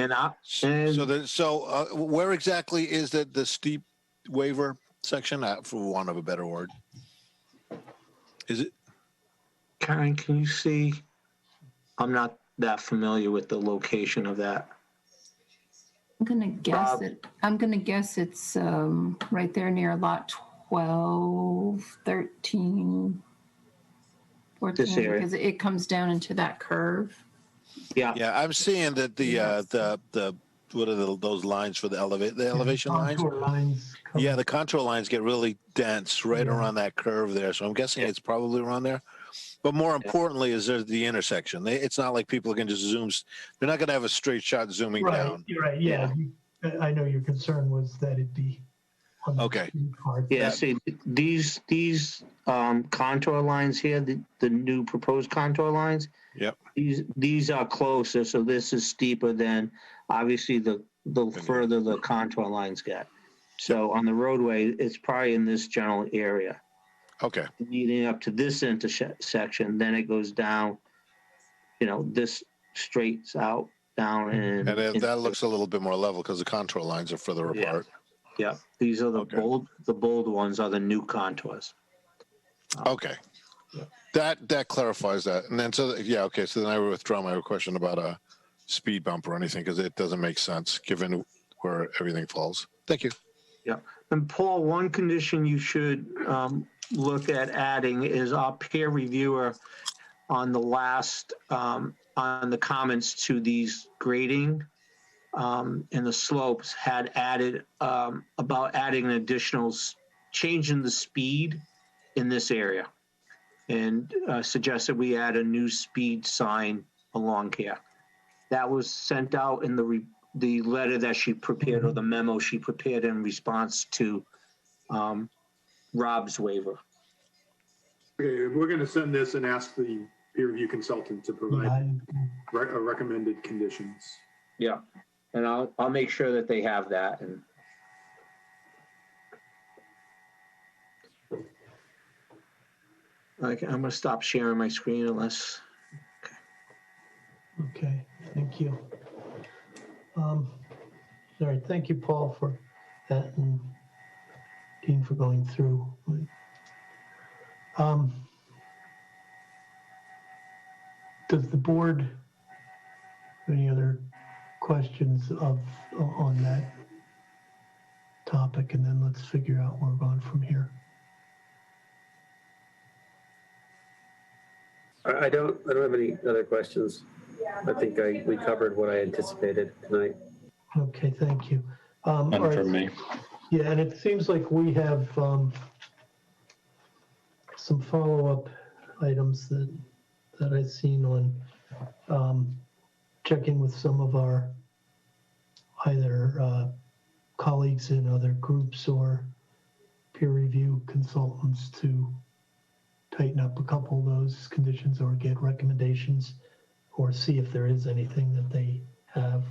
So where exactly is the steep waiver section, for want of a better word? Is it? Karen, can you see? I'm not that familiar with the location of that. I'm gonna guess it's right there near lot 12, 13, 14, This area. because it comes down into that curve. Yeah. Yeah, I'm seeing that the what are those lines for the elevation lines? Contour lines. Yeah, the contour lines get really dense right around that curve there. So I'm guessing it's probably around there. But more importantly, is there's the intersection. It's not like people can just zoom. They're not going to have a straight shot zooming down. You're right. Yeah. I know your concern was that it'd be on the part. Yeah. See, these contour lines here, the new proposed contour lines. Yep. These are closer, so this is steeper than obviously the further the contour lines get. So on the roadway, it's probably in this general area. Okay. Leading up to this intersection, then it goes down, this straights out, down in. And that looks a little bit more level because the contour lines are further Yeah. apart. Yeah, these are the Okay. bold ones are the new contours. Okay. That clarifies that. And then, so then I withdraw my question about a speed bump or anything because it doesn't make sense given where everything falls. Thank you. Yeah. And Paul, one condition you should look at adding is our peer reviewer on the last, on the comments to these grading and the slopes had added about adding an additional change in the speed in this area and suggested we add a new speed sign along here. That was sent out in the letter that she prepared or the memo she prepared in response to Rob's waiver. Okay, we're going to send this and ask the peer review consultant to provide recommended conditions. Yeah, and I'll make sure that they have that. And I'm going to stop sharing my screen unless. Okay, thank you. All right, thank you, Paul, for that, and Dean for going through. Does the board have any other questions on that topic? And then let's figure out where we're going from here. I don't have any other questions. I think we covered what I anticipated tonight. Okay, thank you. None all right. from me. Yeah, and it seems like we have some follow-up items that I've seen on checking with some of our either colleagues in other groups or peer review consultants to tighten up a couple of those conditions or get recommendations or see if there is anything that they have.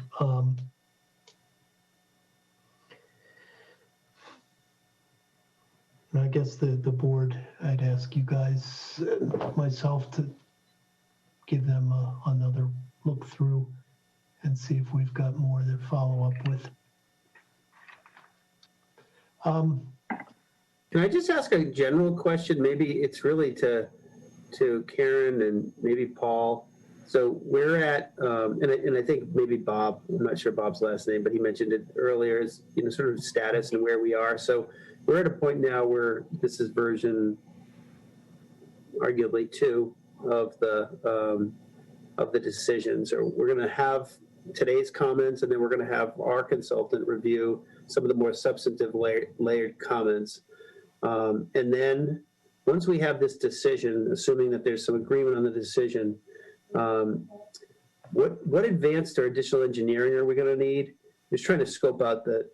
And I guess the board, I'd ask you guys, myself, to give them another look through and see if we've got more to follow up with. Can I just ask a general question? Maybe it's really to Karen and maybe Paul. So we're at, and I think maybe Bob, I'm not sure Bob's last name, but he mentioned it earlier, is sort of status and where we are. So we're at a point now where this is version arguably 2 of the decision. So we're going to have today's comments, and then we're going to have our consultant review some of the more substantive layered comments. And then once we have this decision, assuming that there's some agreement on the decision, what advanced or additional engineering are we going to need? Just trying to scope out the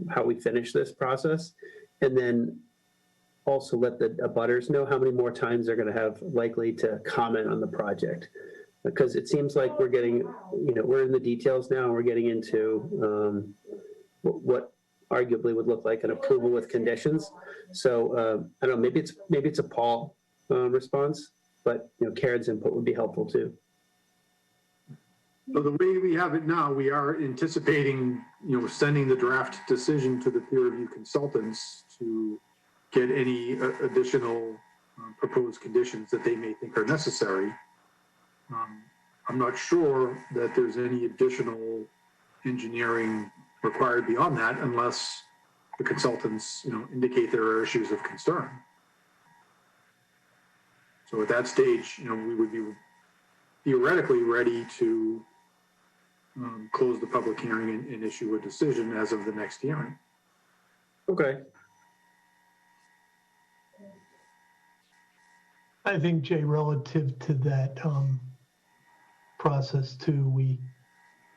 how we finish this process, and then also let the abutters know how many more times they're going to have likely to comment on the project, because it seems like we're getting, we're in the details now, and we're getting into what arguably would look like an approval with conditions. So I don't know, maybe it's a Paul response, but Karen's input would be helpful too. So the way we have it now, we are anticipating, sending the draft decision to the peer review consultants to get any additional proposed conditions that they may think are necessary. I'm not sure that there's any additional engineering required beyond that, unless the consultants, indicate there are issues of concern. So at that stage, we would be theoretically ready to close the public hearing and issue a decision as of the next hearing. Okay. I think, Jay, relative to that process too,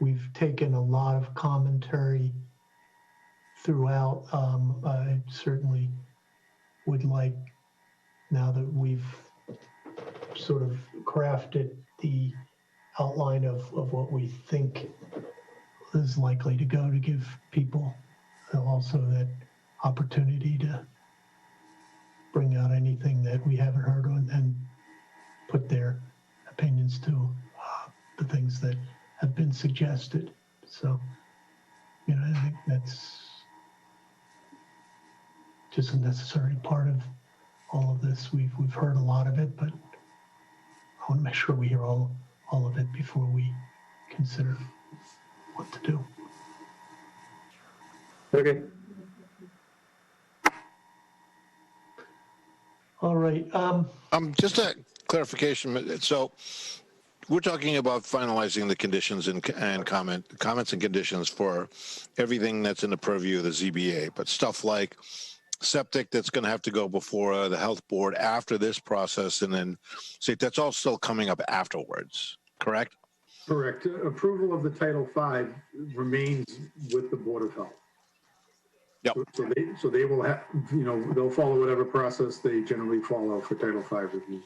we've taken a lot of commentary throughout. I certainly would like, now that we've sort of crafted the outline of what we think is likely to go, to give people also that opportunity to bring out anything that we haven't heard on and put their opinions to the things that have been suggested. So, you know, I think that's just a necessary part of all of this. We've heard a lot of it, but I want to make sure we hear all of it before we consider what to do. Okay. All right. Just a clarification. So we're talking about finalizing the conditions and comments and conditions for everything that's in the purview of the ZBA, but stuff like septic that's going to have to go before the health board after this process, and then say that's all still coming up afterwards, correct? Correct. Approval of the Title V remains with the Board of Health. Yep. So they will have, you know, they'll follow whatever process they generally follow for Title V reviews.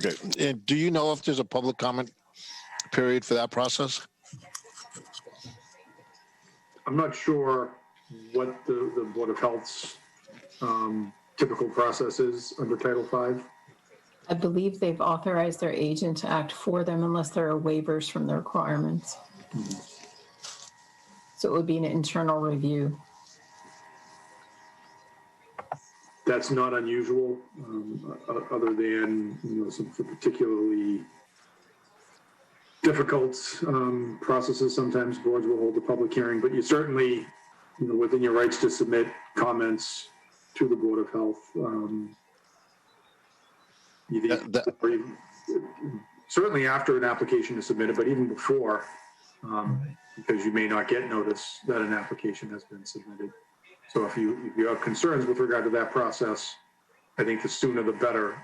Okay. And do you know if there's a public comment period for that process? I'm not sure what the Board of Health's typical process is under Title V. I believe they've authorized their agent to act for them unless there are waivers from the requirements. So it would be an internal review. That's not unusual, other than, you know, some particularly difficult processes. Sometimes boards will hold a public hearing, but you certainly, you know, within your rights to submit comments to the Board of Health. Certainly after an application is submitted, but even before, because you may not get notice that an application has been submitted. So if you have concerns with regard to that process, I think the sooner the better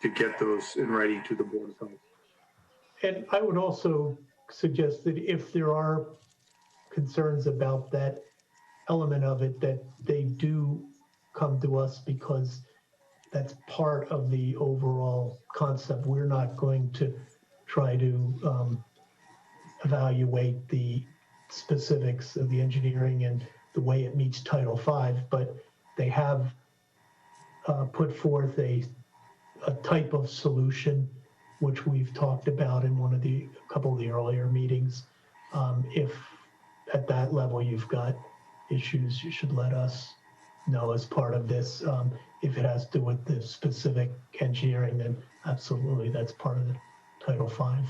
to get those in writing to the Board of Health. And I would also suggest that if there are concerns about that element of it, that they do come to us, because that's part of the overall concept. We're not going to try to evaluate the specifics of the engineering and the way it meets Title V, but they have put forth a type of solution, which we've talked about in a couple of the earlier meetings. If at that level you've got issues, you should let us know as part of this. If it has to do with the specific engineering, then absolutely, that's part of the Title V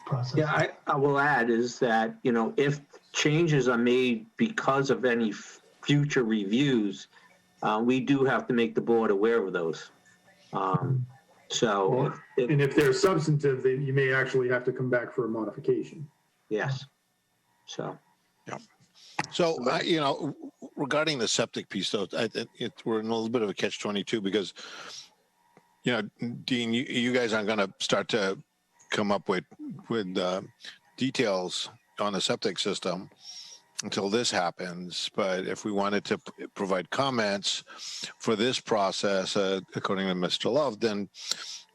process. Yeah, I will add is that, you know, if changes are made because of any future reviews, we do have to make the board aware of those. So, and if they're substantive, then you may actually have to come back for a modification. Yes. So. Yeah. So, you know, regarding the septic piece, though, we're in a little bit of a catch-22 because, you know, Dean, you guys aren't going to start to come up with details on the septic system until this happens. But if we wanted to provide comments for this process, according to Mr. Love, then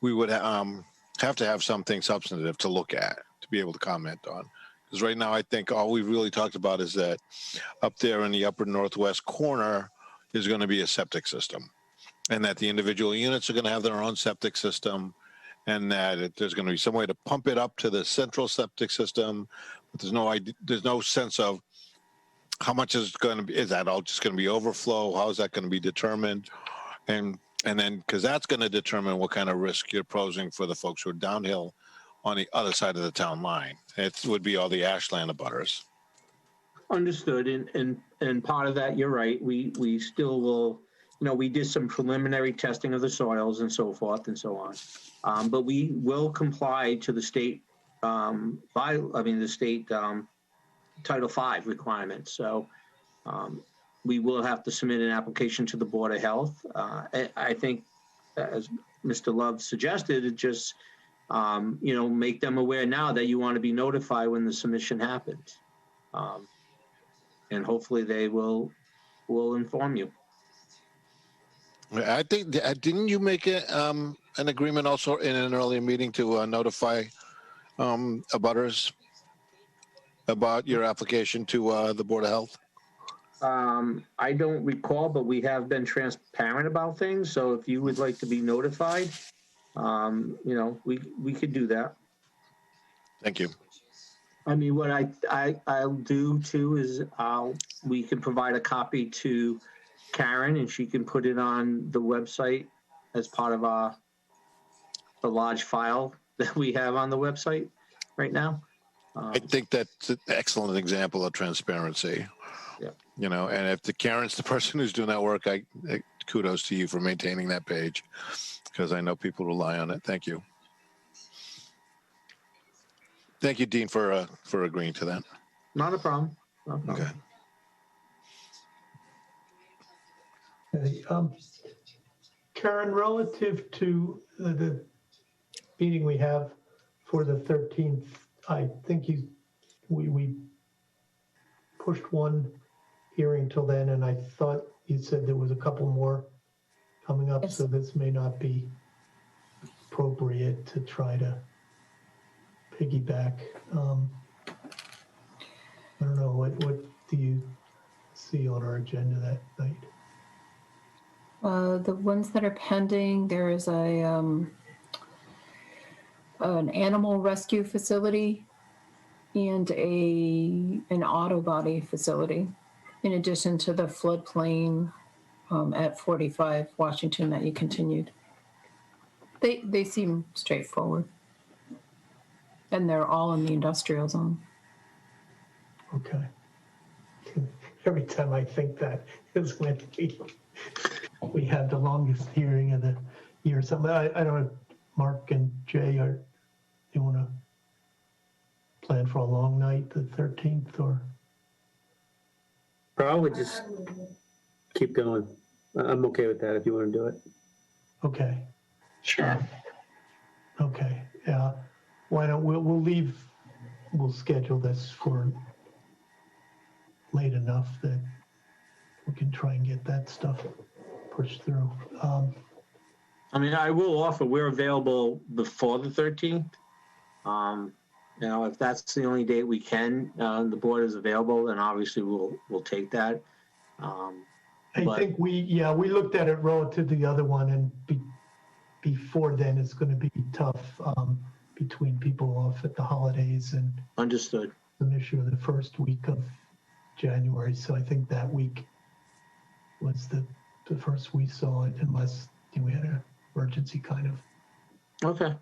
we would have to have something substantive to look at to be able to comment on. Because right now, I think all we've really talked about is that up there in the upper northwest corner is going to be a septic system, and that the individual units are going to have their own septic system, and that there's going to be some way to pump it up to the central septic system. But there's no sense of how much is going to be. Is that all just going to be overflow? How is that going to be determined? And then because that's going to determine what kind of risk you're posing for the folks who are downhill on the other side of the town line. It would be all the Ashland abutters. Understood, and part of that, you're right. We still will, you know, we did some preliminary testing of the soils and so forth and so on, but we will comply to the state the state Title V requirements. So we will have to submit an application to the Board of Health. I think, as Mr. Love suggested, it just you know, make them aware now that you want to be notified when the submission happens. And hopefully they will inform you. I think, didn't you make an agreement also in an earlier meeting to notify abutters about your application to the Board of Health? I don't recall, but we have been transparent about things. So if you would like to be notified, you know, we could do that. Thank you. I mean, what I'll do too is we can provide a copy to Karen and she can put it on the website as part of the large file that we have on the website right now. I think that's an excellent example of transparency. Yeah. You know, and if the Karen's the person who's doing that work, I kudos to you for maintaining that page because I know people rely on it. Thank you. Thank you, Dean, for agreeing to that. Not a problem. Not a problem. Okay. Karen, relative to the meeting we have for the 13th, I think we pushed one hearing till then, and I thought you said there was a couple more coming up, Yes. so this may not be appropriate to try to piggyback. I don't know, what do you see on our agenda that night? The ones that are pending, there is an animal rescue facility and an auto body facility, in addition to the floodplain at 45 Washington that you continued. They seem straightforward, and they're all in the industrial zone. Okay. Every time I think that is when we have the longest hearing of the year. Something I don't know, Mark and Jay, do you want to plan for a long night, the 13th, or? Probably just keep going. I'm okay with that if you want to do it. Okay. Sure. Okay. Yeah. Why don't we'll schedule this for late enough that we can try and get that stuff pushed through. I mean, I will offer, we're available before the 13th. You know, if that's the only date we can, the board is available, then obviously we'll take that. I think we looked at it relative to the other one, and before then it's going to be tough between people off at the holidays and Understood. the issue of the first week of January. So I think that week was the first we saw it, unless we had an emergency kind of. Okay.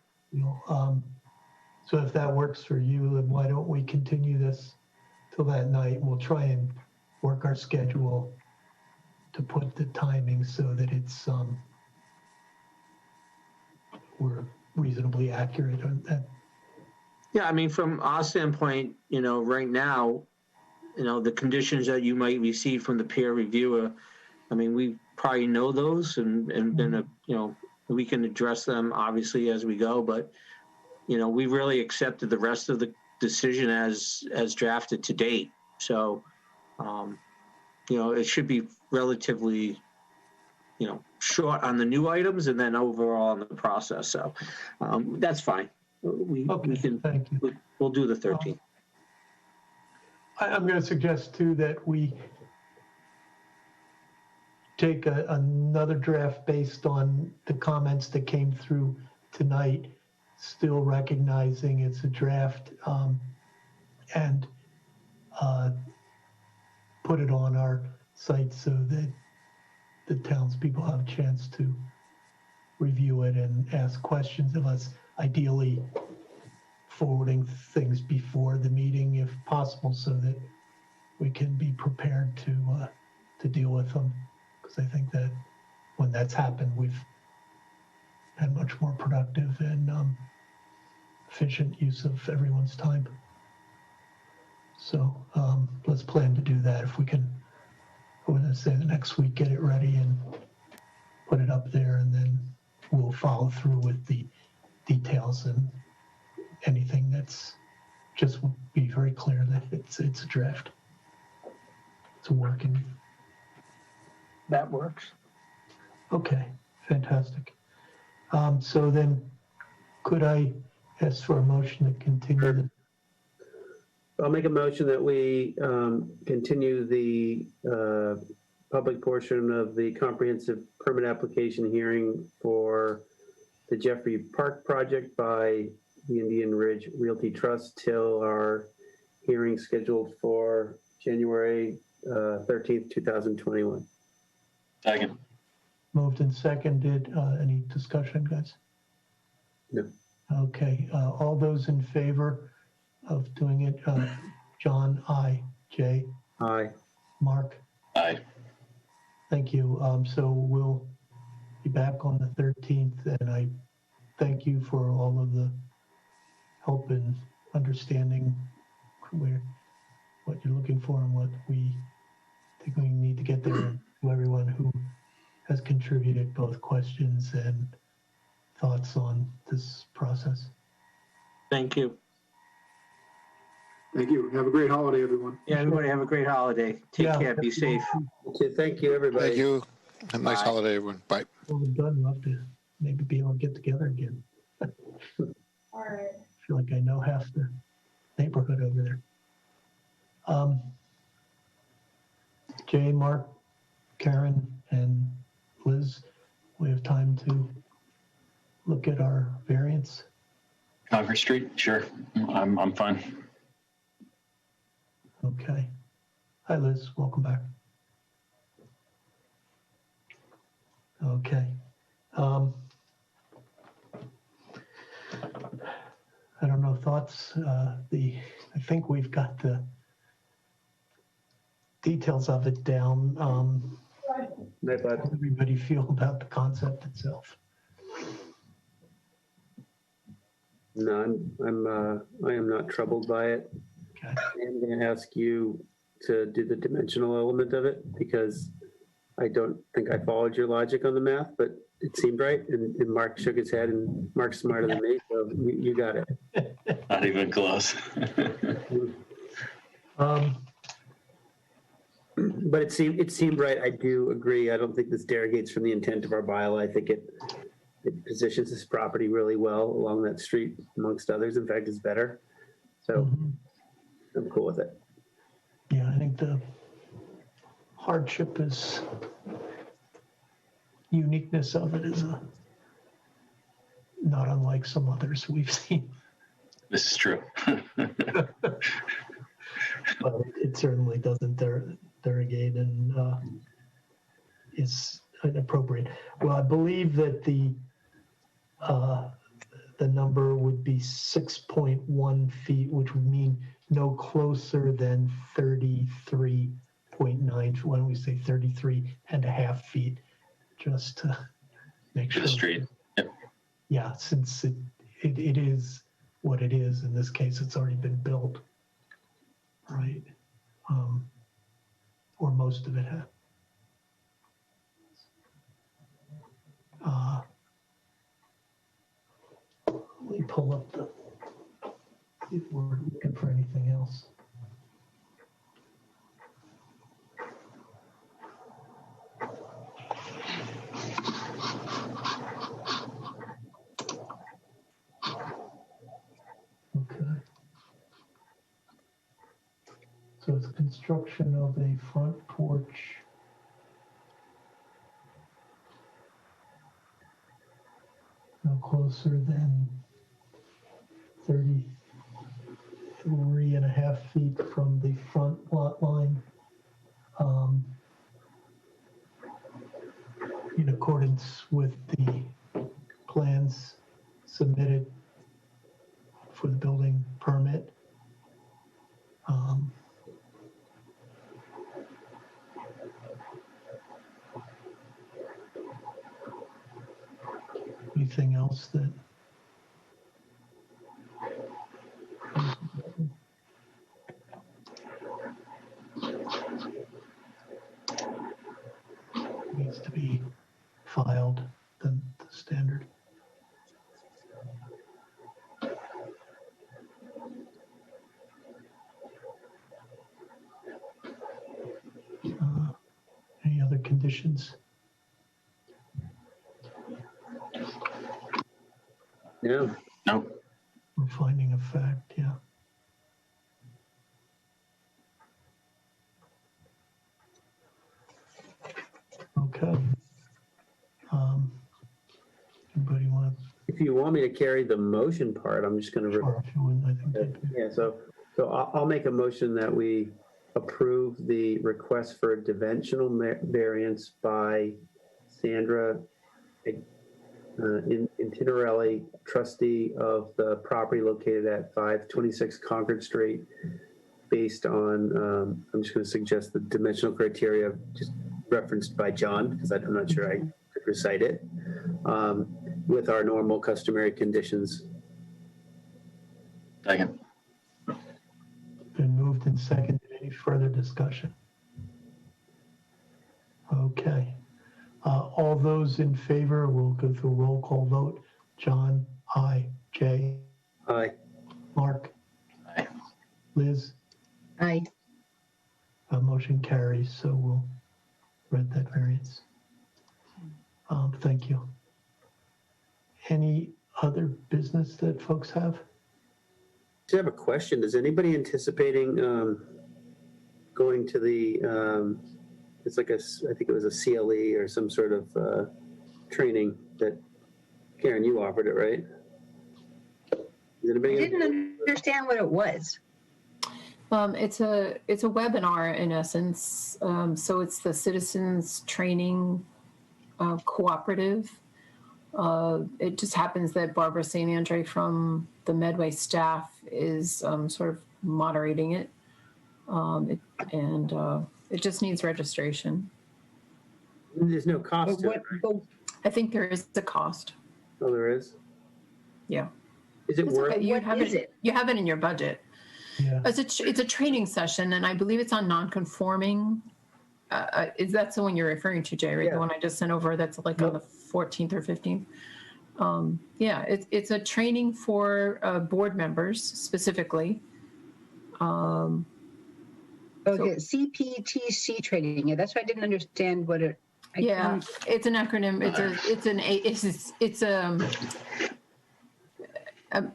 So if that works for you, then why don't we continue this till that night? We'll try and work our schedule to put the timing so that it's we're reasonably accurate on that. Yeah, I mean, from our standpoint, you know, right now, you know, the conditions that you might receive from the peer reviewer, I mean, we probably know those and been, you know, we can address them obviously as we go, but, you know, we really accepted the rest of the decision as drafted to date. So, you know, it should be relatively, you know, short on the new items and then overall on the process. So that's fine. We can, thank you. We'll do the 13th. I'm going to suggest too that we take another draft based on the comments that came through tonight, still recognizing it's a draft, and put it on our site so that the townspeople have a chance to review it and ask questions of us, ideally forwarding things before the meeting if possible so that we can be prepared to deal with them. Because I think that when that's happened, we've had much more productive and efficient use of everyone's time. So let's plan to do that. If we can, I was going to say the next week, get it ready and put it up there, and then we'll follow through with the details and anything that's just be very clear that it's a draft. It's a working. That works. Okay, fantastic. So then could I ask for a motion to continue the I'll make a motion that we continue the public portion of the comprehensive permit application hearing for the Jeffrey Park project by the Indian Ridge Realty Trust till our hearing scheduled for January 13th, 2021. Second. Moved and seconded. Any discussion, guys? No. Okay, all those in favor of doing it, John, aye. Jay, Aye. Mark, Aye. thank you. So we'll be back on the 13th, and I thank you for all of the help in understanding what you're looking for and what we think we need to get there, and to everyone who has contributed both questions and thoughts on this process. Thank you. Thank you. Have a great holiday, everyone. Yeah, everybody have a great holiday. Take Yeah. care. Be safe. Okay, thank you, everybody. Thank you. Have a nice Bye. holiday, everyone. Bye. Well, we're done. We'll have to maybe be able to get together again. All right. I feel like I know half the neighborhood over there. Jay, Mark, Karen, and Liz, we have time to look at our variance. Concord Street, sure. I'm fine. Okay. Hi, Liz. Welcome back. Okay. I don't know, thoughts? I think we've got the details of it down. How does everybody feel about the concept itself? No, I am not troubled by it. Okay. I'm going to ask you to do the dimensional element of it because I don't think I followed your logic on the math, but it seemed right. And Mark shook his head, and Mark's smarter than me, so you got it. Not even close. But it seemed right. I do agree. I don't think this derogates from the intent of our bylaw. I think it positions this property really well along that street, amongst others. In fact, it's better. So I'm cool with it. Yeah, I think the hardship is uniqueness of it is not unlike some others we've seen. This is true. But it certainly doesn't derogate and is inappropriate. Well, I believe that the number would be 6.1 feet, which would mean no closer than 33.9. Why don't we say 33.5 feet, just to make To sure. the street. Yep. Yeah, since it is what it is. In this case, it's already been built, right? Or most of it had. Let me pull up see if we're looking for anything else. Okay. So it's construction of a front porch. No closer than 33.5 feet from the front lot line. In accordance with the plans submitted for the building permit. Anything else that needs to be filed than the standard? Any other conditions? No. No. We're finding a fact, yeah. Okay. Anybody want to? If you want me to carry the motion part, I'm just going to. Sure, if you wouldn't, I think that'd be- Yeah, so So I'll make a motion that we approve the request for a dimensional variance by Sandra Intinarelli, trustee of the property located at 526 Concord Street, based on, I'm just going to suggest the dimensional criteria just referenced by John, because I'm not sure I could recite it, with our normal customary conditions. Second. Been moved and seconded. Any further discussion? Okay. All those in favor, we'll go through a roll call vote. John, aye. Jay? Aye. Mark? Aye. Liz? Aye. Motion carries, so we'll read that variance. Thank you. Any other business that folks have? I have a question. Is anybody anticipating going to the, it's like I think it was a CLE or some sort of training that, Karen, you offered it, right? Is anybody? I didn't understand what it was. It's a webinar in essence. So it's the Citizens Training Cooperative. It just happens that Barbara St. Andre from the Medway staff is sort of moderating it. It just needs registration. There's no cost to it, right? I think there is a cost. Oh, there is? Yeah. Is it worth it? You have it in your budget. Yeah. It's a training session, and I believe it's on non-conforming. Is that the one you're referring to, Jay? Right? Yeah. The one I just sent over. That's like on the 14th or 15th. Yeah, it's a training for board members specifically. Okay, CPTC training. Yeah, that's why I didn't understand what it. It's an acronym. It's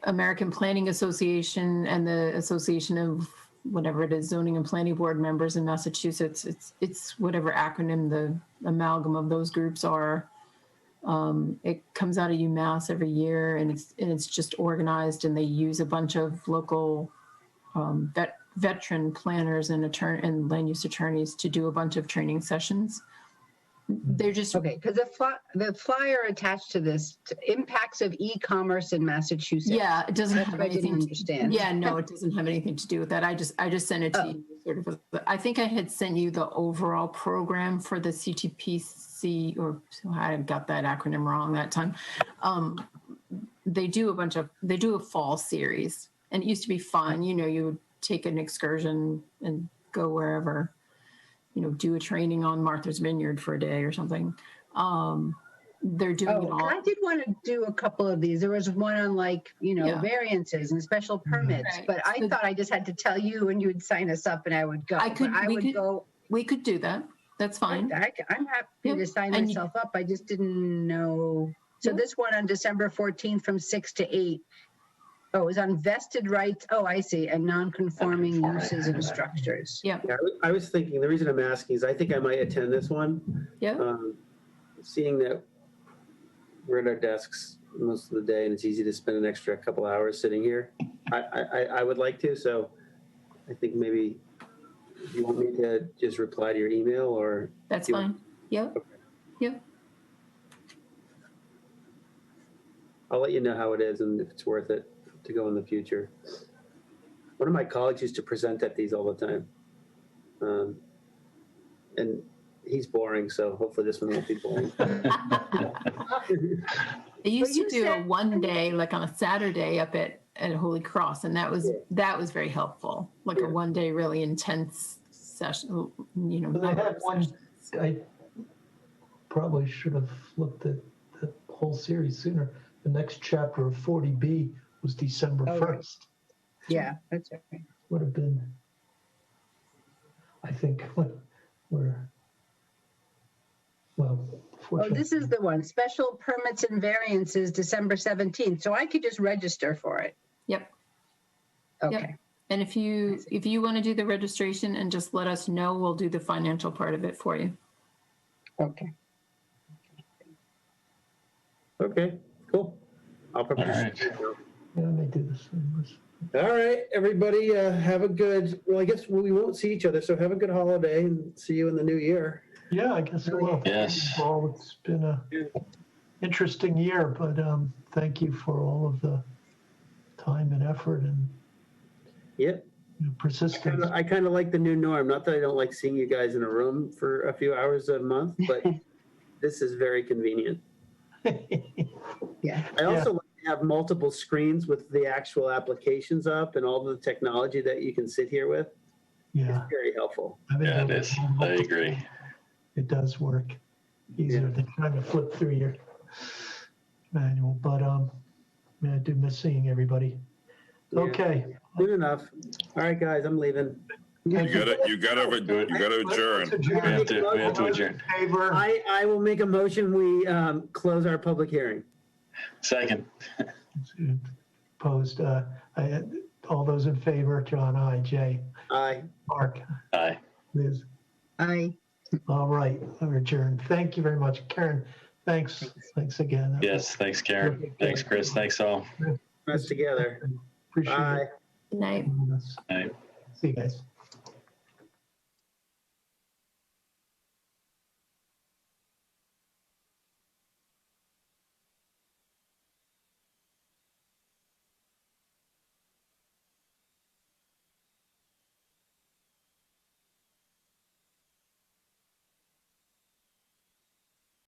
American Planning Association and the Association of whatever it is, zoning and planning board members in Massachusetts. It's whatever acronym the amalgam of those groups are. It comes out of UMass every year, and it's just organized, and they use a bunch of local veteran planners and land use attorneys to do a bunch of training sessions. They're just okay, because the flyer attached to this impacts of e-commerce in Massachusetts. Yeah, it doesn't That's have what I anything didn't understand. Yeah, no, it doesn't have anything to do with that. I just sent it to you. Sort of. I think I had sent you the overall program for the CTPC, or I got that acronym wrong that time. They do a fall series, and it used to be fun. You would take an excursion and go wherever. Do a training on Martha's Vineyard for a day or something. They're doing it all. I did want to do a couple of these. There was one on variances and special permits, right. But I thought I just had to tell you and you would sign us up and I would go. We could do that. That's fine. I'm happy to sign myself up. I just didn't know. So this one on December 14th from 6 to 8. Oh, it was on vested rights. Oh, I see. And non-conforming uses and structures. Yeah. I was thinking, the reason I'm asking is I think I might attend this one. Yeah. Seeing that we're at our desks most of the day and it's easy to spend an extra couple hours sitting here, I would like to. So I think maybe you want me to just reply to your email or? That's fine. Yeah. Okay. Yeah. I'll let you know how it is and if it's worth it to go in the future. One of my colleagues used to present at these all the time. And he's boring, so hopefully this one won't be boring. They used to do a one day, like on a Saturday up at Holy Cross, and that was very helpful. Like a one day really intense session, They had one, I probably should have looked at the whole series sooner. The next chapter of 40B was December 1st. Yeah, that's okay. Would have been, I think, Oh, this is the one, special permits and variances, December 17th. So I could just register for it. Yep. Okay. Yep. And if you want to do the registration and just let us know, we'll do the financial part of it for you. Okay. Okay, cool. I'll prepare. All right. Yeah, they do the same. All right, everybody, have a good, well, I guess we won't see each other, so have a good holiday and see you in the new year. Yeah, I guess it will. Yes. Well, it's been a interesting year, but thank you for all of the time and effort and Yep. persistence. I kind of like the new norm. Not that I don't like seeing you guys in a room for a few hours a month, but this is very convenient. Yeah. I also like to have multiple screens with the actual applications up and all the technology that you can sit here with. Yeah. It's very helpful. I think Yeah, it is. I agree. It does work easier than trying to flip through your manual, but man, I do miss seeing everybody. Yeah. Okay. Good enough. All right, guys, I'm leaving. You gotta adjourn. We have to adjourn. Favor. I will make a motion. We close our public hearing. Second. Opposed. All those in favor, John, aye. Jay, Aye. Mark, Aye. Liz. Aye. All right, we're adjourned. Thank you very much. Karen, thanks again. Yes, thanks, Karen. Thanks, Chris. Thanks, all. Us together. Appreciate Bye. it. Good night. Night. See you guys.